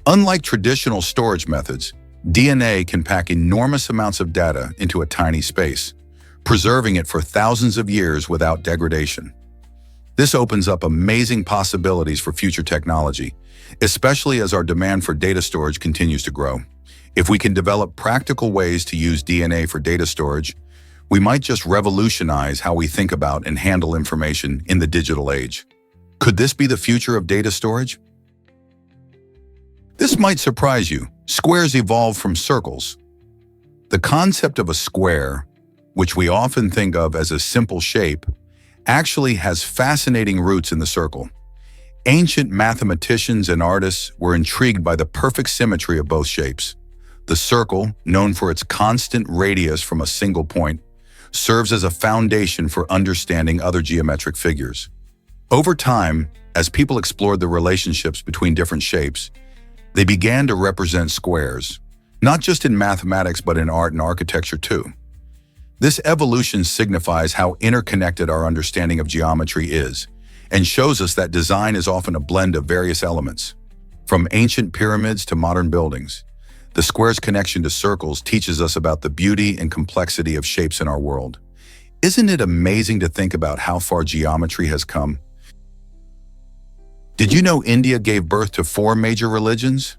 Unlike traditional storage methods, DNA can pack enormous amounts of data into a tiny space, preserving it for thousands of years without degradation. This opens up amazing possibilities for future technology, especially as our demand for data storage continues to grow. If we can develop practical ways to use DNA for data storage, we might just revolutionize how we think about and handle information in the digital age. Could this be the future of data storage? This might surprise you. Squares evolved from circles. The concept of a square, which we often think of as a simple shape, actually has fascinating roots in the circle. Ancient mathematicians and artists were intrigued by the perfect symmetry of both shapes. The circle, known for its constant radius from a single point, serves as a foundation for understanding other geometric figures. Over time, as people explored the relationships between different shapes, they began to represent squares, not just in mathematics but in art and architecture too. This evolution signifies how interconnected our understanding of geometry is, and shows us that design is often a blend of various elements. From ancient pyramids to modern buildings, the square's connection to circles teaches us about the beauty and complexity of shapes in our world. Isn't it amazing to think about how far geometry has come? Did you know India gave birth to 4 major religions?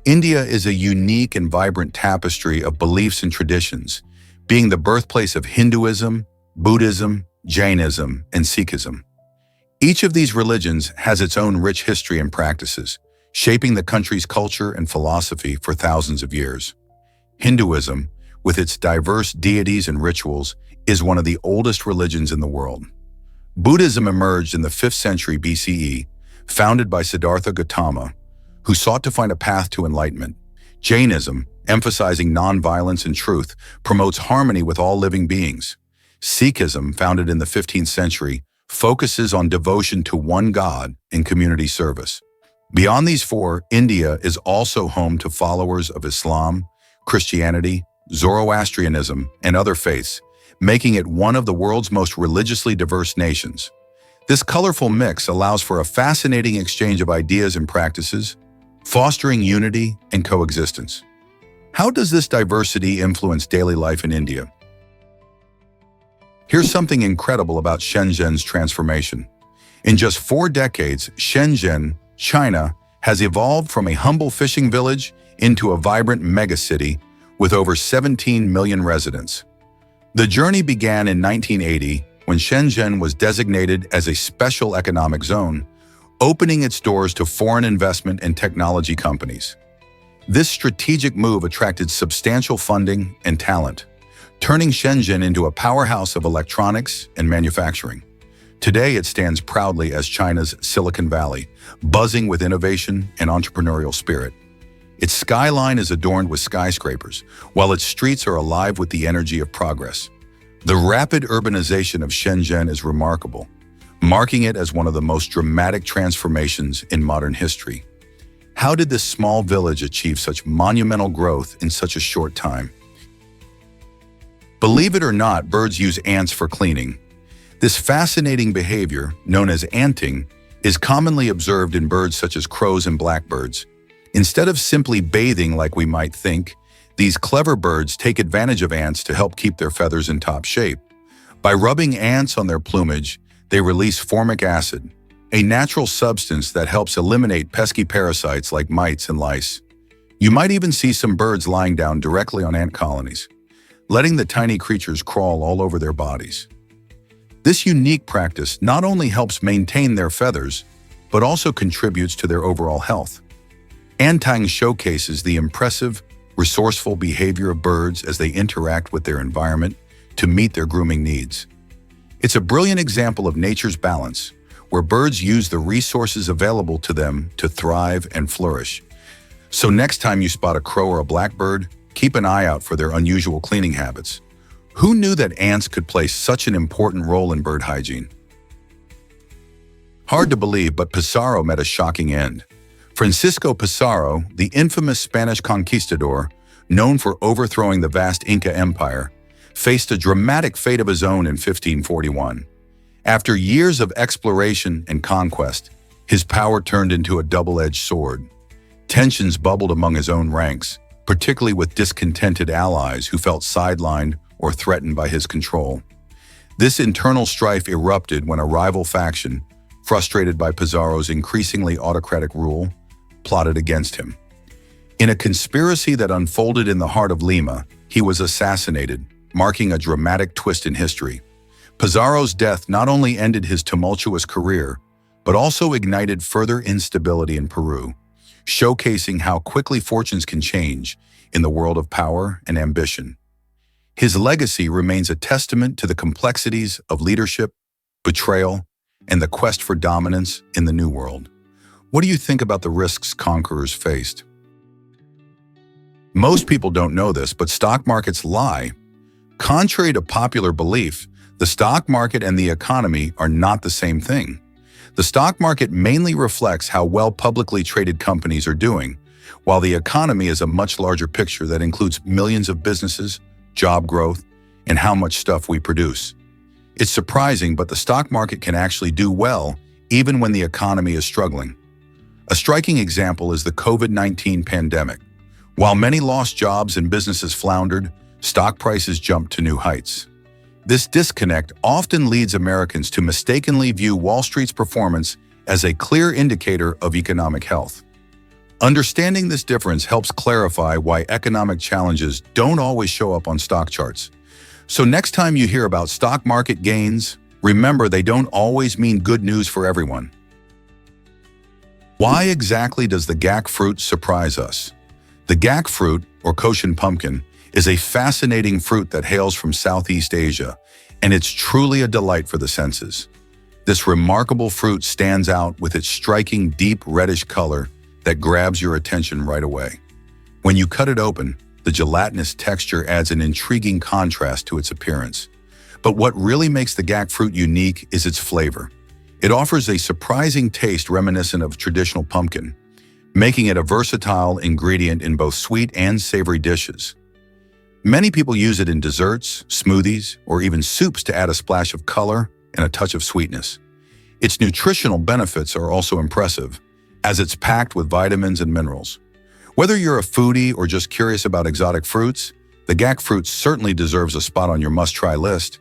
India is a unique and vibrant tapestry of beliefs and traditions, being the birthplace of Hinduism, Buddhism, Jainism, and Sikhism. Each of these religions has its own rich history and practices, shaping the country's culture and philosophy for thousands of years. Hinduism, with its diverse deities and rituals, is one of the oldest religions in the world. Buddhism emerged in the 5th century BCE, founded by Siddhartha Gautama, who sought to find a path to enlightenment. Jainism, emphasizing nonviolence and truth, promotes harmony with all living beings. Sikhism, founded in the 15th century, focuses on devotion to one God and community service. Beyond these 4, India is also home to followers of Islam, Christianity, Zoroastrianism, and other faiths, making it one of the world's most religiously diverse nations. This colorful mix allows for a fascinating exchange of ideas and practices, fostering unity and coexistence. How does this diversity influence daily life in India? Here's something incredible about Shenzhen's transformation. In just 4 decades, Shenzhen, China, has evolved from a humble fishing village into a vibrant megacity with over 17 million residents. The journey began in 1980 when Shenzhen was designated as a special economic zone, opening its doors to foreign investment and technology companies. This strategic move attracted substantial funding and talent, turning Shenzhen into a powerhouse of electronics and manufacturing. Today, it stands proudly as China's Silicon Valley, buzzing with innovation and entrepreneurial spirit. Its skyline is adorned with skyscrapers, while its streets are alive with the energy of progress. The rapid urbanization of Shenzhen is remarkable, marking it as one of the most dramatic transformations in modern history. How did this small village achieve such monumental growth in such a short time? Believe it or not, birds use ants for cleaning. This fascinating behavior, known as anting, is commonly observed in birds such as crows and blackbirds. Instead of simply bathing like we might think, these clever birds take advantage of ants to help keep their feathers in top shape. By rubbing ants on their plumage, they release formic acid, a natural substance that helps eliminate pesky parasites like mites and lice. You might even see some birds lying down directly on ant colonies, letting the tiny creatures crawl all over their bodies. This unique practice not only helps maintain their feathers, but also contributes to their overall health. Anting showcases the impressive, resourceful behavior of birds as they interact with their environment to meet their grooming needs. It's a brilliant example of nature's balance, where birds use the resources available to them to thrive and flourish. So next time you spot a crow or a blackbird, keep an eye out for their unusual cleaning habits. Who knew that ants could play such an important role in bird hygiene? Hard to believe, but Pizarro met a shocking end. Francisco Pizarro, the infamous Spanish conquistador, known for overthrowing the vast Inca Empire, faced a dramatic fate of his own in 1541. After years of exploration and conquest, his power turned into a double-edged sword. Tensions bubbled among his own ranks, particularly with discontented allies who felt sidelined or threatened by his control. This internal strife erupted when a rival faction, frustrated by Pizarro's increasingly autocratic rule, plotted against him. In a conspiracy that unfolded in the heart of Lima, he was assassinated, marking a dramatic twist in history. Pizarro's death not only ended his tumultuous career, but also ignited further instability in Peru, showcasing how quickly fortunes can change in the world of power and ambition. His legacy remains a testament to the complexities of leadership, betrayal, and the quest for dominance in the New World. What do you think about the risks conquerors faced? Most people don't know this, but stock markets lie. Contrary to popular belief, the stock market and the economy are not the same thing. The stock market mainly reflects how well publicly traded companies are doing, while the economy is a much larger picture that includes millions of businesses, job growth, and how much stuff we produce. It's surprising, but the stock market can actually do well even when the economy is struggling. A striking example is the COVID-19 pandemic. While many lost jobs and businesses floundered, stock prices jumped to new heights. This disconnect often leads Americans to mistakenly view Wall Street's performance as a clear indicator of economic health. Understanding this difference helps clarify why economic challenges don't always show up on stock charts. So next time you hear about stock market gains, remember they don't always mean good news for everyone. Why exactly does the gac fruit surprise us? The gac fruit, or Cochin pumpkin, is a fascinating fruit that hails from Southeast Asia, and it's truly a delight for the senses. This remarkable fruit stands out with its striking deep reddish color that grabs your attention right away. When you cut it open, the gelatinous texture adds an intriguing contrast to its appearance. But what really makes the gac fruit unique is its flavor. It offers a surprising taste reminiscent of traditional pumpkin, making it a versatile ingredient in both sweet and savory dishes. Many people use it in desserts, smoothies, or even soups to add a splash of color and a touch of sweetness. Its nutritional benefits are also impressive, as it's packed with vitamins and minerals. Whether you're a foodie or just curious about exotic fruits, the gac fruit certainly deserves a spot on your must-try list.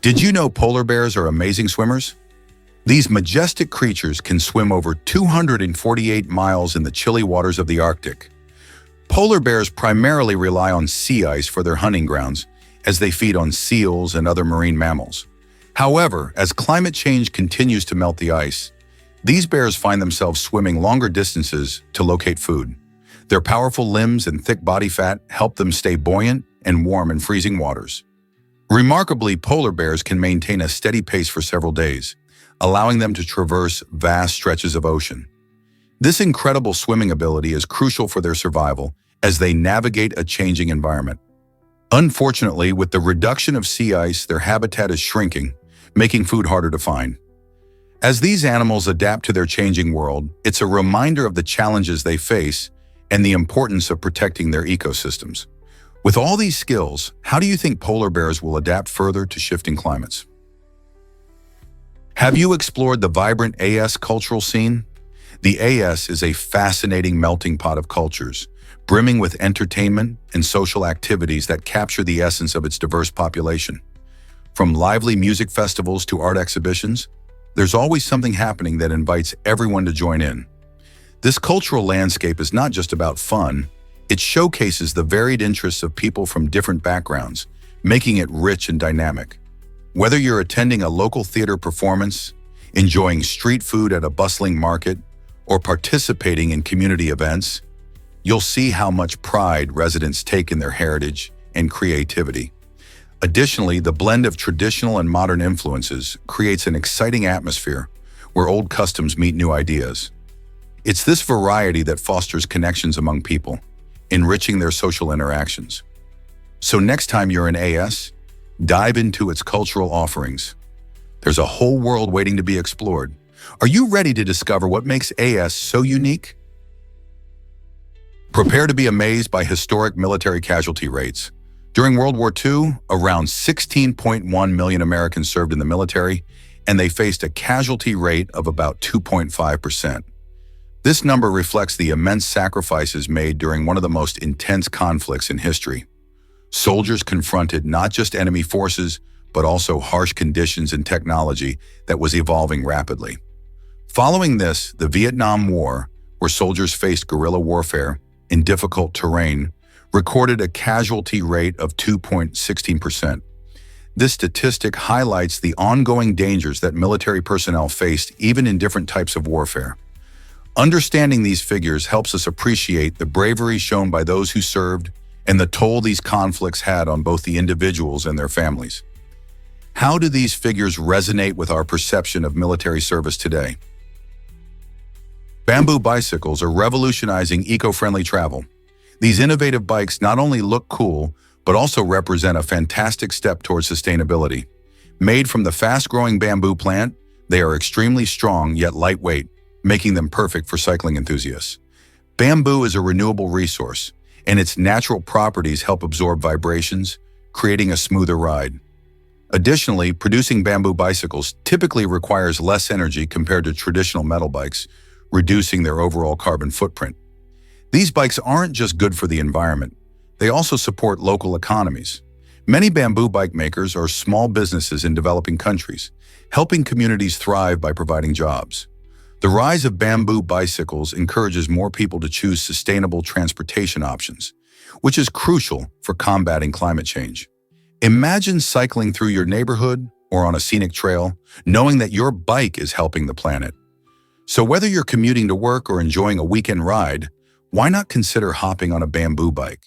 Did you know polar bears are amazing swimmers? These majestic creatures can swim over 248 miles in the chilly waters of the Arctic. Polar bears primarily rely on sea ice for their hunting grounds, as they feed on seals and other marine mammals. However, as climate change continues to melt the ice, these bears find themselves swimming longer distances to locate food. Their powerful limbs and thick body fat help them stay buoyant and warm in freezing waters. Remarkably, polar bears can maintain a steady pace for several days, allowing them to traverse vast stretches of ocean. This incredible swimming ability is crucial for their survival as they navigate a changing environment. Unfortunately, with the reduction of sea ice, their habitat is shrinking, making food harder to find. As these animals adapt to their changing world, it's a reminder of the challenges they face and the importance of protecting their ecosystems. With all these skills, how do you think polar bears will adapt further to shifting climates? Have you explored the vibrant AS cultural scene? The AS is a fascinating melting pot of cultures, brimming with entertainment and social activities that capture the essence of its diverse population. From lively music festivals to art exhibitions, there's always something happening that invites everyone to join in. This cultural landscape is not just about fun, it showcases the varied interests of people from different backgrounds, making it rich and dynamic. Whether you're attending a local theater performance, enjoying street food at a bustling market, or participating in community events, you'll see how much pride residents take in their heritage and creativity. Additionally, the blend of traditional and modern influences creates an exciting atmosphere where old customs meet new ideas. It's this variety that fosters connections among people, enriching their social interactions. So next time you're in AS, dive into its cultural offerings. There's a whole world waiting to be explored. Are you ready to discover what makes AS so unique? Prepare to be amazed by historic military casualty rates. During World War II, around 16.1 million Americans served in the military, and they faced a casualty rate of about 2.5%. This number reflects the immense sacrifices made during one of the most intense conflicts in history. Soldiers confronted not just enemy forces, but also harsh conditions and technology that was evolving rapidly. Following this, the Vietnam War, where soldiers faced guerrilla warfare in difficult terrain, recorded a casualty rate of 2.16%. This statistic highlights the ongoing dangers that military personnel faced even in different types of warfare. Understanding these figures helps us appreciate the bravery shown by those who served and the toll these conflicts had on both the individuals and their families. How do these figures resonate with our perception of military service today? Bamboo bicycles are revolutionizing eco-friendly travel. These innovative bikes not only look cool, but also represent a fantastic step towards sustainability. Made from the fast-growing bamboo plant, they are extremely strong yet lightweight, making them perfect for cycling enthusiasts. Bamboo is a renewable resource, and its natural properties help absorb vibrations, creating a smoother ride. Additionally, producing bamboo bicycles typically requires less energy compared to traditional metal bikes, reducing their overall carbon footprint. These bikes aren't just good for the environment, they also support local economies. Many bamboo bike makers are small businesses in developing countries, helping communities thrive by providing jobs. The rise of bamboo bicycles encourages more people to choose sustainable transportation options, which is crucial for combating climate change. Imagine cycling through your neighborhood or on a scenic trail, knowing that your bike is helping the planet. So whether you're commuting to work or enjoying a weekend ride, why not consider hopping on a bamboo bike?